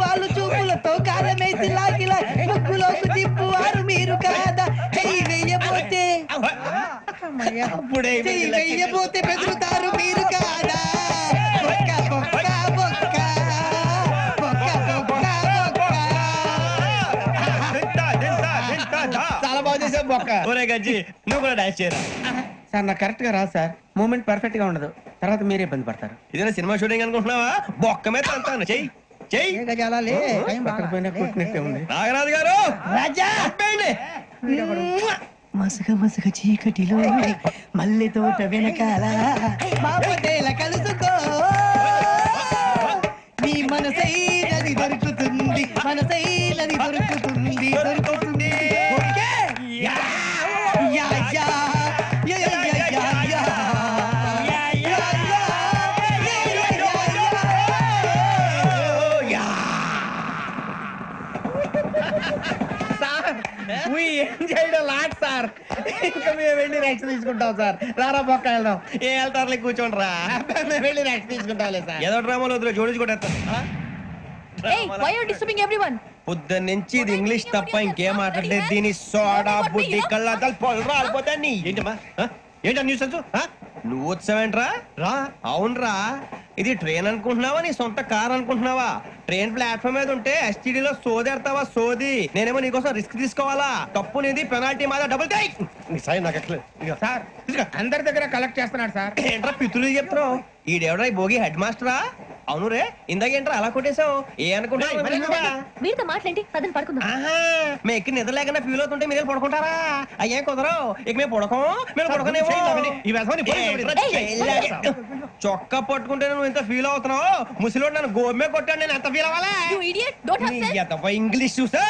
వాళ్ళు చూపులతో కాలమేసి లాగిలా ముక్కులోకి తిప్పువారు మీరు కాదా? చెయ్యి వెయ్యబోతే చెయ్యి వెయ్యబోతే బెదురుతారు మీరు కాదా? బొక్క బొక్క బొక్క బొక్క బొక్క బొక్క. చాలా బాగా చేసావు బొక్క. ఒరే గజ్జి, నువ్వు కూడా డాన్స్ చేయరా. సార్ నాకు కరెక్ట్ గా రాదు సార్. మూమెంట్ పర్ఫెక్ట్ గా ఉండదు, తర్వాత మీరే ఇబ్బంది పడతారు. ఇదేనా సినిమా షూటింగ్ అనుకుంటున్నావా? బొక్క మీద అంటాను. చెయ్యి చెయ్యి. కొట్టినట్టే ఉంది. నాగరాజు గారు రాజా మసగ మసగ చీకటిలో మల్లె తోట వెనకాల మాపటేల కలుసుకో నీ మనసైనది దొరుకుతుంది మనసైనది దొరుకుతుంది దొరుకుతుంది okay yeah yeah yeah yeah yeah yeah yeah sir ఇంకా మేము వెళ్ళి రెస్ట్ తీసుకుంటాం సార్. రారా పక్క వెళ్దాం. ఏ వెళ్తారులే కూర్చోండి రా. మేము వెళ్ళి రెస్ట్ తీసుకుంటాంలే సార్. ఏదో డ్రామాలో వద్దు జోడించుకుంటా. పొద్దున్న నుంచి ఇది ఇంగ్లీష్ తప్ప ఇంకేం మాట్లాడే దీని సోడా బుడ్డి కళ్ళ పొలరా అల్పోతా నీ ఏంటమ్మా ఏంటా న్యూస్ నువ్వు వచ్చావేంట్రా రా అవునరా ఇది ట్రైన్ అనుకుంటున్నావా నీ సొంత కార్ అనుకుంటున్నావా ట్రైన్ ప్లాట్ఫామ్ మీద ఉంటే ఎస్టీడీలో సోదేడతావా సోది నేనేమో నీకోసం రిస్క్ తీసుకోవాలా తప్పు నీది పెనాల్టీ మాదా డబుల్ టై సార్ నాకు సార్ అందరి దగ్గర కలెక్ట్ చేస్తున్నాడు సార్ ఏంట్రా పితులు చెప్తున్నావు ఈడెవడ్రా భోగి హెడ్ మాస్టరా అవును రే ఇందాకేంట్రా అలా కొట్టేశావు ఏ అనుకుంటా మీరుతో మాట్లాడి అదని పడుకుందాం మేము ఎక్కి నిద్ర లేకుండా ఫీల్ అవుతుంటే మీరు పడుకుంటారా అయ్యే కుదరవు ఇక మేము పడకం మేము పడుకునేమో చొక్కా పట్టుకుంటే నువ్వు ఇంత ఫీల్ అవుతున్నావు ముసలివాడు నన్ను గోమే కొట్టాడు నేను ఎంత ఫీల్ అవ్వాలా ఇంగ్లీష్ చూసా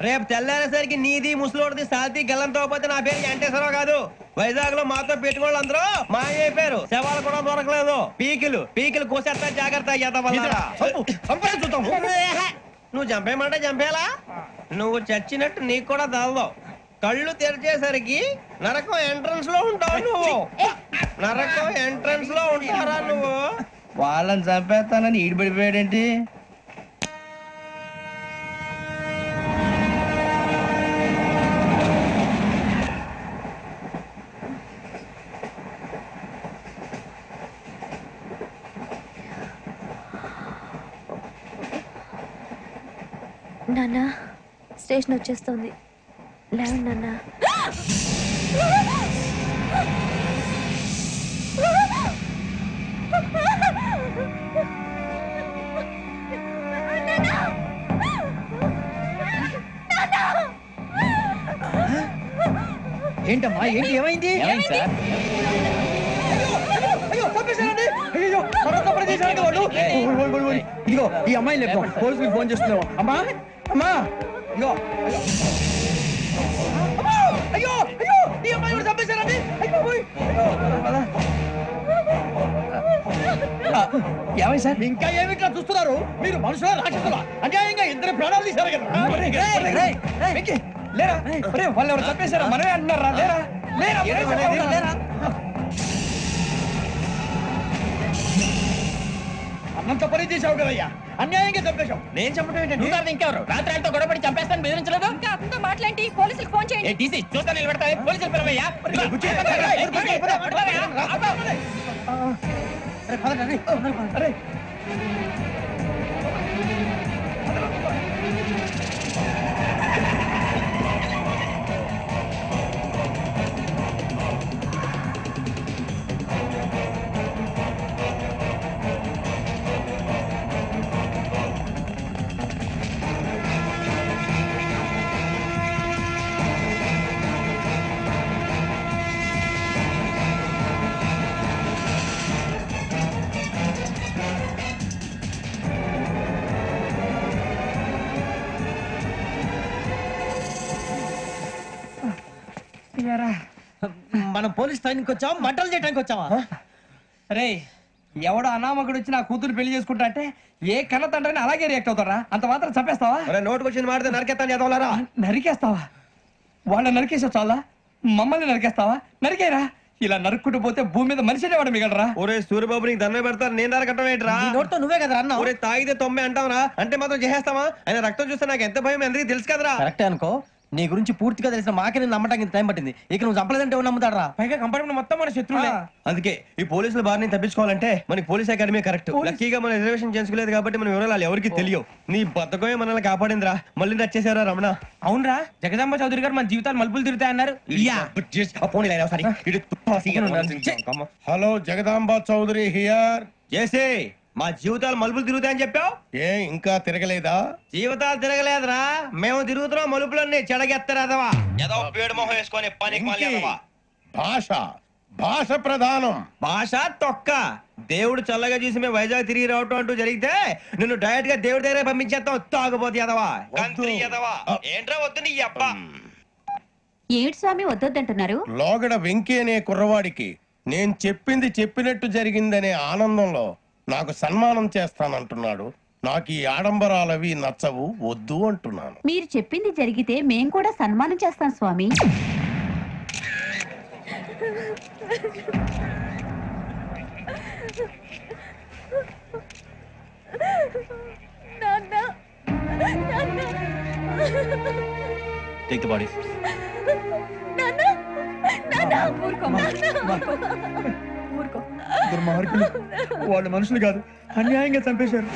రేపు తెల్లారేసరికి నీది ముసలివాడిది సాతి గల్లంతో పోతే నా పేరు వెంకటేశ్వరరావు కాదు వైజాగ్ లో మాతో పెట్టుకోళ్ళు అందరూ మాయైపోయారు శవాలు కూడా దొరకలేదు పీకిలు కోసేస్తా జాగ్రత్త నువ్వు చంపేయమంటే చంపేలా నువ్వు చచ్చినట్టు నీకు కూడా తగదు కళ్ళు తెరిచేసరికి నరకం ఎంట్రన్స్ లో ఉంటావు నువ్వు నరకం ఎంట్రన్స్ లో ఉంటారా నువ్వు వాళ్ళని చంపేస్తానని ఈడిపడిపోయాడేంటి నాన్న స్టేషన్ వచ్చేస్తుంది లేవండి నాన్న ఏంటమ్మా ఏంటి ఏమైంది సార్ ఇదిగో ఈ అమ్మాయి లేపు పోలీసులకు ఫోన్ చేస్తున్నావు అమ్మా అమ్మా ఇదిగో అయ్యో అయ్యో ఈ అమ్మాయి కూడా చంపేశారండి ఏమై సార్ ఇంకా ఏమిట్లా చూస్తున్నారు మీరు మనుషుల రాక్షసులా అన్యాయంగా ఇద్దరు ప్రాణాలు తీశారు కదా లేరా వాళ్ళు ఎవరు చంపేశారా మనమే అంటున్నారా లేరా లేరా అన్నంత పని చేసావు కదయ్యా అన్యాయంగా చంపేశావు నేను చంపడం ఏంటంటే ఇంకెవరు రాత్రి గొడవపడి చంపేస్తాను బెదిరించలేదు ఇంకా అతనితో మాట్లాడి పోలీసులకు ఫోన్ చేయండి టీసీ చూస్తా నిలబెడతా పోలీసులు పిలవయ్యా మనం పోలీస్ ట్రైనింగ్ వచ్చాం మంటలు చేయడానికి వచ్చావా రే ఎవడో అనామకుడు వచ్చి నా కూతురు పెళ్లి చేసుకుంటా అంటే ఏ కన్న తండ్రిని అలాగే రియాక్ట్ అవుతారా అంత మాత్రం చంపేస్తావా నోటుకు వచ్చింది మాడితే నరికేస్తాను చదవాలరా నరికేస్తావా వాళ్ళని నరికేసా చాలా మమ్మల్ని నరికేస్తావా నరికేరా ఇలా నరుక్కుంటూ పోతే భూమి మీద మనిషి వాడు మిగలరా ఒరే సూర్యబాబు నీకు దండ పెడతారు నేను నరకటం ఏంట్రా నోటితో నువ్వే కదా అన్న ఒరే తాగితే 90 అంటావరా అంటే మాత్రం చేసేస్తావా ఆయన రక్తం చూస్తే నాకు ఎంత భయం అందరికీ తెలుసు కదరా కరెక్టే అనుకో నీ గురించి పూర్తిగా తెలిసిన మాకే నేను నమ్మటానికి ఇంత టైం పట్టింది ఇక నువ్వు చంపలేదంటే ఎవరు నమ్ముతాడరా పైగా కంపార్ట్మెంట్ మొత్తం మన శత్రువులే అందుకే ఈ పోలీసుల బారి నుంచి తప్పించుకోవాలంటే మనకి పోలీస్ అకాడమీ కరెక్ట్ లక్కీగా మనం రిజర్వేషన్ చేసుకోలేదు కాబట్టి మన వివరాలు ఎవరికి తెలియవు నీ బతకమే మనల్ని కాపాడిందిరా మళ్ళీ నచ్చేసారా రమణ అవునరా జగదాంబ చౌదరి గారు మన జీవితాలు మలుపులు తిరుగుతాయన్నారు హలో జగదాంబ చౌదరి హియర్ చేసే మా జీవితాలు మలుపులు తిరుగుతాయని చెప్పావు. ఏ ఇంకా తిరగలేదా? జీవితాలు తిరగలేదురా, మేము తిరుగుతున్నాం మలుపులన్నీ. చెడగెత్తరాదవా ఏదో పేడు మొహం వేసుకొని పనికి. భాష భాష ప్రధానం. భాష తొక్క. దేవుడు చల్లగా చూసి మేము వైజాగ్ తిరిగి రావటం అంటూ జరిగితే నిన్ను డైరెక్ట్ గా దేవుడి దగ్గర పంపించేస్తాం. తాగబోతు ఎదవా, కంత్రి ఎదవా. ఏంట్రా వద్దు నీ అబ్బా. ఏడు స్వామి వద్దంటున్నారు? లోగడ వెంకీ అనే కుర్రవాడికి నేను చెప్పింది చెప్పినట్టు జరిగిందనే ఆనందంలో నాకు సన్మానం చేస్తానంటున్నాడు. నాకు ఈ ఆడంబరాలవి నచ్చవు, వద్దు అంటున్నాను. మీరు చెప్పింది జరిగితే మేం కూడా సన్మానం చేస్తాం స్వామి. Take the bodies. దుర్మార్గులు, వాళ్ళు మనుషులు కాదు, అన్యాయంగా చంపేశారు.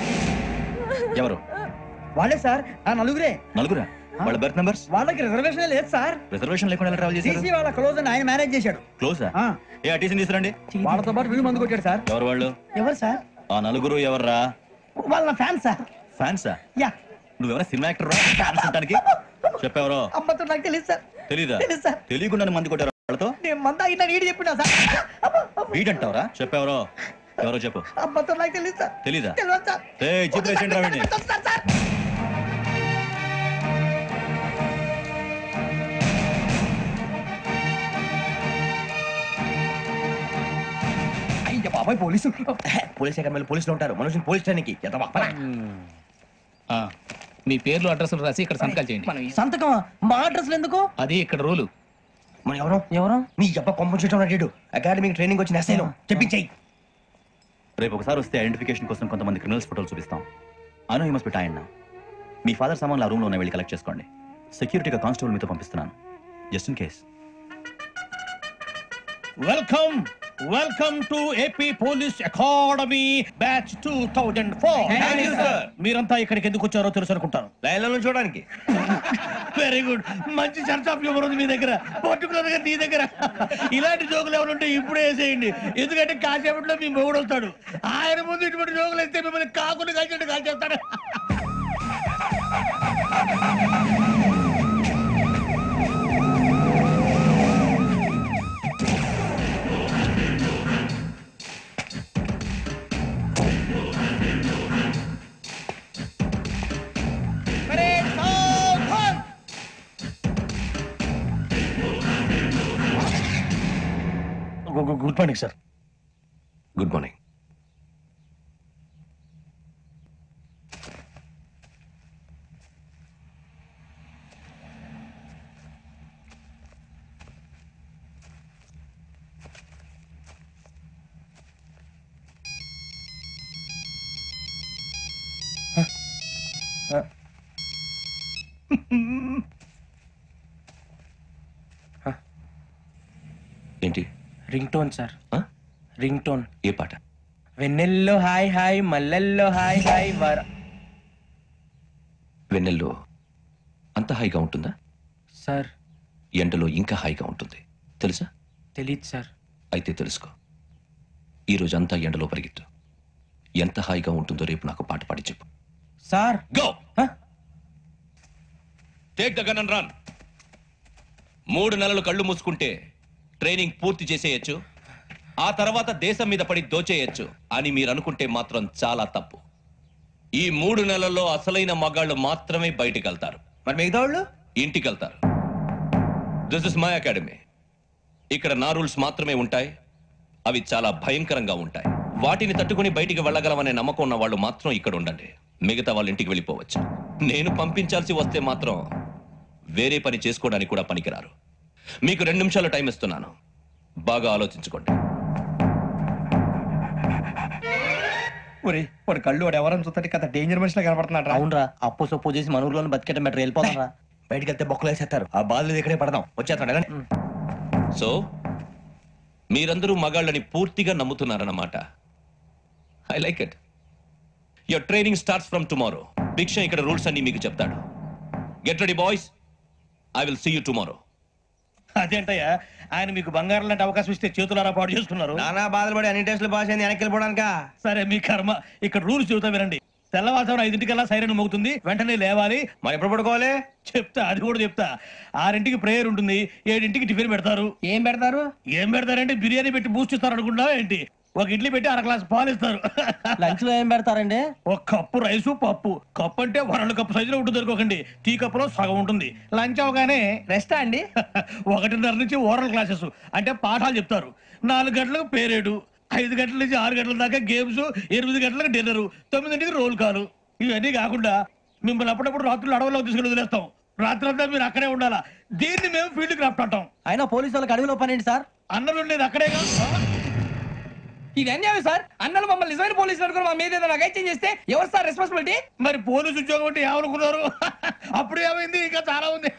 ఎవరు? వాళ్ళే సార్, ఆ నలుగురే. నలుగురా? వాళ్ళ బర్త్ నంబర్స్? వాళ్ళకి రిజర్వేషన్ లేదు సార్. రిజర్వేషన్ లేకుండా ఎలా ట్రావెల్ చేశారు? టీసీ వాళ్ళ క్లోజ్ అని ఆయన మేనేజ్ చేశాడు. క్లోజా? ఏ ఆ టీసీని తీసుకురండి. వాళ్ళతో పాటు వీళ్ళు మందు కొట్టాడు సార్. ఎవరు వాళ్ళు? ఎవరు సార్? ఆ నలుగురు ఎవర్రా? వాళ్ళ ఫ్యాన్స్ సార్. ఫ్యాన్సా? యా. నువ్వెవరా సినిమా యాక్టర్ రా? ఫ్యాన్స్ అంటానికి చెప్పావరో? అమ్మతో నాకు తెలియదు సార్. తెలీదా? తెలుసు సార్. తెలియకుండా మంది కొట్టారు వాళ్ళతో? నేను మంద అయినా నీడి చెప్పినా సార్. వీడంటావరా? చెప్పావరో? ఎవరో చెప్పు. అమ్మతో నాకు తెలియదు సార్. తెలీదా? తెలియదు సార్. చెప్పేసి రావండి. బాబాయ్ పోలీసు. పోలీస్ అకాడమీలో పోలీసులు ఉంటారు. మనుషులు పోలీస్ ట్రైనింగ్ మీ పేర్లు అడ్రస్లు రాసి ఇక్కడ సంతకాలు చేయండి. సంతకం? మా అడ్రస్లు ఎందుకు? అది ఇక్కడ రూలు. మనం ఎవరు నీ అబ్బ పంపించడం అడిగాడు. అకాడమిక్ ట్రైనింగ్ వచ్చిన అసైలం చెప్పించాయి. రేపు ఒకసారి వస్తే ఐడెంటిఫికేషన్ కోసం కొంతమంది క్రిమినల్స్ ఫోటోలు చూపిస్తాం. Anu you must be tired now. మీ ఫాదర్ సామాన్లు ఆ రూమ్ లో వెళ్ళి కలెక్ట్ చేసుకోండి. సెక్యూరిటీగా కానిస్టేబుల్ మీతో పంపిస్తున్నాను, just in case. Welcome to AP police academy batch 2004. మీరంతా ఇక్కడికి ఎందుకు వచ్చారో తెలుసు అనుకుంటాను. లైన్లను చూడడానికి. Very good. మంచి చర్చ్ ఆఫ్ హ్యూమర్ ఉంది మీ దగ్గర, పర్టికులర్ గా నీ దగ్గర. ఇలాంటి జోకులు ఎవరు ఉంటే ఇప్పుడే వేసేయండి. ఎందుకంటే కాసేపట్లో మీ మొగుడు వస్తాడు. ఆయన ముందు ఇటువంటి జోకులు వేస్తే మిమ్మల్ని కాకుండా కాల్చేట్టు కాల్చేస్తాడు. Good morning sir. Good morning. ఏంటి? Ring tone sir. Ring tone. ఏ పాట? వెన్నెల్లో హాయ్ హాయ్, మల్లెల్లో హాయ్ హాయ్ వర. వెన్నెల్లో అంత హాయిగా ఉంటుందా సార్? ఎండలో ఇంకా హాయిగా ఉంటుంది తెలుసా? తెలీదు సార్. అయితే తెలుసుకో. ఈరోజు అంతా ఎండలో పరిగెత్తు. ఎంత హాయిగా ఉంటుందో రేపు నాకు పాట పాడి చెప్పు. Sir go. Take the gun and run. 3 నెలలు కళ్ళు మూసుకుంటే ట్రైనింగ్ పూర్తి చేసేయచ్చు, ఆ తర్వాత దేశం మీద పడి దోచేయచ్చు అని మీరు అనుకుంటే మాత్రం చాలా తప్పు. ఈ 3 నెలల్లో అసలైన మగాళ్ళు మాత్రమే బయటికి వెళ్తారు. మరి మిగతా వాళ్ళు ఇంటికి వెళ్తారు. This is my academy. ఇక్కడ నా రూల్స్ మాత్రమే ఉంటాయి. అవి చాలా భయంకరంగా ఉంటాయి. వాటిని తట్టుకుని బయటికి వెళ్ళగలమనే నమ్మకం ఉన్న వాళ్ళు మాత్రం ఇక్కడ ఉండండి. మిగతా వాళ్ళు ఇంటికి వెళ్ళిపోవచ్చు. నేను పంపించాల్సి వస్తే మాత్రం వేరే పని చేసుకోవడానికి కూడా పనికిరారు. మీకు 2 నిమిషాలు టైం ఇస్తున్నాను, బాగా ఆలోచించుకోండి. వాడు కళ్ళు వాడు ఎవరైనా చూస్తే కదా డేంజర్ మనిషిలో కనపడుతున్నాడు. అవునరా, అప్పు సొప్పు చేసి మన ఊర్లో బతికేట బెటర్ వెళ్ళిపోతారా. బయటికి వెళ్తే బొక్కలు వేసేస్తారు. ఆ బాధలు ఇక్కడే పడదాం. వచ్చేస్తాడు. సో మీరందరూ మగాళ్ళని పూర్తిగా నమ్ముతున్నారన్నమాట. I like it. Your training starts from tomorrow. భిక్ష ఇక్కడ రూల్స్ అన్ని మీకు చెప్తాడు. Get ready boys. I will see you tomorrow. అదేంటయ్యా ఆయన మీకు బంగారం లాంటి అవకాశం ఇస్తే చేతులారా పాటు చేసుకున్నారు. నానా బాధలు పడి అన్ని టెస్టులు పాస్ అయింది, వెనక్కి వెళ్ళిపోవడానికా? సరే మీ కర్మ. ఇక్కడ రూల్స్ చెబుతా వినండి. తెల్లవారుజామున 5 సైరన్ మోగుతుంది, వెంటనే లేవాలి. మరి ఎప్పుడు పడుకోవాలి చెప్తా, అది కూడా చెప్తా. 6 ప్రేయర్ ఉంటుంది, 7 టిఫిన్ పెడతారు. ఏం పెడతారంటే బిర్యానీ పెట్టి బూస్ట్ ఇస్తారు అనుకుంటావా ఏంటి? ఒక ఇడ్లీ పెట్టి 1 గ్లాస్ పాలు ఇస్తారు. లంచ్ లో ఏం పెడతారండి? ఒక కప్పు రైసు పప్పు. కప్పు అంటే 2 కప్పు సైజులో ఉంటుంది అనుకోకండి, టీ కప్పులో సగం ఉంటుంది. లంచ్ అవగానే రెస్టా అండి? 1:30 నుంచి ఓరల్ క్లాసెస్ అంటే పాఠాలు చెప్తారు. 4 గంటలకు పేరేడు, 5 గంటల నుంచి 6 గంటల దాకా గేమ్స్, 8 గంటలకు డిన్నర్, 9 రోల్ కాలు. ఇవన్నీ కాకుండా మిమ్మల్ని అప్పుడప్పుడు రాత్రులు అడవుల్లో తీసుకుని వదిలేస్తాం. రాత్రి అంతా మీరు అక్కడే ఉండాలా. దీన్ని మేము ఫీల్డ్ క్రాఫ్ట్ అంటాం. అయినా పోలీసు వాళ్ళకి అడవిలో పనేంటి సార్? అన్నలు ఉండేది అక్కడేగా. ఇది అన్యాయం సార్. అన్నలు మమ్మల్ని నిజమైన పోలీసులు అనుకుని మా మీద ఏదైనా అగైత్యం చేస్తే ఎవరు సార్ రెస్పాన్సిబిలిటీ? మరి పోలీసు ఉద్యోగం అంటే ఏమనుకున్నారు? అప్పుడు ఏమైంది? ఇంకా చాలా ఉంది.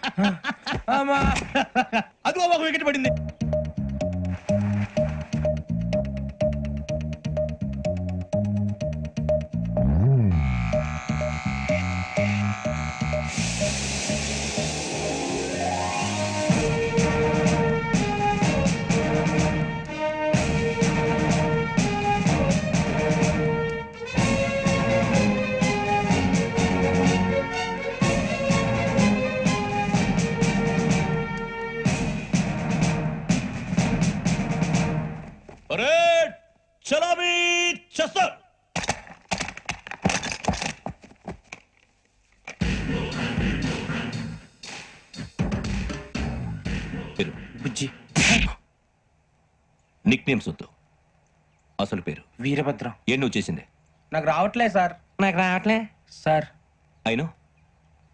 అదిగో ఒక వికెట్ పడింది. నిక్ నేమ్స్ వద్దు, అసలు పేరు. వీరభద్రం. ఏ నువ్వు చేసింది? నాకు రావట్లే sir. Sir I know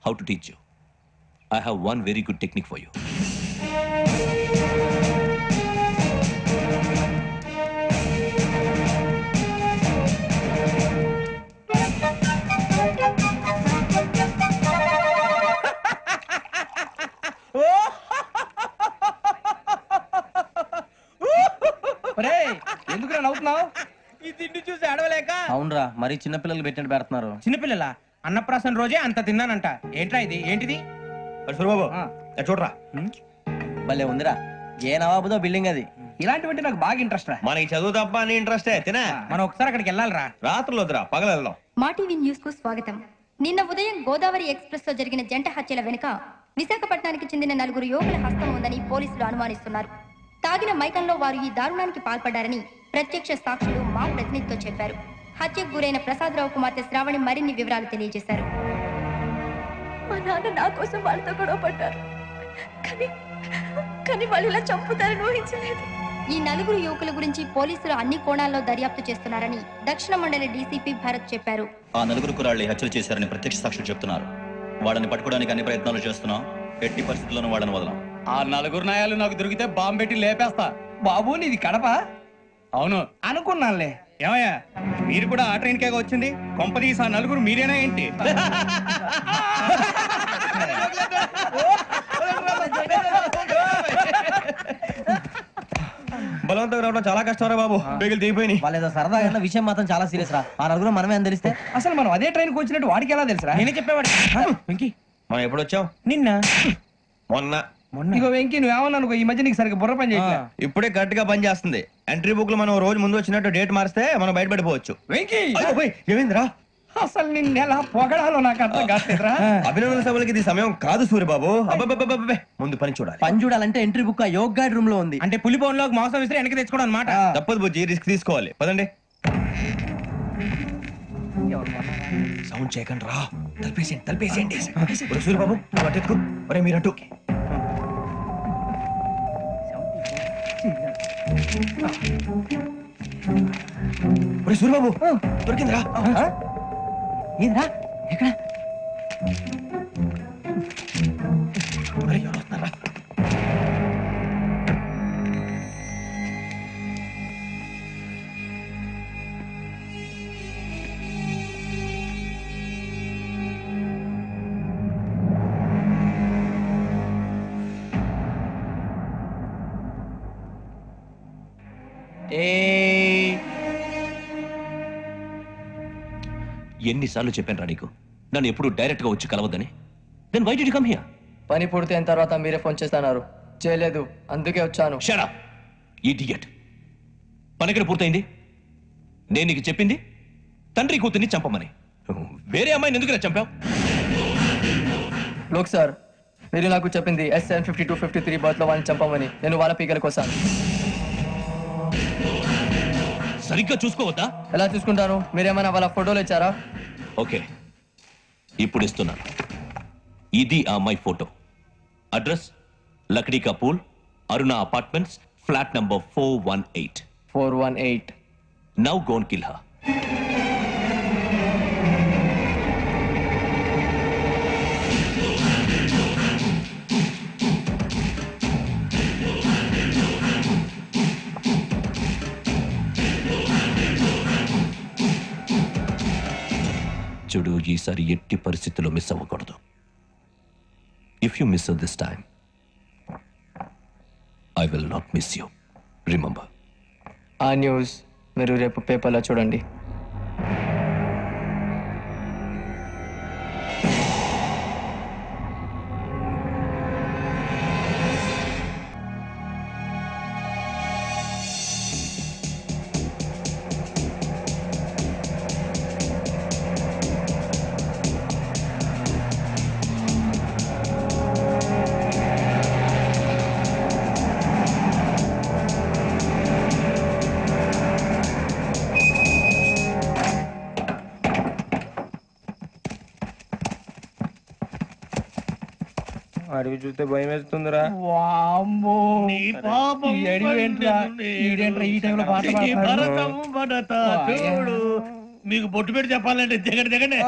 how to teach you. I have one very good technique for you. ఎందుకు నవ్వుతున్నావు? ఈ తిండి చూసి అడవలేక. అవునరా, మరి చిన్నపిల్లలు పెట్టినట్టు పెడుతున్నారు. చిన్నపిల్లల అన్నప్రాసన రోజే అంత తిన్నానంట. ఏంట్రా ఇది? ఏంటిది? సూరిబాబు చూడరా, భలే ఉందిరా. ఏ నవాబుదో బిల్డింగ్ అది. ఇలాంటివంటే నాకు బాగా ఇంట్రెస్ట్ రా. మనకి చదువు తప్ప అని ఇంట్రెస్టే. తినే మనం ఒకసారి అక్కడికి వెళ్ళాలిరా. రాత్రులు వద్దురా, పగలు వెళ్దాం. మా టీవీ న్యూస్ కు స్వాగతం. నిన్న ఉదయం గోదావరి ఎక్స్ప్రెస్ లో జరిగిన జంట హత్యల వెనుక విశాఖపట్నానికి చెందిన 4 యువకుల హస్తం ఉందని పోలీసులు అనుమానిస్తున్నారు. తాగిన మైకంలో వారు ఈ దారుణానికి పాల్పడ్డారని ప్రత్యక్ష సాక్షులు మా ప్రతినిధితో చెప్పారు. హత్యకు గురైన ప్రసాదరావు కుమార్తె శ్రావణి మరిన్ని వివరాలు తెలియజేశారు. మా నాన్న నా కోసం వాళ్ళతో గొడవ పడ్డారు, కానీ వాళ్ళు ఇలా చంపుతారని ఊహించలేదు. ఈ 4 యువకుల గురించి పోలీసులు అన్ని కోణాల్లో దర్యాప్తు చేస్తున్నారని దక్షిణ మండలి డీసీపీ భరత్ చెప్పారు. ఆ 4 కుర్రాళ్ళు హత్యలు చేశారని ప్రత్యక్ష సాక్షులు చెప్తున్నారు. వాళ్ళని పట్టుకోవడానికి అన్ని ప్రయత్నాలు చేస్తున్నాం. ఎట్టి పరిస్థితుల్లోనూ వాళ్ళని వదలం. ఆ 4 నాయాలు నాకు దొరికితే బాంబు పెట్టి లేపేస్తా. బాబు నీది కడప? అవును అనుకున్నానులే. ఏమయ్యా, మీరు కూడా ఆ ట్రైన్ కేగా వచ్చింది? కొంపదీసి ఆ 4 మీరేనా ఏంటి? బలవంతంగా రావడం చాలా కష్టం రా బాబు. బేగులు దిగిపోయినాయి. వాళ్ళేదో సరదాగా విషయం మాత్రం చాలా సీరియస్ రా. ఆ 4 మనమే అని తెలిస్తే అసలు మనం అదే ట్రైన్ కి వచ్చినట్టు వాడికి ఎలా తెలుసురా? నేనే చెప్పేవాడి. వెంకీ, మనం ఎప్పుడు వచ్చాం? నిన్న మొన్న. ఇగో వెంకీ, నువ్వేమన్నా అనుకో, ఈ మధ్య నీకు సరిగ్గా బుర్ర పని చేయట్లే. ఇప్పుడే కరెక్ట్ గా పని చేస్తుంది. ఎంట్రీ బుక్ లో మనం రోజు ముందు వచ్చినట్టు డేట్ మారిస్తే మనం బయటపడిపోవచ్చు. వెంకీ, ఏమైందిరా? అసలు నిన్న ఎలా పొగడాలో నాకు అర్థం కాట్లేదురా. అభినందన సభలకి ఇది సమయం కాదు సూర్యబాబు. అబ్బబ్బబ్బబ్బే, ముందు పని చూడాలి. పని చూడాలంటే ఎంట్రీ బుక్ ఆ యోగ్ గైడ్ రూమ్ లో ఉంది. అంటే పులి బోన్ లోకి మాంసం విసిరి వెనక్కి తెచ్చుకోవడం అనమాట. తప్పదు బుజ్జి, రిస్క్ తీసుకోవాలి. పదండి. సౌండ్ చేయకండి రా. తలపేసేయండి. సూర్యబాబు అటెక్కు. ఒరే మీరట్టు. ఒరే సూర్యబాబు, దొరికిందిరా. ఏంద్రా? ఎక్కడ? ఎవరు వస్తున్నారా? ఎన్నిసార్లు చెప్పాను రా నీకు, నన్ను ఎప్పుడు డైరెక్ట్ గా వచ్చి కలవద్దని. Then why did you come here? పని పూర్తయిన తర్వాత మీరే ఫోన్ చేస్తున్నారు. చేయలేదు, అందుకే వచ్చాను. Shut up idiot. పని ఎక్కడ పూర్తయింది? నేను నీకు చెప్పింది తండ్రి కూతుర్ని చంపమని. వేరే అమ్మాయిని ఎందుకు చంపావు? లోక్ సార్, మీరు నాకు చెప్పింది SN 5253 బర్త్ లో వాళ్ళని చంపమని. నేను వాళ్ళ పీకల కోసం. సరిగ్గా చూసుకోవద్దా? ఎలా చూసుకుంటాను? మీరేమైనా వాళ్ళ ఫోటోలు ఇచ్చారా? ఓకే, ఇప్పుడు ఇస్తున్నాను. ఇది ఆ అమ్మాయి ఫోటో. అడ్రస్ లక్డీ కా pool, Aruna apartments, flat number 418. 418. Now go and kill her. చూడు, ఈసారి ఎట్టి పరిస్థితుల్లో మిస్ అవ్వకూడదు. If you miss this time I will not miss you. Remember. ఆ న్యూస్ మీరు రేపు పేపర్లో చూడండి. అడిగి చూస్తే భయం వేస్తుందిరా. వామ్మో, ఈ అడివేంట్రా? ఈడేంట్రా ఈ టైంలో పాట పాడతాడు? చూడు, మీకు బొట్టు పెట్టి చెప్పాలంటే దిగండి దిగండి.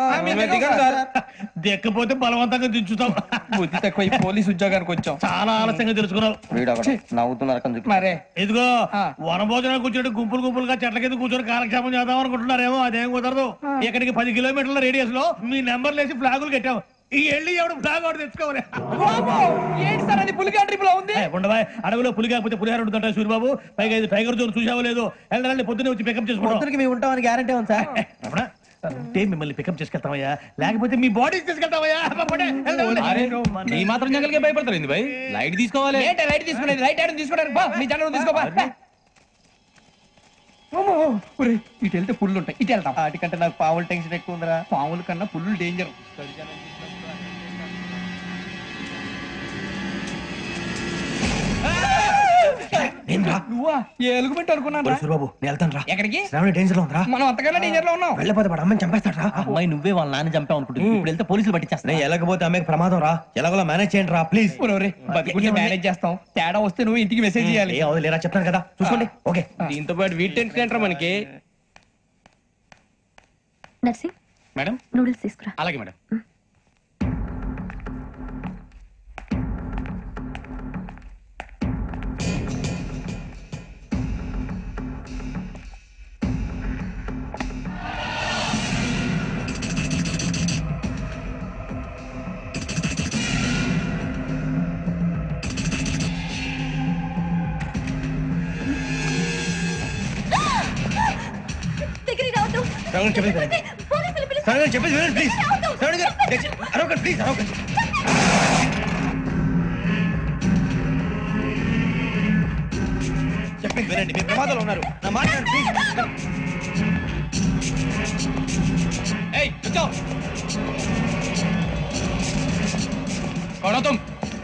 దిక్కపోతే బలవంతంగా దించుతాం. బుద్ధి తక్కువ, ఈ పోలీస్ ఉద్యోగానికి వచ్చాం. చాలా ఆలస్యంగా తెలుసుకున్నావు. నవ్వుతున్నారు. ఇదిగో వనభోజనానికి కూర్చోండి, గుంపులు గుంపులుగా చెట్ల కింద కూర్చొని కాలక్షేపం చేద్దాం అనుకుంటున్నారేమో. అదేం కుదరదు. ఇక్కడికి 10 కిలోమీటర్ల రేడియస్ లో మీ నెంబర్లు వేసి ఫ్లాగులు కట్టాం. ఈ వెళ్ళి ఎవడు ఫ్లాగ్ ఒకటి తెచ్చుకోవాలి. ఏంటి సార్ అది పులిగా ట్రిప్ ఉంది? ఉండవా, అడవిలో పులి కాకపోతే పులిహార ఉంటుంటా సూరిబాబు. పైగా ఇది టైగర్ జోన్ చూసావో లేదో. వెళ్ళాలి, పొద్దున్నే వచ్చి పికప్ చేసుకుంటాం. మేము ఉంటామని గ్యారంటీ ఉంది సార్. అంటే మిమ్మల్ని పికప్ చేసుకెళ్తామయ్యా, లేకపోతే మీ బాడీ తీసుకెళ్తామయ్యా. ఈ మాత్రం జంగల్కే భయపడతారు భయ్. లైట్ తీసుకోవాలి. ఏంటి లైట్ తీసుకునేది? లైట్ ఆడని తీసుకోవడానికి మీ జంగల్ తీసుకోవా. ఇటు వెళ్తే పుల్లు ఉంటాయి, ఇటు వెళ్తాం. వాటికంటే నాకు పావులు టెన్షన్ ఎక్కువ ఉందిరా. పాముల కన్నా పుల్లు డేంజర్. నువ్వా? ఎలుగుబెట్టి అనుకున్నాను. సూరిబాబు, నేను వెళ్తాను రా. ఎక్కడికి? శ్రావణి డేంజర్ లో ఉందిరా. మనం అంతకన్నా డేంజర్ లో ఉన్నాం. వెళ్ళపోతే వాడు అమ్మని చంపేస్తాడు రా. అమ్మాయి నువ్వే వాళ్ళ నాన్న చంపావు అనుకుంటుంది. ఇప్పుడు వెళ్తే పోలీసులు పట్టించేస్తా. నేను వెళ్ళకపోతే అమ్మాయికి ప్రమాదం రా. ఎలాగోలా మేనేజ్ చేయండి రా ప్లీజ్. బతికుంటే మేనేజ్ చేస్తాం. తేడా వస్తే నువ్వు ఇంటికి మెసేజ్ చేయాలి. లేరా చెప్తాను కదా, చూసుకోండి. ఓకే, దీంతో పాటు వీటి టెన్షన్ ఏంట్రా మనకి. నర్సింగ్ మేడం, నూడిల్స్ తీసుకురా. అలాగే మేడం. శ్రావణి చెప్పేది వినండి. శ్రావణి చెప్పేది వినండి ప్లీజ్. శ్రావణి గారు అరవకండి ప్లీజ్, అరవకండి. చెప్పేది వినండి, మీ ప్రమాదాలు ఉన్నారు. నా మాట వినండి ప్లీజ్. ఏయ్ बचाओ कौन हो तुम?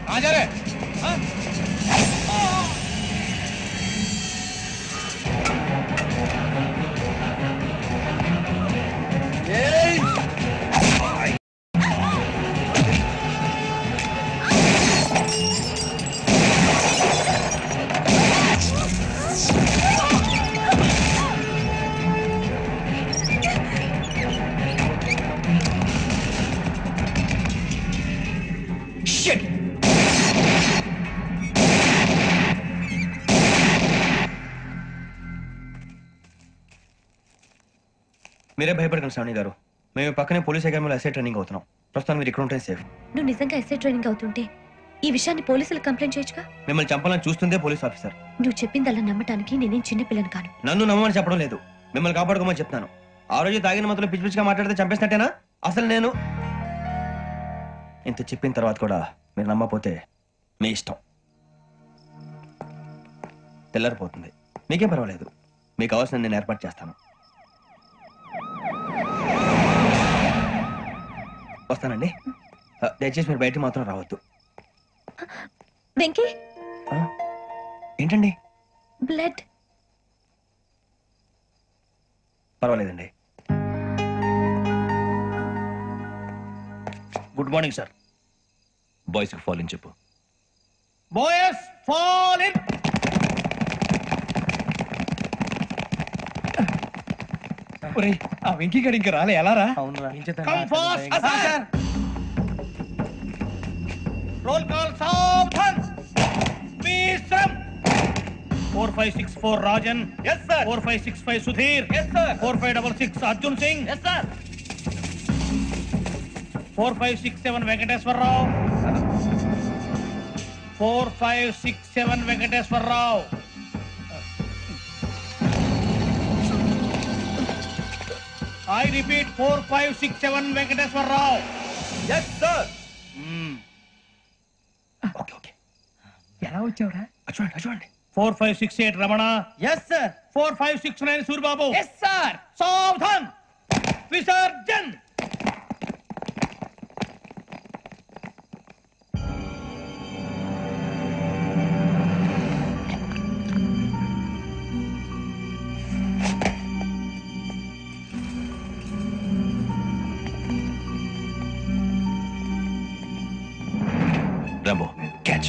कहाँ जा रहे? हाँ? మీరే భయపడకండి శ్రావణి గారు. మేము పక్కనే పోలీస్ అకాడమీలో ఎస్ఐ ట్రైనింగ్ అవుతున్నాం. ప్రస్తుతం మీరు ఇక్కడ ఉంటే సేఫ్. నువ్వు నిజంగా ఎస్ఐ ట్రైనింగ్ అవుతుంటే ఈ విషయాన్ని పోలీసులకు కంప్లైంట్ చేయొచ్చుగా. మిమ్మల్ని చంపాలని చూస్తుందే పోలీస్ ఆఫీసర్. నువ్వు చెప్పిందల్లా నమ్మటానికి నేనేం చిన్న పిల్లని కాను. నన్ను నమ్మమని చెప్పడం లేదు, మిమ్మల్ని కాపాడుకోమని చెప్తాను. ఆ రోజు తాగిన మత్తులో పిచ్చి పిచ్చిగా మాట్లాడితే చంపేసినట్టేనా? అసలు నేను ఇంత చెప్పిన తర్వాత కూడా మీరు నమ్మపోతే మీ ఇష్టం. తెల్లారిపోతుంది. మీకేం పర్వాలేదు, మీకు అవసరం నేను ఏర్పాటు చేస్తాను. వస్తానండి. దయచేసి మీరు బయట మాత్రం రావద్దు. వెంకీ ఏంటండి? బ్లడ్. పర్వాలేదండి. Good morning sir. బాయ్స్ కి ఫాల్ ఇన్ చెప్పు. Boys fall in. ఆ వెంకీ గడి ఇంకా రాలే, ఎలా రా? Come fast sir. Roll call సావధాన్. విశ్రమ్. 4564 Rajan. yes sir. 4565 Sudheer. yes sir. 4566 Arjun Singh. yes sir. 4567 Venkateswara Rao. 4567 Venkateswara Rao. I repeat 4567 Venkateswara Rao. yes sir. ఎలా వచ్చావురా? చూడండి. 4568 Ramana. yes sir. 4569 Suryababu. yes sir. సావధాన్. Visarjan. Rambo, catch.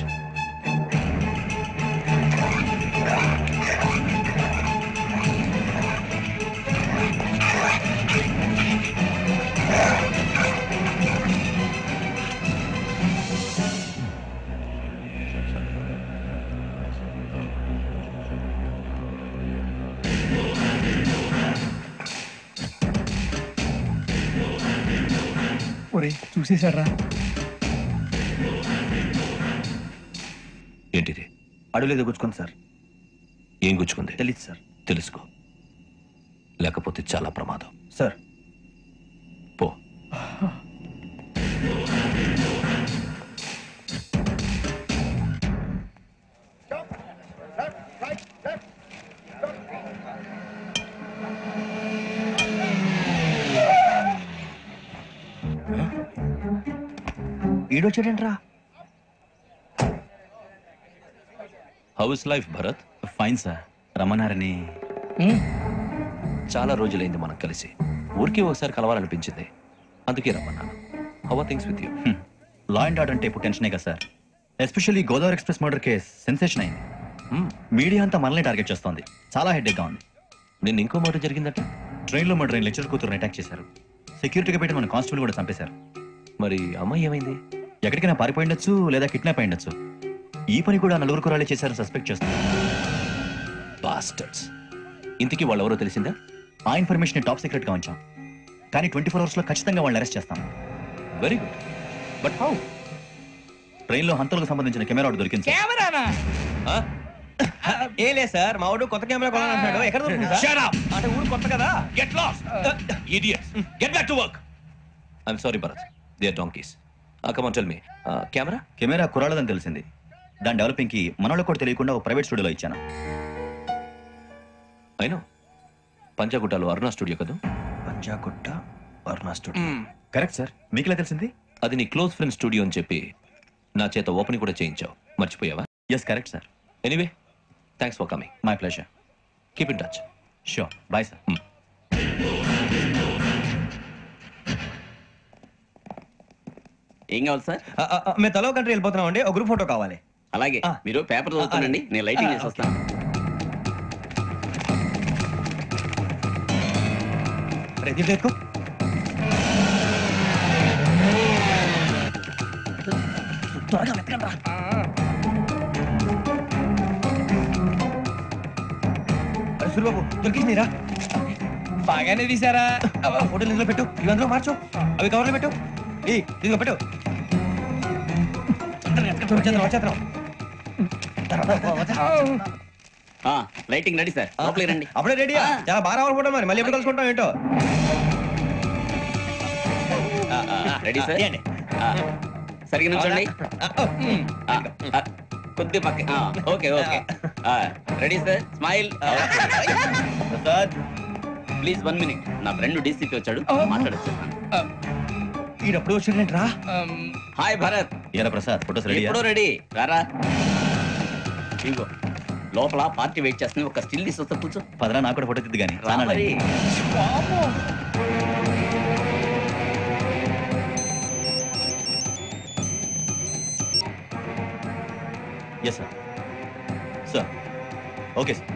ఒరే చూసేశాడ్రా. ఏంటిది? అడుగులేదు గుచ్చుకుంది సార్. ఏం గుచ్చుకుంది? తెలీదు సార్. తెలుసుకో, లేకపోతే చాలా ప్రమాదం. సార్ పో. ఈడొచ్చాడేంట్రా? How is life Bharat? Fine sir. రమ్మన్నారని. చాలా రోజులైంది మనం కలిసి. ఊరికి ఒకసారి కలవాలనిపించింది, అందుకే రమ్మన్నాను. How are things with you? Law and order అంటే ఇప్పుడు టెన్షనే కదా sir. Especially Godavari express murder case sensation అయింది. మీడియా అంతా మనల్ని టార్గెట్ చేస్తోంది. చాలా హెడ్ఏక్గా ఉంది. నిన్న ఇంకో మర్డర్ జరిగిందట. ట్రైన్లో మర్డర్ అయిన లెక్చరర్ కూతురుని అటాక్ చేశారు. సెక్యూరిటీగా పెట్టి మన కానిస్టేబుల్ కూడా చంపేశారు. మరి అమ్మాయి ఏమైంది? ఎక్కడికైనా పారిపోయి ఉండొచ్చు, లేదా కిడ్నాప్ అయి ఉండొచ్చు. ఈ పని కూడా నలుగురు కురాలే చేశారని సస్పెక్ట్ చేస్తున్నారు. బాస్టర్స్. ఇంతకీ వాళ్ళు ఎవరో తెలిసిందా? ఆ ఇన్ఫర్మేషన్ టాప్ సీక్రెట్ గా ఉంచాం, కానీ 24 hours లో ఖచ్చితంగా వాళ్ళని అరెస్ట్ చేస్తాం. Very good. But how? ట్రైన్లో హంతలకు సంబంధించిన కెమెరా ఒకటి దొరికింది. కెమెరానా? ఏం లేదు సార్, మా వాడు కొత్త కెమెరా కొనాలంటున్నాడు. ఎక్కడ దొరుకుతుంది సార్? Shut up! అంటే ఊరు కొత్త కదా. Get lost! Idiots! Get back to work! I'm sorry, Bharat. They are donkeys. Come on, tell me. Camera? Camera కురాలదని తెలిసింది. దాని డెవలపింగ్ కి మనోళ్ళకి కూడా తెలియకుండా ఒక ప్రైవేట్ స్టూడియోలో ఇచ్చాను. అయినా పంజాగుట్టలో అరుణా స్టూడియో కదా? Panjagutta Aruna studio. Correct sir. మీకు ఎలా తెలిసింది? అది నీ క్లోజ్ ఫ్రెండ్ స్టూడియో అని చెప్పి నా చేత ఓపెనింగ్ కూడా చేయించావు. మర్చిపోయావా? Yes correct sir. Anyway, thanks for coming. My pleasure. Keep in touch. Sure. Bye sir. ఏం కావాలి సార్? మేము తలో కంట్రీ వెళ్ళిపోతున్నాం అండి. ఒక గ్రూప్ ఫోటో కావాలి. అలాగే, మీరు పేపర్ చదువుతానండి, నేను లైటింగ్ చేసి వస్తాను. ఎక్కువ త్వరగా వెతకండి రా. సూరిబాబు దొరికిందిరా. బాగానే తీసారా? ఫోటోలు ఇందులో పెట్టు, ఇవి అందులో మార్చు, అవి కవర్లో పెట్టు. ఇదిగో పెట్టు. వచ్చేద్దాం. లైటింగ్ రెడీ సార్, లోపలికి రండి. అప్పుడే రెడీయా? చాలా బాగా రావాలి ఫోటో. మరి మళ్ళీ ఎప్పుడు కలుసుకుంటాం ఏంటో. Ready sir. సరిగ్గా నుంచోండి. కొద్ది పక్క okay okay ready sir smile sir please 1 minute నా ఫ్రెండ్ డీసీపీ వచ్చాడు మాట్లాడచ్చు ఈడప్పుడు వచ్చిందంట్రా హాయ్ భరత్ ఏరా ప్రసాద్ ఫోటోస్ రెడీ ఎప్పుడు రెడీ రారా ఇగో లోపల పార్టీ వెయిట్ చేస్తుంది ఒక స్టిల్ తీసుకొస్తా కూర్చో పదరా నాకు కూడా ఫోటో తిద్దు కానీ రా మరి. Yes sir sir okay sir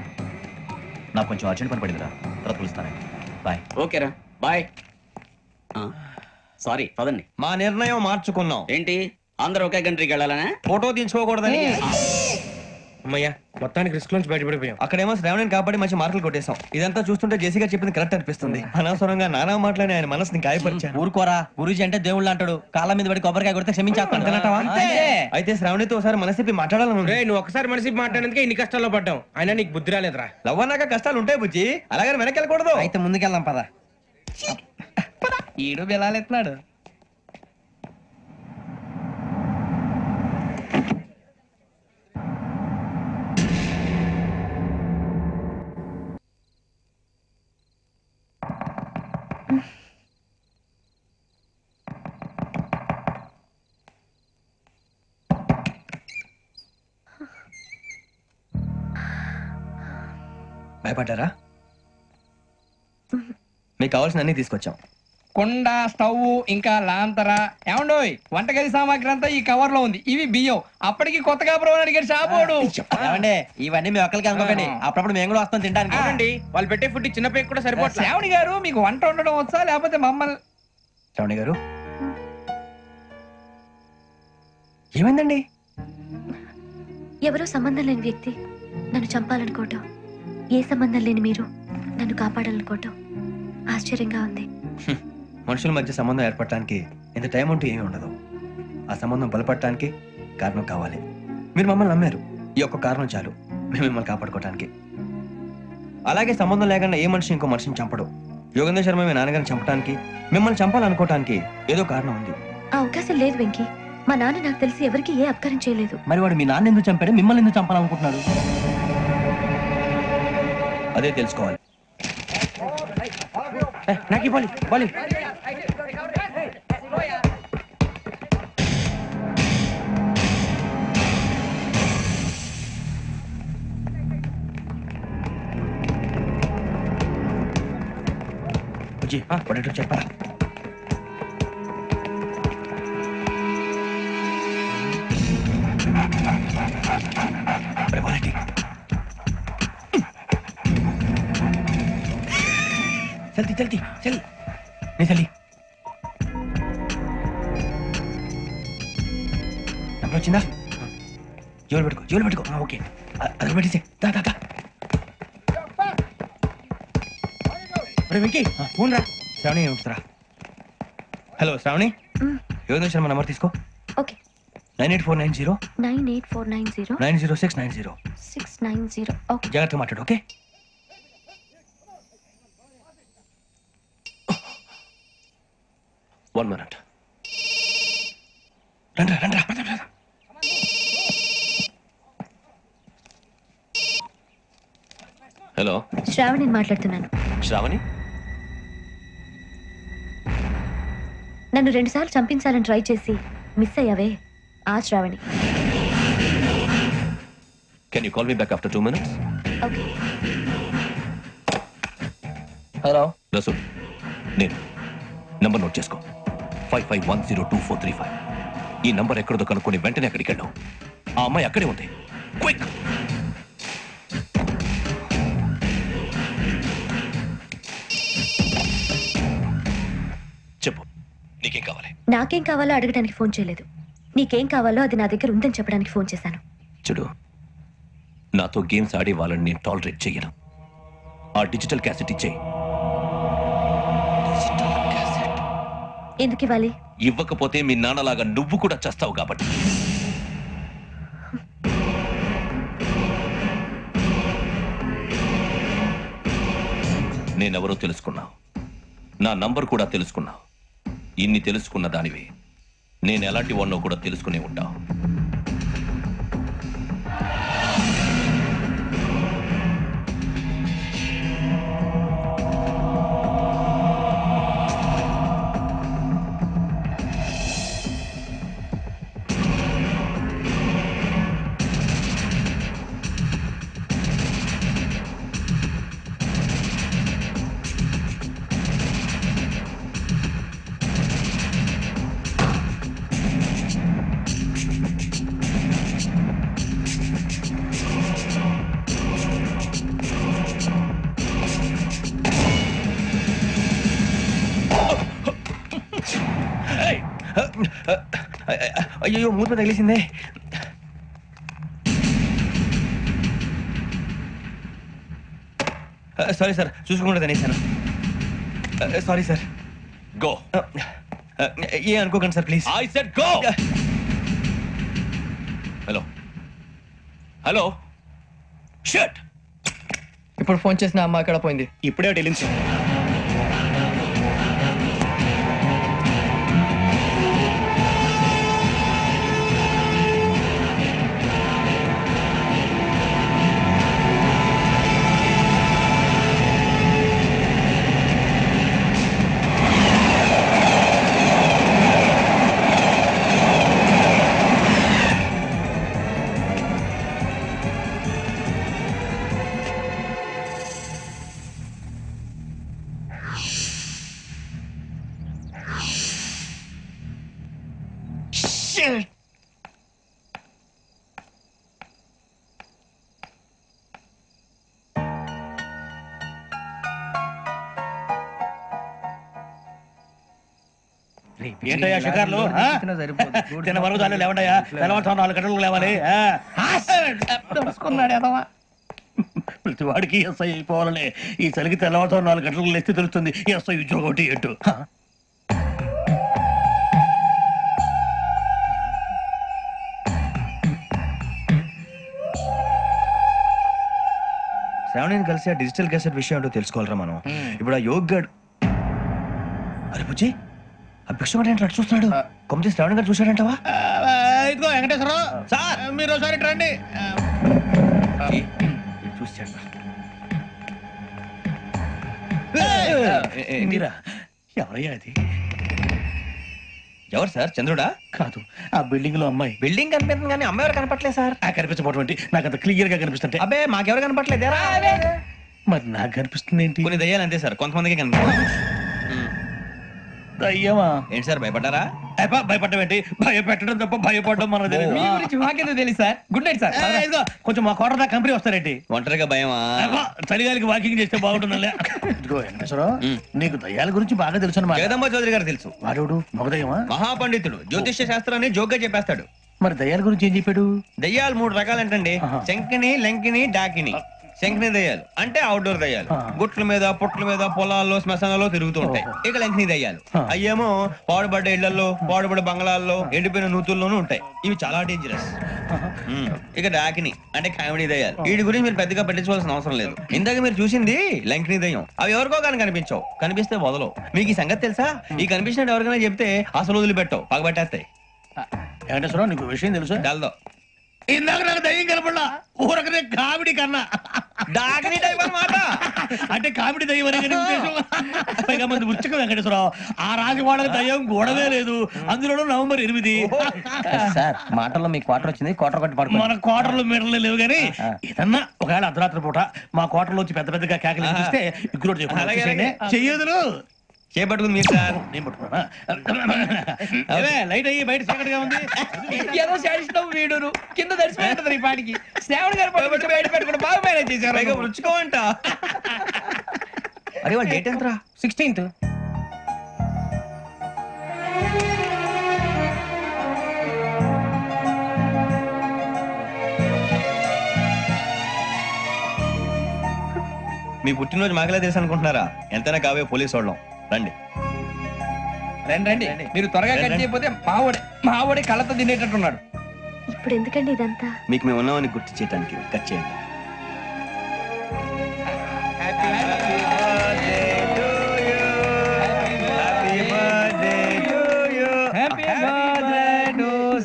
నాకు కొంచెం అర్జెంట్ పని పడిందిరా తర్వాత పిలుస్తాను బాయ్ ఓకేరా బాయ్ సారీ పదండి మా నిర్ణయం మార్చుకున్నాం. ఏంటి అందరూ ఒకే కంట్రీకి వెళ్ళాలనే ఫోటో తీసుకోకూడదని. అమ్మయ్యా మొత్తానికి రిస్క్ నుంచి బయటపడిపోయాం. అక్కడేమో శ్రావణిని కాబట్టి మంచి మార్కులు కొట్టేశాం. ఇదంతా చూస్తుంటే జేసీగా చెప్పింది కరెక్ట్ అనిపిస్తుంది. అనవసరంగా నానా మాటలని ఆయన మనసుని గాయపరిచాను. ఊరుకోరా, గురూజీ అంటే దేవుళ్ళు అంటాడు. కాళ్ళ మీద పడి కొబ్బరికాయ కొడితే క్షమించేస్తాను. అయితే శ్రావణితో ఒకసారి మనసిప్పి మాట్లాడాలను. నువ్వు ఒకసారి మనసిప్పి మాట్లాడేందుకే ఇన్ని కష్టాల్లో పడ్డాం. అయినా నీకు బుద్ధి రాలేదురా. లవ్ అన్నాక కష్టాలు ఉంటాయి బుజ్జి, అలాగే వెనక్కి వెళ్ళకూడదు. అయితే ముందుకెళ్దాం పద. ఈడు బెలాలెత్తున్నాడు. భయపడ్డారా? మీకు కావాల్సిన అన్ని తీసుకొచ్చాం. కుండ, స్టవ్, ఇంకా లాంతర. ఏమండోయ్, వంటగది సామాగ్రి అంతా ఈ కవర్ లో ఉంది. ఇవి బియ్యం. అప్పటికి కొత్తగా బ్రో అడిగాడు షాపోడు. ఏమండి, ఇవన్నీ మీ ఒక్కరికి అనుకోకండి, అప్పుడప్పుడు మేము కూడా వస్తాం తినడానికి. వాళ్ళు పెట్టే ఫుడ్ చిన్న పేరు కూడా సరిపోతుంది. శ్రావణి గారు, మీకు వంట ఉండడం వచ్చా లేకపోతే మమ్మల్ని? శ్రావణి గారు ఏమైందండి? ఎవరో సంబంధం లేని వ్యక్తి నన్ను చంపాలనుకోవటం, ఏ సంబంధం లేని మీరు నన్ను కాపాడాలనుకోవటం ఆశ్చర్యంగా ఉంది. మనుషుల మధ్య సంబంధం ఏర్పడటానికి ఇంత టైం ఉంటూ ఏమీ ఉండదు. ఆ సంబంధం బలపడటానికి కారణం కావాలి. మీరు మమ్మల్ని నమ్మారు, ఈ ఒక్క కారణం చాలు మేము మిమ్మల్ని కాపాడుకోవటానికి. అలాగే సంబంధం లేకుండా ఏ మనిషి ఇంకో మనిషిని చంపడు. యోగేంద్ర శర్మ మీ నాన్నగారిని చంపడానికి, మిమ్మల్ని చంపాలనుకోవటానికి ఏదో కారణం ఉంది. ఆ అవకాశం లేదు వెంకీ. మా నాన్న నాకు తెలిసి ఎవరికి ఏ అపకారం చేయలేదు. మరి వాడు మీ నాన్న ఎందుకు చంపాడు, మిమ్మల్ని ఎందుకు చంపాలనుకుంటున్నాడు? అదే తెలుసుకోవాలి. నాకు ఇవ్వాలి బాలి. పడేటో చెప్పరా? जल्दी जल्दी चल नहीं चली नंबर వచ్చిందా? జోలు పెట్టుకో. ఓకే అది పెట్టేసి దా దా దా. అరే వెంకీ ఫోన్ రా. శ్రావణి ఉంచురా. హలో శ్రావణి, యోగేంద్ర శర్మ నంబర్ తీసుకో. ఓకే. 98490 98490 90690 690. ఓకే, జాగ్రత్తగా మాట్లాడు. ఓకే. One minute. రండ్రా. హలో, శ్రావణి మాట్లాడుతున్నాను. శ్రావణి, నన్ను 2 సార్లు చంపించాలని ట్రై చేసి మిస్ అయ్యావే, ఆ Shravani. can you call me back after 2 minutes? Okay. Hello Rasool, నేను నంబర్ నోట్ చేసుకో. 55102435. ఈ నంబర్ ఎక్కడదో కనుక్కొని వెంటనే అక్కడికి వెళ్ళావు. ఆ అమ్మాయి అక్కడే ఉంది. క్విక్. చెప్పు, నీకేం కావాలి? నాకేం కావాలో అడగడానికి ఫోన్ చేయలేదు. నీకేం కావాలో అది నా దగ్గర ఉందని చెప్పడానికి ఫోన్ చేశాను. చూడు, నాతో గేమ్స్ ఆడే వాళ్ళని నేను టాలరేట్ చెయ్యను. ఆ డిజిటల్ క్యాసెట్ ఇచ్చేయి. ఎందుకు ఇవ్వాలి? ఇవ్వకపోతే మీ నాన్నలాగా నువ్వు కూడా చేస్తావు కాబట్టి. నేనెవరో తెలుసుకున్నావు, నా నంబర్ కూడా తెలుసుకున్నావు. ఇన్ని తెలుసుకున్న దానివి నేను ఎలాంటి వాడినో కూడా తెలుసుకునే ఉంటావు. అయ్యో మూత తగిలిసిందే. సారీ సార్, చూసుకోకుండా తినేసాను. Sorry sir. గో. ఏ అనుకోకండి sir please. I said go. Hello hello shut. ఇప్పుడు ఫోన్ చేసిన అమ్మ ఎక్కడ పోయింది? ఇప్పుడే వెళ్ళింది సార్. ఏంటయ్యా షికార్లు? తిన్న వరకు చాలు లేవండయ్యా. తెల్లవారుతో 4 గంటలకు లేవాలి. ప్రతి వాడికి ఎస్ఐ అయిపోవాలని ఈ చలికి తెల్లవారుతో 4 గంటలకు లేస్తే తెలుస్తుంది ఎస్ఐ ఉద్యోగం ఒకటి ఎటు. శ్రావణిని కలిసి ఆ డిజిటల్ క్యాసెట్ విషయం ఏంటో తెలుసుకోవాలరా మనం. ఇప్పుడు ఆ యోగ్ గడ్ అరే బుజ్జి ఆ భిక్షం ఏంటి అటు చూస్తున్నాడు? కొమ్మతి శ్రావణి గారు చూశాడంటవా? ఇదిగో వెంకటేశ్వరరావు సార్, మీరు ఒకసారి రండి. చూశాడు మీరా? ఎవరయ్యా అది? ఎవరు సార్? చంద్రుడా? కాదు, ఆ బిల్డింగ్ లో అమ్మాయి. బిల్డింగ్ కనిపిస్తుంది కానీ అమ్మాయి ఎవరు కనపట్లేదు సార్. కనిపించబోటువంటి నాకు అంత క్లియర్ గా కనిపిస్తుంటే. అబ్బే మాకెవరు కనపట్లేదు. మరి నాకు కనిపిస్తుంది ఏంటి? కొన్ని దయ్యాలు అంతే సార్, కొంతమందికి కనిపిస్తుంది. దయ్యమా? ఏంటి సార్ భయపడ్డారా? భయపడడం ఏంటి? భయపెట్టడం తప్ప భయపడడం మనకు తెలియదు. మీ గురించి మాకేదో తెలుసు సార్. Good night sir. ఇదిగో కొంచెం మా కోట దాకా కంపెనీ వస్తారేంటి? ఒంటరిగా భయమా? చలిగాలికి వాకింగ్ చేస్తే బాగుంటుందిలే. ఇదిగో వెంకటేశ్వరరావు, నీకు దయ్యాల గురించి బాగా తెలుసు అన్నమాట. జగదంబ చౌదరి గారు తెలుసు. వాడు మగదయ్యమా? మహాపండితుడు, జ్యోతిష్య శాస్త్రాన్ని జోగ్గా చెప్పేస్తాడు. మరి దయ్యాల గురించి ఏం చెప్పాడు? దయ్యాలు 3 రకాలంటండి. శంకిని, లంకిని, డాకిని. శంకిని దయ్యాలు అంటే అవుట్డోర్ దయ్యాలు, గుట్ల మీద పుట్ల మీద పొలాల్లో శ్మశానాల్లో తిరుగుతూ ఉంటాయి. ఇక లంకిని దయ్యాలు అయ్యేమో పాడుబడ్డ ఇళ్లలో, పాడుబడ్డ బంగ్లాల్లో, ఎండిపోయిన నూతుల్లోనూ ఉంటాయి. ఇవి చాలా డేంజరస్. ఇక డాకిని అంటే కామెడీ దయ్యాలు. వీటి గురించి మీరు పెద్దగా పట్టించుకోవాల్సిన అవసరం లేదు. ఇందాక మీరు చూసింది లంకిని దయ్యం. అవి ఎవరికో కానీ కనిపించవు, కనిపిస్తే వదలవు. మీకు ఈ సంగతి తెలుసా? ఈ కనిపించినట్టు ఎవరికైనా చెప్తే అసలు వదిలిపెట్టవు, పగబట్టేస్తాయి. వెంకటేశ్వరరావు, నీకు విషయం తెలుసు? డల్దో ఇందాక నాకు దయ్యం కనపడలా, ఊరకనే కామెడీ కన్నా డాకిని టైప్ అన్నమాట. అంటే కామెడీ దయ్యం అనే పైగా మంది ఉచ్చక వెంకటేశ్వరరావు. ఆ రాజు వాళ్ళకి దయ్యం గొడవే లేదు, అందులోనూ November 8. సార్ మాటల్లో మీ క్వార్టర్ వచ్చింది, క్వార్టర్ కొట్టి పడుకో. మన క్వార్టర్లు మీటర్లు లేవు కానీ ఏదన్నా ఒకవేళ అర్ధరాత్రి పూట మా క్వార్టర్లో వచ్చి పెద్ద పెద్దగా కేకలు ఇస్తే ఇగ్గురు చెయ్యదులు చేపట్టుకుంది మీరు సార్. నేను పట్టుకున్నా లైట్ అయ్యి బయట చీకటిగా ఉంది. ఏదో శాడిస్తాం వీడును కింద దర్శనం ఈ పాటికి. శ్రావణ్ గారు పట్టుకుంటే బయట పెట్టుకుంటే బాగా మేనేజ్ చేశారు. రుచుకోమంట. అరే వాళ్ళ డేట్ ఎంతరా? 16th. మీ పుట్టినరోజు మాకలే తెలుసు అనుకుంటున్నారా? ఎంతైనా కావే పోలీసు వాళ్ళం. రండి రండి. మీరు త్వరగా కట్ చేయకపోతే మావోడి కళ్ళతో తినేటట్టున్నాడు. ఇప్పుడు ఎందుకండి ఇదంతా? మీకు మేము ఉన్నామని గుర్తు చేయడానికి కట్ చేయండి.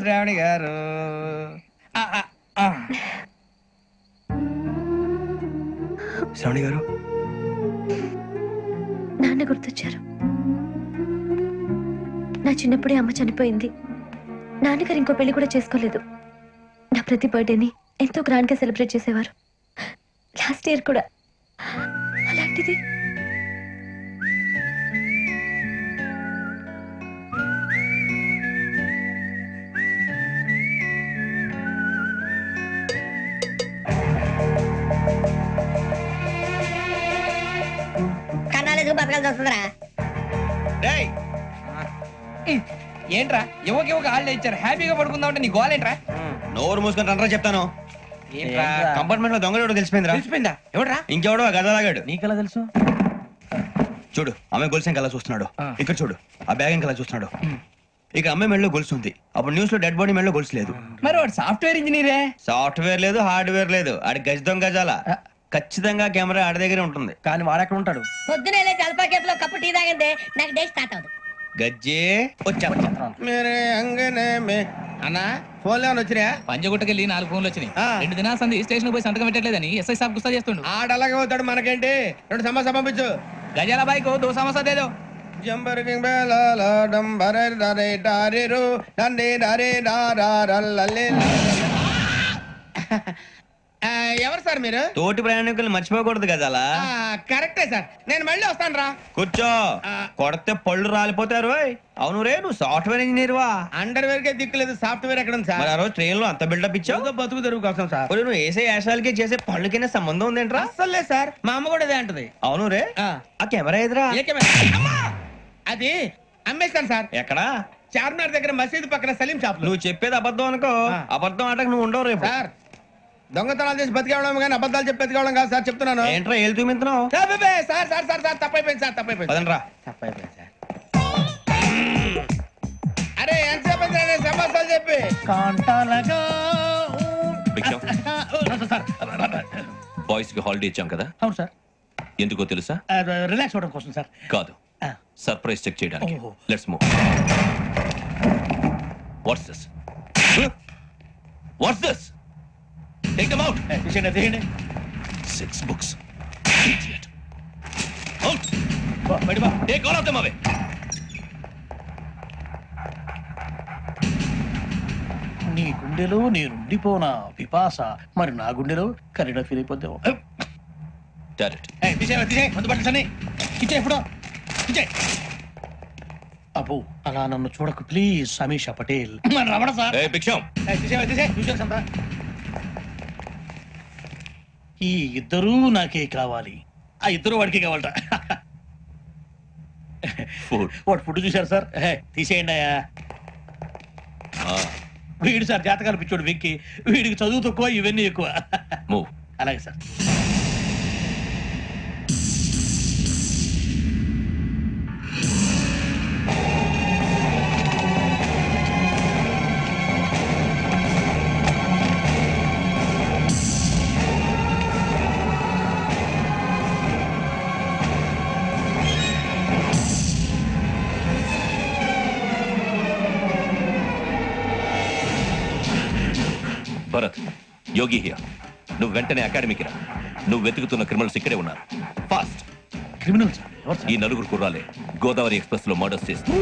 శ్రావణి గారు శ్రావణి గారు నాన్న గుర్తొచ్చారు. నా చిన్నప్పుడే అమ్మ చనిపోయింది. నాన్నగారు ఇంకో పెళ్లి కూడా చేసుకోలేదు. నా ప్రతి బర్త్డేని ఎంతో గ్రాండ్ గా సెలబ్రేట్ చేసేవారు. లాస్ట్ ఇయర్ కూడా. అలాంటిది కన్నాలేదు బతకాల్సి వస్తుందిరా. ఏంట్రా యువకి హాలిడే ఇచ్చారు హ్యాపీగా పడుకుందాం అంటే నీ గోల్ ఏంట్రా నోరు మూసుకొని రండ్రా చెప్తాను. ఏంట్రా కంపార్ట్మెంట్ లో దొంగడు తెలిసిపోయిందిరా. తెలిసిపోయిందా ఎవడ్రా? ఇంకెవడో ఆ గదలాగాడు. నీకెలా తెలుసు? చూడు ఆమె గొలుసు ఇంకలా చూస్తున్నాడు. ఇక్కడ చూడు ఆ బ్యాగ్ ఇంకలా చూస్తున్నాడు. ఇక అమ్మాయి మెడలో గొలుసు ఉంది. అప్పుడు న్యూస్ లో డెడ్ బాడీ మెడలో గొలుసు లేదు. మరి వాడు సాఫ్ట్వేర్ ఇంజనీరే. సాఫ్ట్వేర్ లేదు, హార్డ్వేర్ లేదు. ఆడి గజ దొంగ గజాల. ఖచ్చితంగా కెమెరా ఆడి దగ్గరే ఉంటుంది. కానీ వాడెక్కడ ఉంటాడు? పొద్దునే లేచి అల్పా కేఫ్ లో కప్పు టీ తాగిందే నాకు డే స్టార్ట్ అవుతుంది. గజ్జే వచ్చా మేరే అంగనే మే అన్నా ఫోన్లో ఏమైనా వచ్చినాయా? పంజగుట్టకెళ్ళి 4 ఫోన్లు వచ్చినాయి. 2 దినాల సంది స్టేషన్ పోయి సంతకం పెట్టలేదని ఎస్ఐ సాబ్ గుస్తా చేస్తుండు. ఆడలాగే పోతాడు, మనకేంటి? 2 సమస్య పంపించు. గజాల బైక్ 2 సమస్య దేదో. Jumper king బేలాల డంబరే డరే డారిరు డండే డరే డారల్లలే. ఎవరు సార్ మీరు? తోటి ప్రయాణికులు మర్చిపోకూడదు గజాల. కరెక్టే సార్, నేను మళ్ళీ వస్తాను రా. కూర్చో. కొడితే పళ్ళు రాలిపోతారు. అవును రే, నువ్వు సాఫ్ట్వేర్ ఇంజనీర్ వా? అండర్వేర్ కే దిక్కులేదు, సాఫ్ట్వేర్ ఎక్కడ ఉంది సార్? మరి ఆ రోజు ట్రైన్ లో అంత బిల్డప్ ఇచ్చావు. బతుకు తెరుగు కోసం సార్. నువ్వు వేసే యాశాలకి చేసే పళ్ళకైనా సంబంధం ఉందేంట్రా? అస్సలు లేదు సార్, మా అమ్మ కూడా అదే అంటది. అవును రే, ఆ కెమెరా ఎదురా? ఏ కెమెరా? అమ్మా! అది అమ్మేస్తాను సార్. ఎక్కడా? చార్మినార్ దగ్గర మసీదు పక్కన సలీం షాప్. నువ్వు చెప్పేది అబద్ధం అనుకో. అబద్ధం ఆటకు నువ్వు ఉండవు రేపు. సార్ దొంగతనాలు చేసి బతికేవడం కానీ అబద్ధాలు చెప్పి బతికేవడం కాదు సార్, చెప్తున్నాను. ఏంట్రా ఏళ్ళు చూపించినావు? సార్ సార్ సార్ సార్ తప్పైపోయింది సార్, తప్పైపోయింది. పదండ్రా. తప్పైపోయింది సార్. అరే ఎంతసేపు సమస్యలు చెప్పి కాంటాలగా బాయ్స్ కి హాలిడే ఇచ్చాం కదా? అవును సార్. ఎందుకో తెలుసా? రిలాక్స్ అవడం కోసం సార్. కాదు, సర్ప్రైజ్ చెక్ చేయడానికి. Let's move. What's this? What's this? Take them out. తీయండి. 6 books. Idiot. Out. బయట బా. Take all of them away. నీ గుండెలో నేనుండిపోనా పిపాస, మరి నా గుండెలో కరీడా ఫీల్ అయిపోద్దాం. అబ్బో అలా నన్ను చూడకు ప్లీజ్. సమీషా పటేల్. రమణ సార్. ఈ ఇద్దరూ నాకే కావాలి. ఆ ఇద్దరు వాడికి కావాలట. వాడు ఫుడ్ చూశారు సార్. తీసేయండి అయ్యా. వీడు సార్ జాతకాలు పిచ్చోడు వెక్కి. వీడికి చదువు తక్కువ, ఇవన్నీ ఎక్కువ. అలాగే సార్. Bharat, Yogi here. నువ్వు వెంటనే అకాడమీకి రా. నువ్వు వెతుకుతున్న క్రిమినల్స్ ఇక్కడే ఉన్నారు. ఫాస్ట్. క్రిమినల్స్? ఈ 4 కుర్రాలే గోదావరి ఎక్స్ప్రెస్ లో మర్డర్స్ చేస్తారు.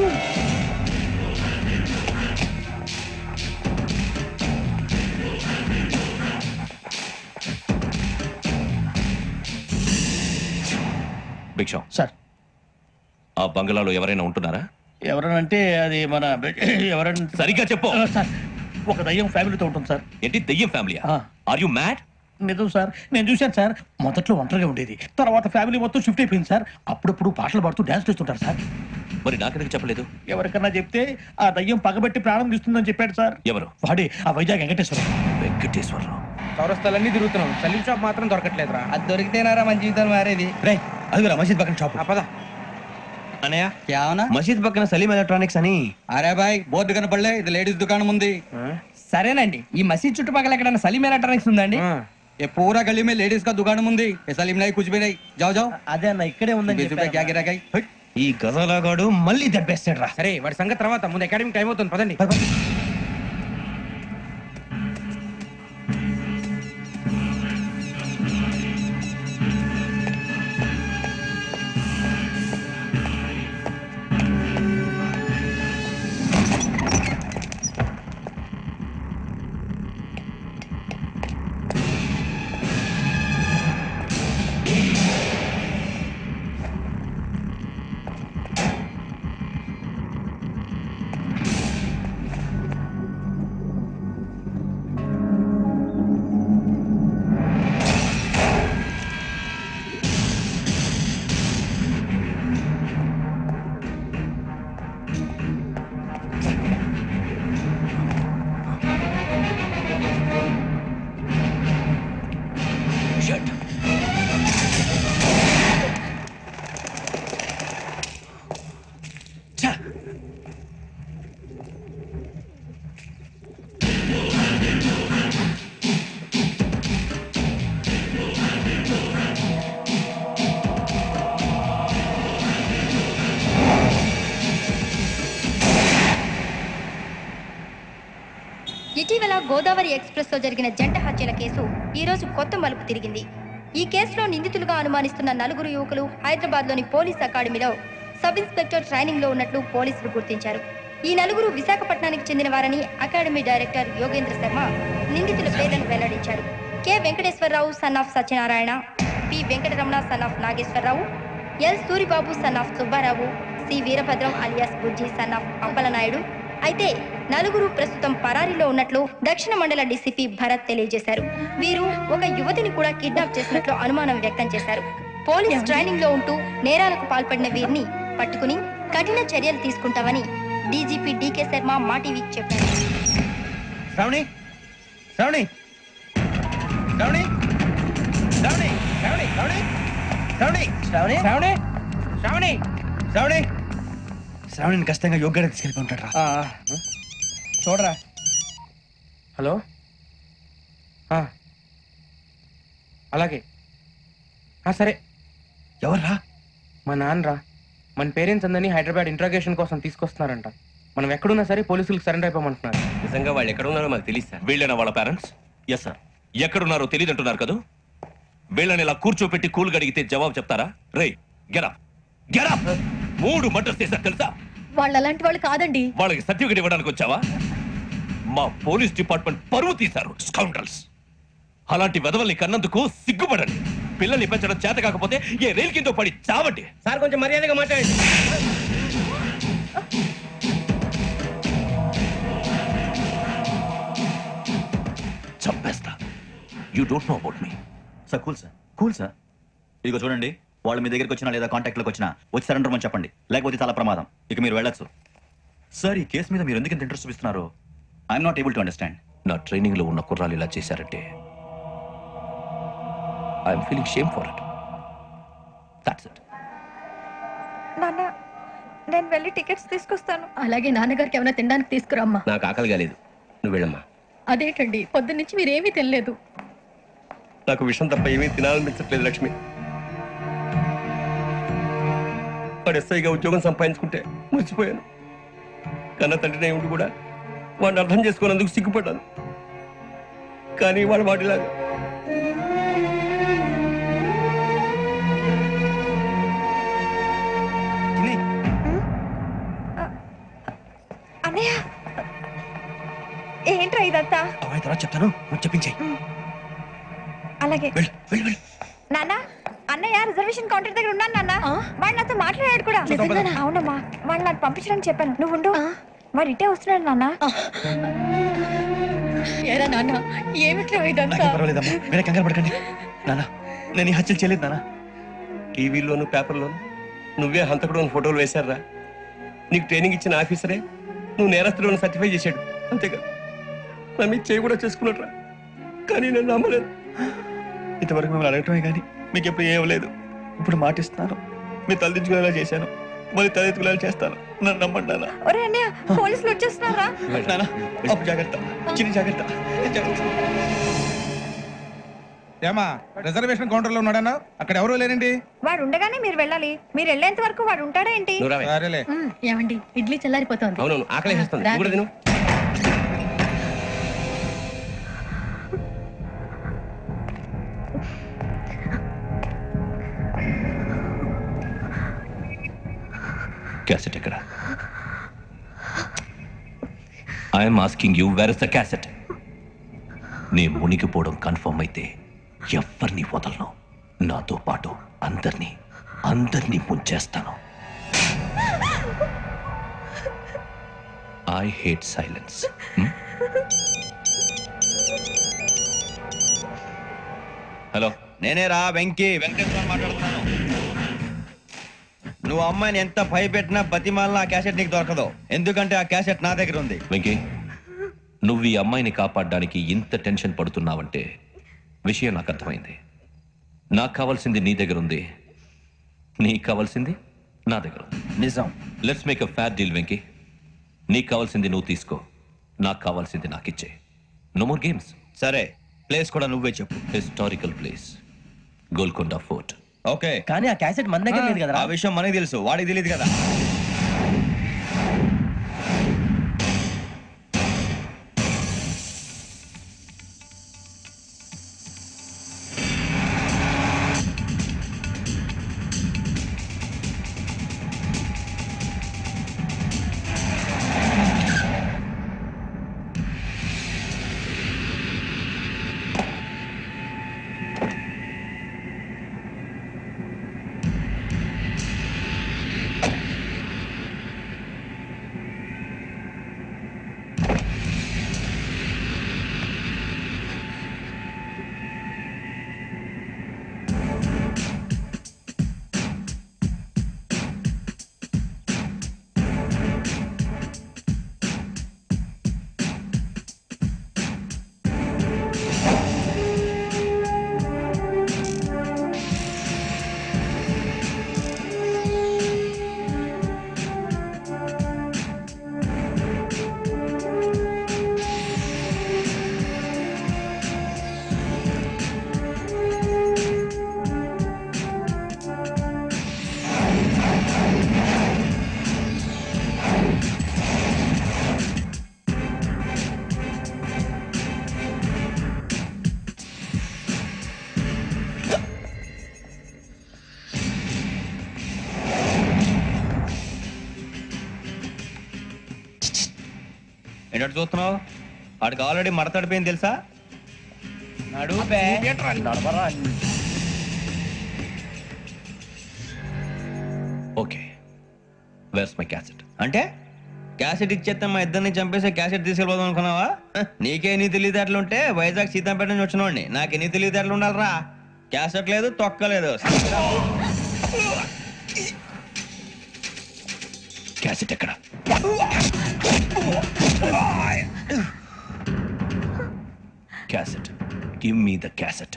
భిక్షం సార్, ఆ బంగ్లాలో ఎవరైనా ఉంటున్నారా? ఎవరనంటే అది మన ఎవరంటే సరిగ్గా చెప్పు సార్. ఒక దయ్యం ఫ్యామిలీతో ఉంటుంది సార్. ఏంటి దయ్యం ఫ్యామిలీ? Are you mad? నిజం సార్, నేను చూశాను సార్. మొదట్లో ఒంటరిగా ఉండేది, తర్వాత ఫ్యామిలీ మొత్తం షిఫ్ట్ అయిపోయింది సార్. అప్పుడప్పుడు పాటలు పాడుతూ డాన్స్ చేస్తుంటారు సార్. మరి నాకెందుకు చెప్పలేదు? ఎవరికన్నా చెప్తే ఆ దయ్యం పగబెట్టి ప్రాణం తీస్తుందని చెప్పాడు సార్. ఎవరు? వాడే ఆ వైజాగ్ వెంకటేశ్వరరావు. వెంకటేశ్వరరావు. చౌరస్తాలన్నీ తిరుగుతున్నాం, సలీం షాప్ మాత్రం దొరకట్లేదురా. అది దొరికితేనారా మన జీవితాలు మారేది. అదిగురా మసీద్ పక్కన షాప్. పద అనయ్య, మసీద్ పక్కన సలీం ఎలక్ట్రానిక్స్ అని. అరే బాయ్, బోర్డు కనపడలే, ఇది లేడీస్ దుకాణం ఉంది. సరేనండి, ఈ మసీద్ చుట్టుపక్కల ఎక్కడైనా సలీం ఎలక్ట్రానిక్స్ ఉందండి? ये पूरा गली में लेडीज का दुकान मुंदी, सलीम नहीं कुछ भी नहीं. जाओ जाओ. అదే అన్న ఇక్కడే ఉందని 20 रुपए क्या गिराई. ఈ గజాలగాడు మళ్ళీ దెబ్బేస్తాడు రా. సరే వాడి సంగతి తర్వాత, ముందు అకాడమిక్ టైం అవుతుంది, పదండి. గోదావరి ఎక్స్ప్రెస్ లో జరిగిన జంట హత్యల కేసు ఈ రోజు కొత్త మలుపు తిరిగింది. ఈ కేసులో నిందితులుగా అనుమానిస్తున్న 4 యువకులు హైదరాబాద్ లోని పోలీస్ అకాడమీలో సబ్ ఇన్స్పెక్టర్ ట్రైనింగ్ లో ఉన్నట్లు పోలీసులు గుర్తించారు. ఈ 4 విశాఖపట్నానికి చెందిన వారని అకాడమీ డైరెక్టర్ యోగేంద్ర శర్మ నిందితుల పేర్లను వెల్లడించారు. K Venkateswararao son of Satyanarayana, P Venkataramana son of Nageswararao, L Suribabu son of Subbarao, C Veerabhadram alias Bujji son of Appalanaidu. అయితే 4 ప్రస్తుతం పరారీలో ఉన్నట్లు దక్షిణ మండల డీసీపీ భరత్ తెలియజేశారు. వీరు ఒక యువతిని కూడా కిడ్నాప్ చేసినట్లు అనుమానం వ్యక్తం చేశారు. పోలీస్ ట్రైనింగ్ లో ఉంటూ నేరాలకు పాల్పడిన వీరిని పట్టుకుని కఠిన చర్యలు తీసుకుంటామని డీజీపీ డీకే శర్మ మా టీవీకి చెప్పారు. శ్రావణి శ్రావణి శ్రావణి శ్రావణి శ్రావణి శ్రావణి శ్రావణి శ్రావణి శ్రావణి శ్రావణి శ్రావణి శ్రావణిని ఖచ్చితంగా యోగ్యంగా తీసుకెళ్ళి ఉంటాడు. చూడరా. హలో, అలాగే సరే. ఎవర్రా? మా నాన్నరా. మన పేరెంట్స్ అందరినీ హైదరాబాద్ ఇంట్రాగేషన్ కోసం తీసుకొస్తున్నారంట. మనం ఎక్కడున్నా సరే పోలీసులకు సరెండర్ అయిపోమంటున్నారు. నిజంగా వాళ్ళు ఎక్కడ ఉన్నారో మాకు తెలియదు సార్. వీళ్ళైనా వాళ్ళ పేరెంట్స్? Yes sir. ఎక్కడున్నారో తెలియదు అంటున్నారు కదా. వీళ్ళని ఇలా కూర్చోపెట్టి కూల్ అడిగితే జవాబు చెప్తారా? రే గెరా గెరా 3 మర్డర్స్ చేశారు తెలుసా? వాళ్ళు అలాంటి వాళ్ళు కాదండి. వాళ్ళకి సర్టిఫికేట్ ఇవ్వడానికి వచ్చావా? మా పోలీస్ డిపార్ట్మెంట్ పరువు తీశారు స్కౌండ్రల్స్. అలాంటి వెధవల్ని కన్నందుకు సిగ్గుపడండి. పిల్లల్ని పెంచడం చేత కాకపోతే ఏ రైలు కింద పడి చావండి. సార్ కొంచెం మర్యాదగా మాట్లాడండి. చంపేస్తా. You don't know about me. Sir cool sir. ఇదిగో చూడండి, వాళ్ళు మీ దగ్గరికి వచ్చినా లేదా కాంటాక్ట్లోకి వచ్చినా వచ్చి సరెండర్ అని చెప్పండి, లేకపోతే చాలా ప్రమాదం. ఇక మీరు వెళ్ళొచ్చు. సార్, ఈ కేసు మీద మీరు ఎందుకు ఇంత ఇంట్రెస్ట్ చూపిస్తున్నారు? I'm not able to understand. నా ట్రైనింగ్ లో ఉన్న కుర్రాలు ఇలా చేశారంటే I'm feeling shame for it. That's it. నాన్న, నేను వెళ్ళి టికెట్స్ తీసుకొస్తాను. అలాగే నాన్నగారికి ఏమైనా తినడానికి తీసుకురామ్మా. నాకు ఆకలి కాలేదు, నువ్వు వెళ్ళమ్మా. అదేంటండి, పొద్దున్నుంచి మీరేమీ తినలేదు. నాకు విషయం తప్ప ఏమీ తినాలనిపించట్లేదు లక్ష్మి. వాడు ఎస్ఐగా ఉద్యోగం సంపాదించుకుంటే మురిసిపోయాను. కన్న తండ్రినే ఉండి కూడా వాడిని అర్థం చేసుకున్నందుకు సిగ్గుపడ్డాను. కానీ వాడిలాగా అన్నయ్య, ఏంట్రా ఇదంతా? తర్వాత చెప్తాను, నువ్వు చెప్పించేయి. అలాగే నాన్న. అన్నయ్య రిజర్వేషన్ కౌంటర్ దగ్గర ఉన్నాను నాన్న. వాడు నాతో మాట్లాడాడు కూడా. అవునమ్మా, వాడు నాకు పంపించడానికి చెప్పాను. నువ్వు ఉండు, వాడు ఇటే వస్తున్నాడు నాన్న. ఏరా నాన్న, ఏమిట్రా ఇదంతా? పర్వాలేదమ్మా, మీరే కంగారు పడకండి. నాన్న, నేను ఈ హత్యలు చేయలేదు నాన్న. టీవీలోను పేపర్లోను నువ్వే హంతకుడు అని ఫోటోలు వేశారా? నీకు ట్రైనింగ్ ఇచ్చిన ఆఫీసరే నువ్వు నేరస్తులను సర్టిఫై చేశాడు, అంతేగా? నా మీద చేయి కూడా చేసుకున్నట్రా. కానీ నేను నమ్మలేదు. ఇంతవరకు మిమ్మల్ని అడగటమే కానీ మీకు ఎప్పుడు ఏం లేదు. ఇప్పుడు మాటిస్తున్నాను, మీరు తలదించుకునేలా చేశాను, మళ్ళీ తలెత్తుకునేలా చేస్తాను. నన్ను నమ్మండి నాన్న. ఒరే అన్నయ్య, పోలీసులు వచ్చేస్తున్నారా? నాన్న, అప్పు జాగ్రత్త, చిన్న జాగ్రత్త. ఏమా, రిజర్వేషన్ కౌంటర్ లో ఉన్నాడన్నా? అక్కడ ఎవరూ లేరండి. వాడు ఉండగానే మీరు వెళ్ళాలి. మీరు వెళ్ళేంత వరకు వాడు ఉంటాడా ఏంటి? ఏమండి, ఇడ్లీ చల్లారిపోతుంది. అవునవును, ఆకలి. క్యాసెట్ ఎక్కడ? I'm asking you, where is the cassette? నే మునిగిపోవడం కన్ఫర్మ్ అయితే ఎవరిని వదలను. నాతో పాటు అందరినీ ముంచేస్తాను. I hate silence. హలో, నేనేరా వెంకీ, వెంకటేశ్వర మాట్లాడుతున్నాను. నువ్వు అమ్మాయిని ఎంత భయపెట్టినా బతిమాలినా ఆ క్యాసెట్ నీకు దొరకదు. ఎందుకంటే ఆ క్యాసెట్ నా దగ్గర ఉంది. వెంకీ, నువ్వు ఈ అమ్మాయిని కాపాడడానికి ఇంత టెన్షన్ పడుతున్నావంటే విషయం నాకు అర్థమైంది. నాకు కావాల్సింది నీ దగ్గర ఉంది, నీకు కావాల్సింది నా దగ్గర ఉంది. నిజం. Let's make a fair deal Venky. నీకు కావాల్సింది నువ్వు తీసుకో, నాకు కావాల్సింది నాకు ఇచ్చే. No more games. సరే, ప్లేస్ కూడా నువ్వే చెప్పు. Historical place, Golconda fort. Okay, కానీ ఆ క్యాసెట్ మన దగ్గర లేదు కదా. ఆ విషయం మనకి తెలుసు, వాడికి తెలియదు కదా. ఏంటో చూస్తున్నావు? వాడికి ఆల్రెడీ మడతడిపోయింది తెలుసా? Okay, where's my cassette. అంటే క్యాసెట్ ఇచ్చేస్తే మా ఇద్దరిని చంపేసి క్యాసెట్ తీసుకెళ్ళిపోదాం అనుకున్నావా? నీకే ఎన్ని తెలివితేటలు ఉంటే వైజాగ్ సీతంపేట నుంచి వచ్చినోడిని నాకు ఎన్ని తెలివితేటలు ఉండాలిరా? క్యాసెట్ లేదు, తొక్కలేదు. క్యాసెట్ ఎక్కడ? Cassette, give me the cassette.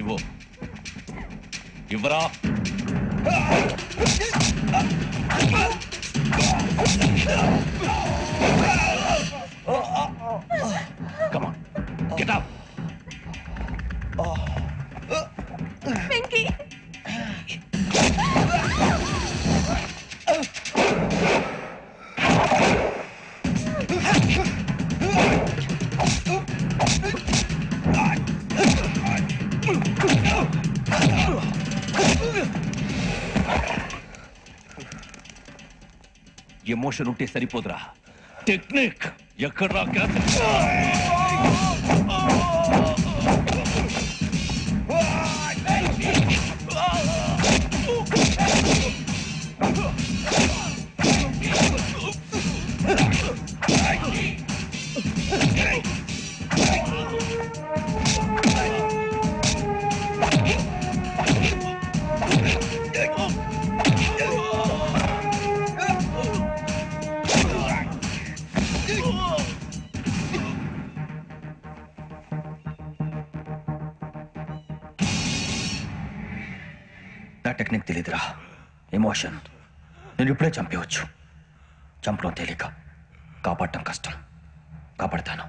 ఇవ్వు, ఇవ్వరా. Come on, get up. Venky emotion ఉంటే సరిపోదురా, టెక్నిక్ ఎక్కడ? నా టెక్నిక్ తెలీదురా, ఎమోషన్. నేను ఇప్పుడే చంపేవచ్చు. చంపడం తేలిక, కాపాడటం కష్టం. కాపాడతాను,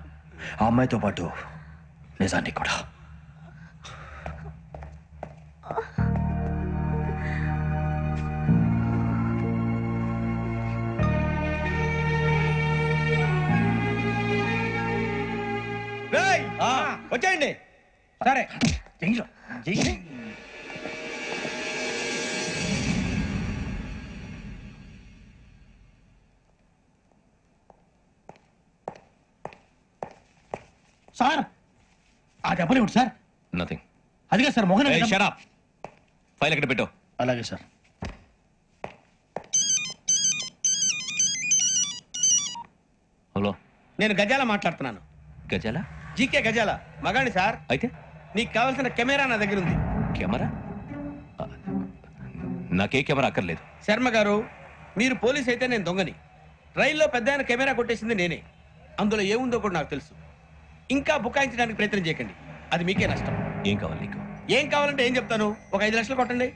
ఆ అమ్మాయితో పాటు నిజాన్ని కూడా. వచ్చేయండి. సరే, సార్ ఆ దెబ్బలేమిటి సార్? నథింగ్. అదిగా sir Mohan. Shut up. File ఎక్కడ పెట్టు? అలాగే సార్. హలో, నేను గజాల మాట్లాడుతున్నాను. గజాల? జీకే గజాల మగాండి సార్. అయితే నీకు కావాల్సిన కెమెరా నా దగ్గర ఉంది. కెమెరా? నాకే కెమెరా అక్కర్లేదు. శర్మ గారు, మీరు పోలీస్ అయితే నేను దొంగని. రైల్లో పెద్ద ఆయన కెమెరా కొట్టేసింది నేనే. అందులో ఏముందో కూడా నాకు తెలుసు. ఇంకా బుకాయించడానికి ప్రయత్నం చేయకండి, అది మీకే నష్టం. ఏం కావాలి నీకు? ఏం కావాలంటే ఏం చెప్తాను. ఒక 5 లక్షలు కొట్టండి.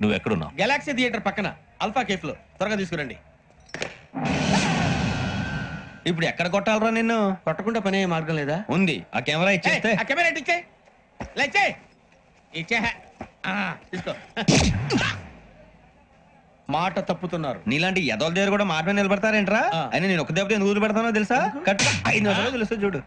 నువ్వు ఎక్కడున్నావు? గెలాక్సీ థియేటర్ పక్కన అల్ఫా కేఫ్ లో. త్వరగా తీసుకురండి. ఇప్పుడు ఎక్కడ కొట్టాలరా నిన్ను? కొట్టకుండా పనే మార్గం లేదా? ఉంది. ఆ కెమెరా ఇచ్చేస్తే. ఆ కెమెరా ఇచ్చే లేచే ఇచ్చే తీసుకో. మాట తప్పుతున్నారు. నీలాంటి ఎదల దగ్గర కూడా మాట మీద నిలబడతారేంట్రా? అయినా నేను ఒక దెబ్బతో ఎందుకు పెడతానో తెలుసా? కరెక్ట్ 5 నిమిషాలు తెలుసు. చూడు,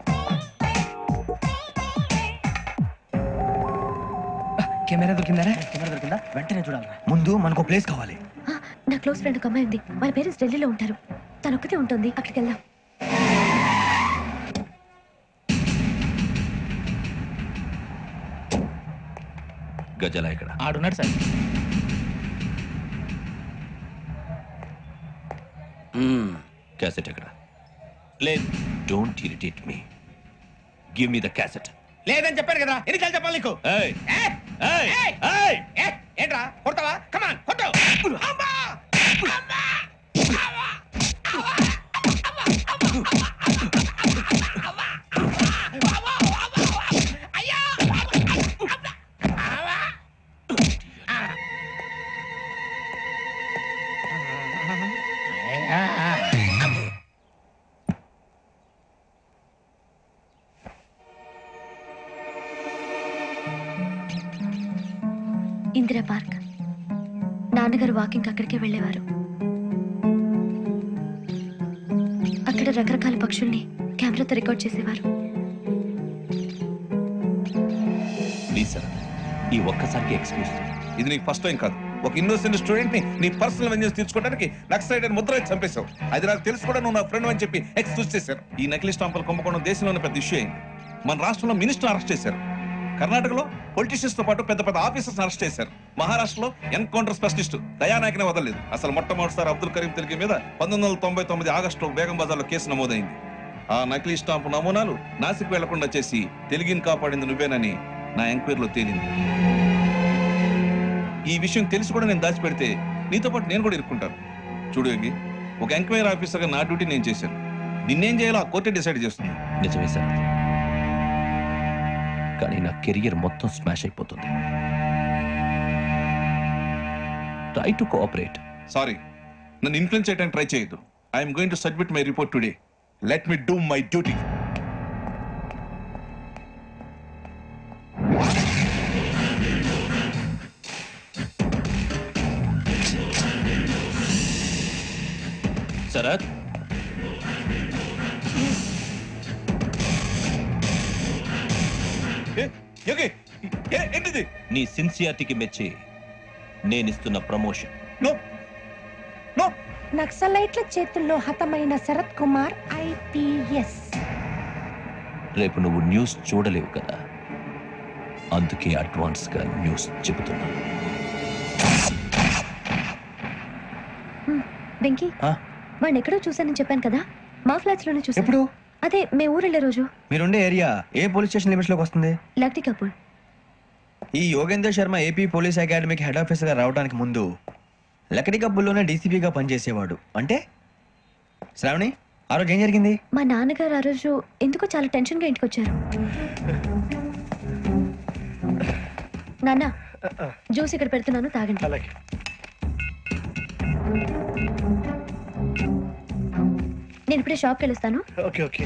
కెమెరా దొరికిందా? కెమెరా దొరికిందా? వెంటనే చూడాలి. ముందు మనకు ప్లేస్ కావాలి. నా క్లోజ్ ఫ్రెండ్ ఒక అమ్మాయి ఉంది. వాళ్ళ పేరెంట్స్ ఢిల్లీలో ఉంటారు. తను ఒక్కతే ఉంటుంది. అక్కడికి వెళ్దాం. గజాల ఇక్కడ ఆడున్నాడు సార్. క్యాసెట్ ఎక్కడ? లేదు, don't irritate me. Give me the cassette. లేదని చెప్పాను కదా, ఎన్నిసార్లు చెప్పాలి నీకు? ఏంట్రా కొడతావా? కమాన్ కొట్టు. ఇందిరా పార్క్. నాన్నగారు వాకింగ్ అక్కడికే వెళ్ళేవారు. ఇక్కడ రకరకాల పక్షుల్ని కెమెరాతో రికార్డ్ చేసేవారు. ప్లీజ్ సార్, ఈ ఒక్కసారికి ఎక్స్క్యూజ్. ఇది నీకు ఫస్ట్ టైం కాదు. ఒక ఇన్నోసెంట్ స్టూడెంట్ ని నీ పర్సనల్ వెంజెన్స్ తీర్చుకోవడానికి నక్సలైట్ అని ముద్ర వేసి చంపేశావు. అది నాకు తెలుసు కూడా నువ్వు నా ఫ్రెండ్ అని చెప్పి ఎక్స్క్యూజ్ చేశారు. ఈ నకిలీ స్టాంపులు కుంభకోణం దేశంలోనే పెద్ద ఇష్యూ అయింది. మన రాష్ట్రంలో మినిస్టర్ అరెస్ట్ చేశారు. కర్ణాటకలో పొలిటీషియన్స్ తో పాటు పెద్ద పెద్ద ఆఫీసర్స్ అరెస్ట్ చేశారు. మహారాష్ట్రలో ఎన్కౌంటర్ స్పెషలిస్ట్ దయానాయకనే వదలలేదు. అసలు మొట్టమొదటిసారి అబ్దుల్ కరీం తెలుగు మీద 1999 ఆగస్టులో బేగం బజార్లో కేసు నమోదైంది. ఆ నకిలీ స్టాంపు నమూనాలు నాసిక్ వెళ్లకుండా చేసి తెలుగుని కాపాడింది నువ్వేనని నా ఎంక్వైరీలో తేలింది. ఈ విషయం తెలిసి కూడా నేను దాచిపెడితే నీతో పాటు నేను కూడా ఇరుక్కుంటాను. చూడు యోగి, ఒక ఎంక్వైరీ ఆఫీసర్గా నా డ్యూటీ నేను చేశాను. నిన్నేం చేయాలో ఆ కోర్టే డిసైడ్ చేస్తుంది. నిజమే సార్, కానీ నా కెరియర్ మొత్తం స్మాష్ అయిపోతుంది. Try to cooperate. సారీ, నన్ను ఇన్ఫ్లుయెన్స్ చేయడానికి ట్రై చేయొద్దు. I'm going to submit my report today. Let me do my duty. Sharath, ఏంటిది? నీ సిన్సియారిటీకి మెచ్చి నేనిస్తున్న ప్రమోషన్. నక్సలైట్ల చేతుల్లో హతమైన శరత్ కుమార్ IPS. రేపు నువ్వు న్యూస్ చూడలేవు కదా, అందుకే అడ్వాన్స్ గా న్యూస్ చెబుతున్నా. వెంకీ, వాడిని ఎక్కడో చూశానని చెప్పాను కదా, మా ఫ్లాట్స్ లోనే చూసాను. ఎప్పుడు? అదే మేము ఊరెళ్ళే రోజు. మీరుండే ఏరియా ఏ పోలీస్ స్టేషన్ లిమిట్స్ లోకి వస్తుంది? లక్టీ కపూర్. ఈ యోగేందర్ శర్మ ఏపీ పోలీస్ అకాడమీకి హెడ్ ఆఫీసర్ గా రావడానికి ముందు లకడి కబ్బుల్లోనే డీసీపీగా పనిచేసేవాడు. అంటే శ్రావణి, ఆ రోజు ఏం జరిగింది? మా నాన్నగారు ఆ రోజు ఎందుకో చాలా టెన్షన్ గా ఇంటికి వచ్చారు. నాన్న, జ్యూస్ ఇక్కడ పెడుతున్నాను, తాగండి. నేను ఇప్పుడే షాప్కి వెళ్ళొస్తాను. Okay okay.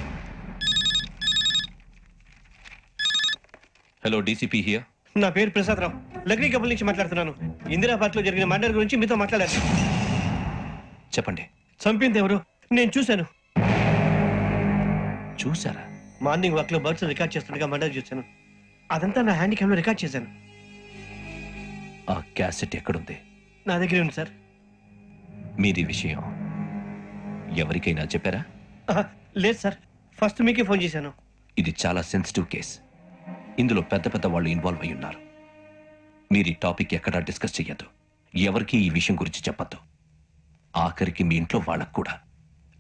Hello, DCP here. నా పేరు ప్రసాద్ రావు, లగ్నీ కబుల్ నుంచి మాట్లాడుతున్నాను. ఇందిరాబాద్ లో జరిగిన మర్డర్ గురించి మీతో మాట్లాడారు. చెప్పండి. చంపింది ఎవరు? నేను చూశాను. చూసారా? మార్నింగ్ వాక్ లో బర్డ్స్ రికార్డ్ చేస్తుండగా మర్డర్ చూశాను. అదంతా నా హ్యాండ్ క్యామ్ లో రికార్డ్ చేశాను. ఆ క్యాసెట్ ఎక్కడుంది? నా దగ్గరే ఉంది సార్. మీది విషయం ఎవరికైనా చెప్పారా? లేదు సార్, ఫస్ట్ మీకే ఫోన్ చేశాను. ఇది చాలా సెన్సిటివ్ కేస్. ఇందులో పెద్ద పెద్ద వాళ్ళు ఇన్వాల్వ్ అయి ఉన్నారు. మీరు ఈ టాపిక్ ఎక్కడా డిస్కస్ చెయ్యొద్దు. ఎవరికి ఈ విషయం గురించి చెప్పద్దు. ఆఖరికి మీ ఇంట్లో వాళ్ళకు కూడా.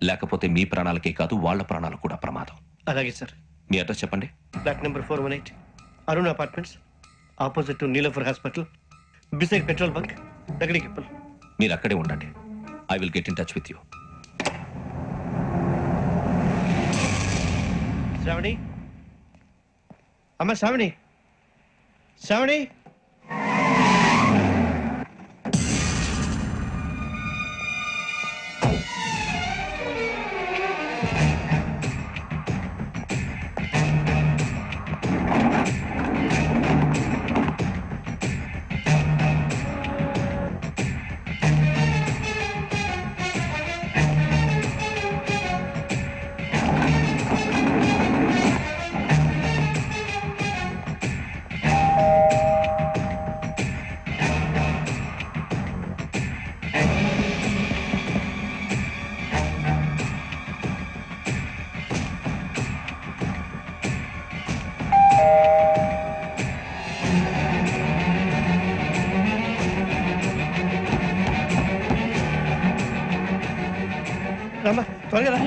లేకపోతే మీ ప్రాణాలకే కాదు, వాళ్ళ ప్రాణాలకు కూడా ప్రమాదం. అలాగే సార్. మీ అడ్రస్ చెప్పండి. Flat number 418, Arun apartments, opposite to Niloufer hospital, beside petrol bunk, దగ్గరికి. మీరు అక్కడే ఉండండి. I will get in touch with you. Shravani, అమ్మ శ్రావణి, శ్రావణి.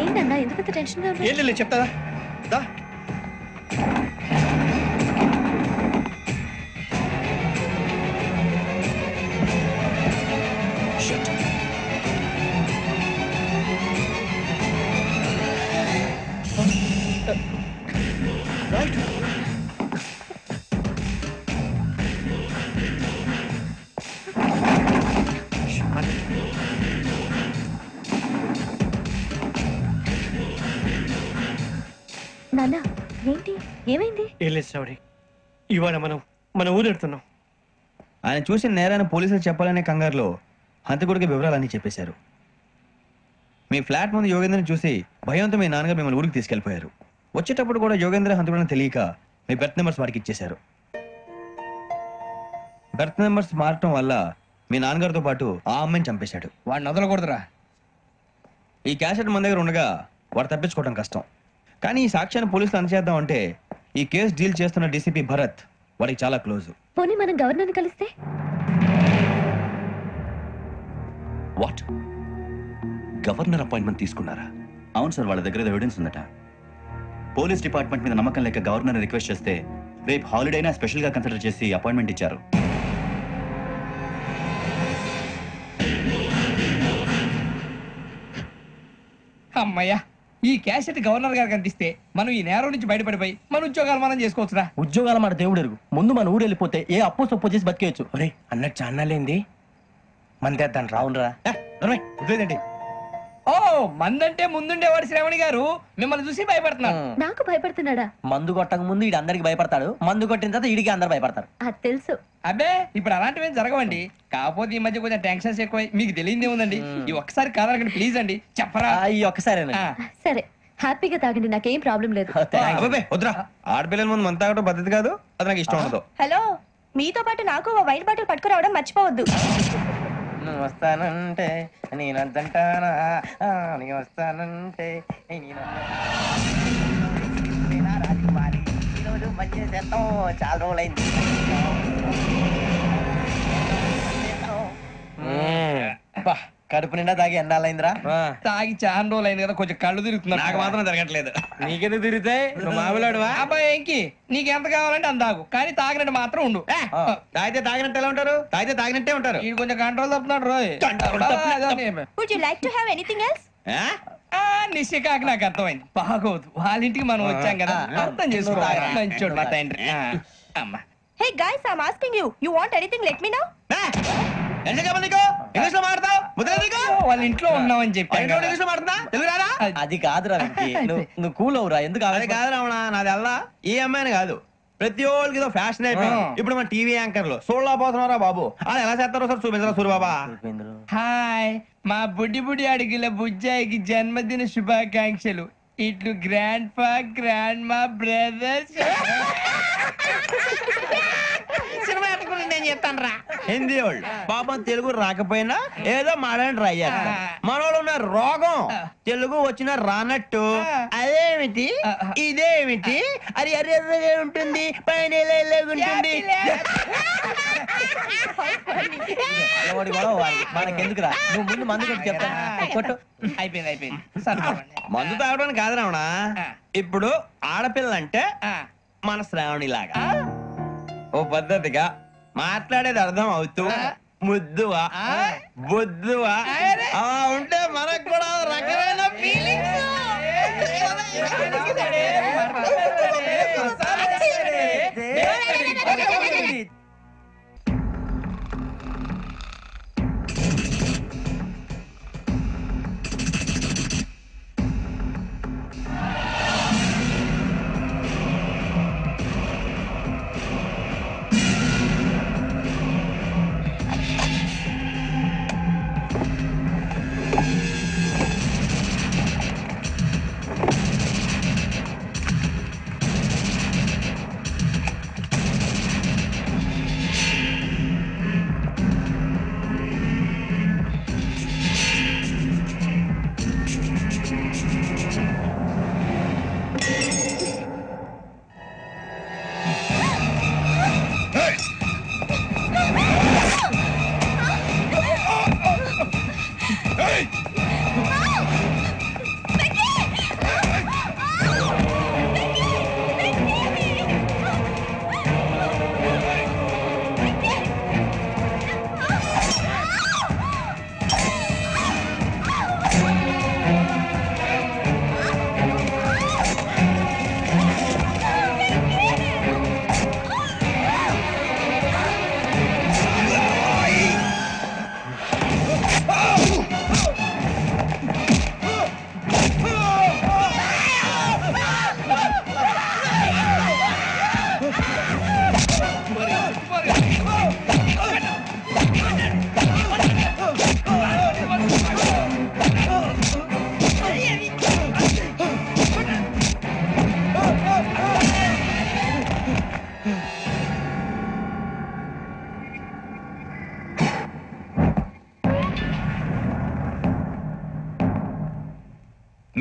ఏంటన్నా ఎందుకంత టెన్షన్ గా ఏం లేదు, చెప్తాదా? దా. రైట్. నాన్న, ఏంటి, ఏమైంది? ఏం లేదు శ్రావణి, ఇవాళ మనం మన ఊరు వెళ్తున్నాం. ఆయన చూసిన నేరాన్ని పోలీసులు చెప్పాలనే కంగారులో హంతకుడికి వివరాలన్నీ చెప్పేశారు. మీ ఫ్లాట్ ముందు యోగేంద్రని చూసి భయంతో మీ నాన్నగారు మిమ్మల్ని ఊరికి తీసుకెళ్లిపోయారు. వచ్చేటప్పుడు కూడా యోగేంద్ర హంతకుడని తెలియక మీ బెర్త్ నెంబర్స్ వారికి ఇచ్చేశారు. బెర్త్ నెంబర్స్ మారటం వల్ల మీ నాన్నగారితో పాటు ఆ అమ్మాయిని చంపేశాడు. వాడిని వదలకూడదురా. ఈ క్యాసెట్ మన దగ్గర ఉండగా వాడు తప్పించుకోవడం కష్టం. కానీ ఈ సాక్ష్యాన్ని పోలీసులు అందజేద్దాం అంటే ఈ కేసు డీల్ చేస్తున్న డీసీపీ భరత్ వాడికి చాలా క్లోజ్. పోనీ మనం గవర్నర్ని కలిస్తే? వాట్? గవర్నర్ అపాయింట్మెంట్ తీసుకున్నారా? అవును సార్, వాళ్ళ దగ్గర ఎవిడెన్స్ ఉందట. పోలీస్ డిపార్ట్మెంట్ మీద నమ్మకం లేక గవర్నర్ రిక్వెస్ట్ చేస్తే రేపు హాలిడే అయినా స్పెషల్ గా కన్సిడర్ చేసి అపాయింట్మెంట్ ఇచ్చారు. అమ్మయ్యా, ఈ క్యాసెట్ గవర్నర్ గారికి అందిస్తే మనం ఈ నేరం నుంచి బయటపడిపోయి మన ఉద్యోగాలు మనం చేసుకోవచ్చురా. ఉద్యోగాల మాట దేవుడు ఎరుగు. ముందు మన ఊరు వెళ్ళిపోతే ఏ అప్పు సొప్పు చేసి బతికేయచ్చు. ఒరే అన్నట్టు చాన్నాలేంది మందేద్దాను రావునరా. వదిలేదండి. ఓ మందంటే ముందుండేవాడు శ్రావణి గారు మిమ్మల్ని చూసి భయపడుతున్నారు. నాకు భయపడుతున్నాడా? మందు కొట్టక ముందు ఈడు అందరికి భయపడతాడు, మందు కొట్టిన తర్వాత ఈడికి అందరు భయపడతారు. అది తెలుసు. అబ్బే ఇప్పుడు అలాంటివి జరగవండి. కాకపోతే ఈ మధ్య కొంచెం టెన్షన్స్ ఎక్కువ. మీకు తెలియదే ఉందండి. ఈ ఒక్కసారి కాదనకండి ప్లీజ్ అండి. చెప్పరా? ఈ ఒక్కసారి సరే హ్యాపీగా తాగండి, నాకేం ప్రాబ్లం లేదు. వద్దురా, ఆడపిల్లల ముందు మంత తాగడం పద్ధతి కాదు. అది నాకు ఇష్టం ఉండదు. హలో, మీతో పాటు నాకు ఓ వైట్ బాటిల్ పట్టుకురావడం మర్చిపోవద్దు. నువ్వు వస్తానంటే నేనంటానా, నేను వస్తానంటే రాజకుమారి ఈరోజు మంచి చేస్తాం. చాలా రోజులైంది. కడుపు నిండా తాగి ఎండాలైందిరా. తాగి చాలా రోజులు అయింది కదా, కొంచెం కళ్ళు తిరుగుతున్నా. నాకు మాత్రం జరగట్లేదు. నీకెందుకు తిరుగుతాయి? నువ్వు మామిలాడువా? అబ్బాయి ఏంకి నీకు ఎంత కావాలంటే అంత తాగు, కానీ తాగినట్టు మాత్రం ఉండు. తాగితే తాగినట్టు ఎలా ఉంటారు? తాగితే తాగినట్టే ఉంటారు. ఇది కొంచెం control తప్పుతున్నాడు Roy. Would you like to have anything else? నిశ్చికాకి నాకు అర్థమైంది. బాగోదు, వాళ్ళ ఇంటికి మనం వచ్చాం కదా, అర్థం చేసుకోవాలి. మంచోడు మా తండ్రి. అమ్మా Hey guys, I'm asking you. You want anything? Let me know. English లో మాట్లాడతావు? వాళ్ళ ఇంట్లో ఉన్నామని చెప్పి ఇంగ్లీష్ లో మాట్లాడుతున్నా? తెలుగు రాదా? అది కాదురా వెంకీ, నువ్వు కూల్ అవురా. ఎందుకు అది కాదు రావణ, నాది అల్లా ఈ అమ్మాయిని కాదు. ప్రతి ఒక్కరికి ఏదో ఫ్యాషన్ అయిపోయింది. ఇప్పుడు మన టీవీ యాంకర్లు సోళ్ళ పోతున్నారా బాబు. అది ఎలా చేస్తారో సార్ చూపించరా సూరిబాబా. హాయ్, మా బుడ్డి బుడి అడిగిల బుజ్జాయికి జన్మదిన శుభాకాంక్షలు. ఇట్లు గ్రాండ్ ఫా గ్రాండ్ మా బ్రదర్స్. నేను చెప్తాను రా. హిందీ వాళ్ళు పాపం తెలుగు రాకపోయినా ఏదో మాడని ట్రై చేస్తారు. మనోళ్ళు ఉన్న రోగం తెలుగు వచ్చిన రానట్టు అదేమిటి ఇదేమిటి అది ఎర్రగా ఉంటుంది పైన ఉంటుంది. మనకెందుకురా, నువ్వు ముందు మందు కొట్టి చెప్తాను. కొట్టు. అయిపోయింది. మందు తాగడానికి కాదు రావణ. ఇప్పుడు ఆడపిల్లంటే మన శ్రావణి లాగా ఓ పద్ధతిగా మాట్లాడేది అర్థం అవుతూ ముద్దువా బొద్దువా అలా ఉంటే మనకు కూడా రకమైన ఫీలింగ్స్.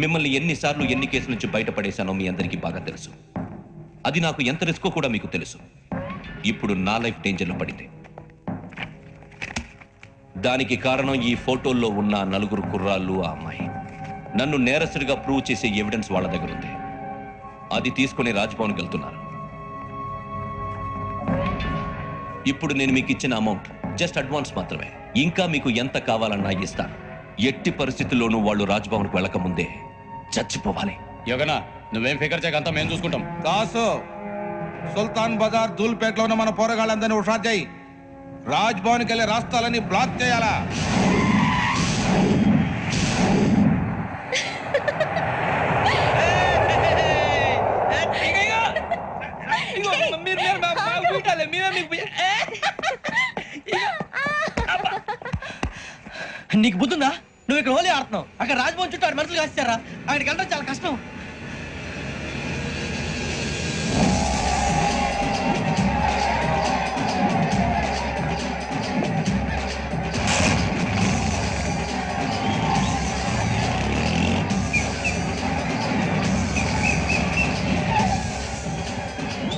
మిమ్మల్ని ఎన్నిసార్లు ఎన్ని కేసుల నుంచి బయటపడేశానో మీ అందరికీ బాగా తెలుసు. అది నాకు ఎంత రిస్కో కూడా మీకు తెలుసు. ఇప్పుడు నా లైఫ్ డేంజర్లో పడింది. దానికి కారణం ఈ ఫోటోల్లో ఉన్న 4 కుర్రాళ్ళు, ఆ అమ్మాయి. నన్ను నేరస్తుడిగా ప్రూవ్ చేసే ఎవిడెన్స్ వాళ్ళ దగ్గర ఉంది. అది తీసుకుని రాజ్భవన్కి వెళ్తున్నారు. ఇప్పుడు నేను మీకు ఇచ్చిన అమౌంట్ జస్ట్ అడ్వాన్స్ మాత్రమే. ఇంకా మీకు ఎంత కావాలన్నా ఇస్తాను. ఎట్టి పరిస్థితుల్లోనూ వాళ్ళు రాజ్భవన్కు వెళ్ళక ముందే చచ్చిపోవాలి. యోగనా నువ్వేం ఫికర్ చేయకంతా మేము చూసుకుంటాం. దాసు, సుల్తాన్ బజార్ ధూల్పేటలో ఉన్న మన పోరగాళ్ళందరినీ హుషారు చేయి. రాజ్భవన్కి వెళ్ళే రాష్ట్రాలని బ్లాక్ చేయాలా? నీకు బుద్ధుందా? నువ్వు ఇక్కడ హోలీ ఆడుతున్నావు, అక్కడ రాజ్భవన్ చుట్టూ ఆడు మనుషులు కాస్తారా? అక్కడికి వెళ్ళడం చాలా కష్టం.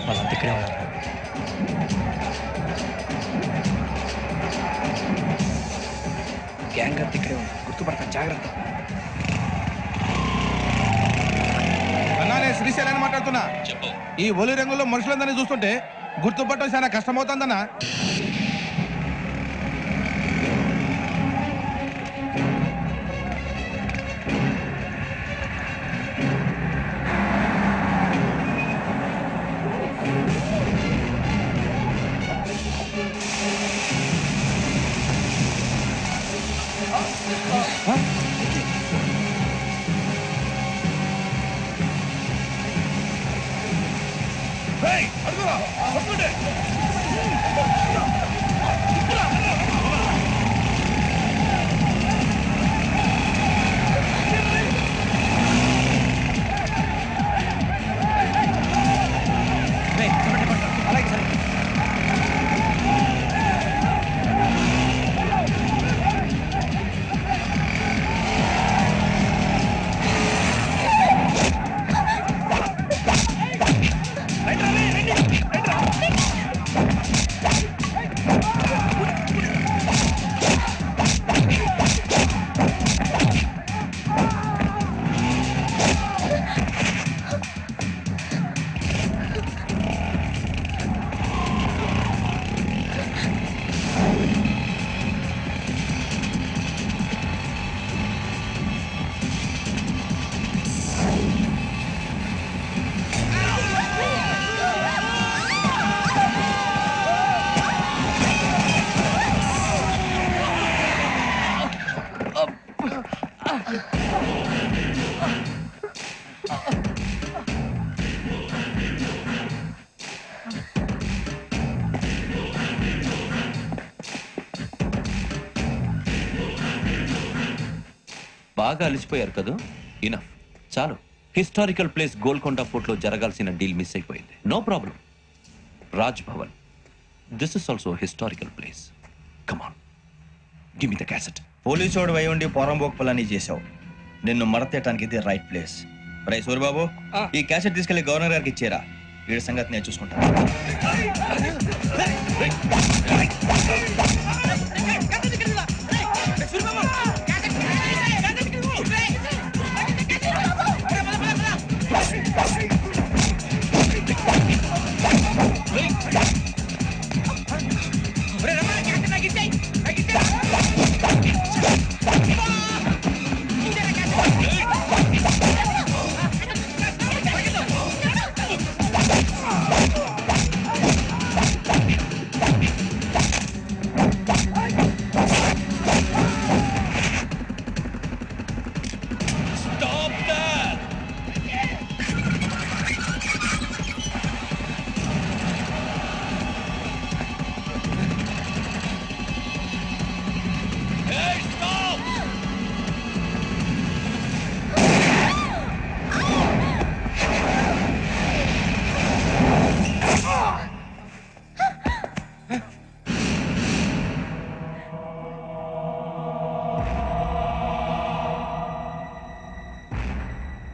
వాళ్ళంతా ఇక్కడే ఉన్నారు. గ్యాంగ్ అంతా ఇక్కడే ఉంది, గుర్తుపడతాను, జాగ్రత్త. అన్నానే శ్రీశైలాన్ని మాట్లాడుతున్నా. ఈ ఒలి రంగుల్లో మనుషులందరినీ చూస్తుంటే గుర్తుపట్టడం చాలా కష్టమవుతుందన్నా. బాగా అలిసిపోయారు కదా? ఇనఫ్, చాలు. హిస్టారికల్ ప్లేస్ గోల్కొండ ఫోర్ట్ లో జరగాల్సిన డీల్ మిస్ అయిపోయింది. No problem. Raj Bhavan, this is also historical place. Come on, give me the cassette. Police వాడు వై ఉండి పోరంబోక్ పలాని చేసావు. నిన్ను మడతేయటానికి ఇది రైట్ ప్లేస్. రై సూరిబాబు, ఈ క్యాసెట్ తీసుకెళ్లి గవర్నర్ గారికి ఇచ్చేరా. వీడి సంగతి నేను చూసుకుంటాను.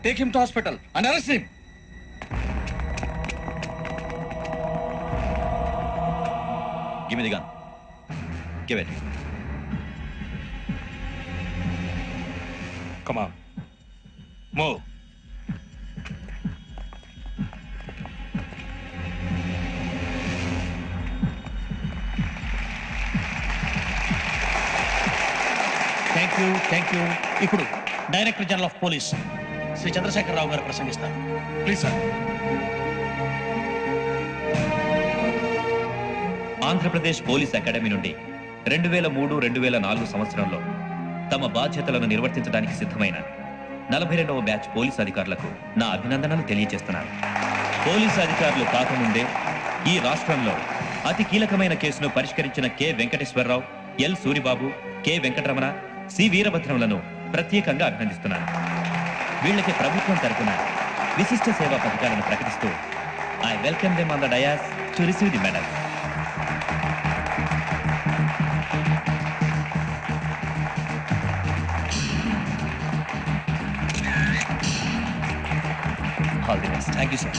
Take him to hospital and arrest him. Give me the gun. Give it. Come on. Move. Thank you. ఇప్పుడు director general of police Shri Chandrasekhara Rao garu ప్రసంగిస్తారు. Please sir. Andhra Pradesh police academy నుండి 2003-2004 సంవత్సరంలో తమ బాధ్యతలను నిర్వర్తించడానికి సిద్ధమైన 42వ బ్యాచ్ పోలీస్ అధికారులకు నా అభినందనలు తెలియజేస్తున్నాను. పోలీసు అధికారులు కాకముందే ఈ రాష్ట్రంలో అతి కీలకమైన కేసును పరిష్కరించిన K Venkateswara Rao, L Suribabu, K Venkataramana, C వీరభద్రంలను ప్రత్యేకంగా అభినందిస్తున్నాను. వీళ్ళకి ప్రభుత్వం తరపున విశిష్ట సేవా పథకాలను ప్రకటిస్తూ I welcome them on the dais to receive the medal. All the best. Thank you, sir.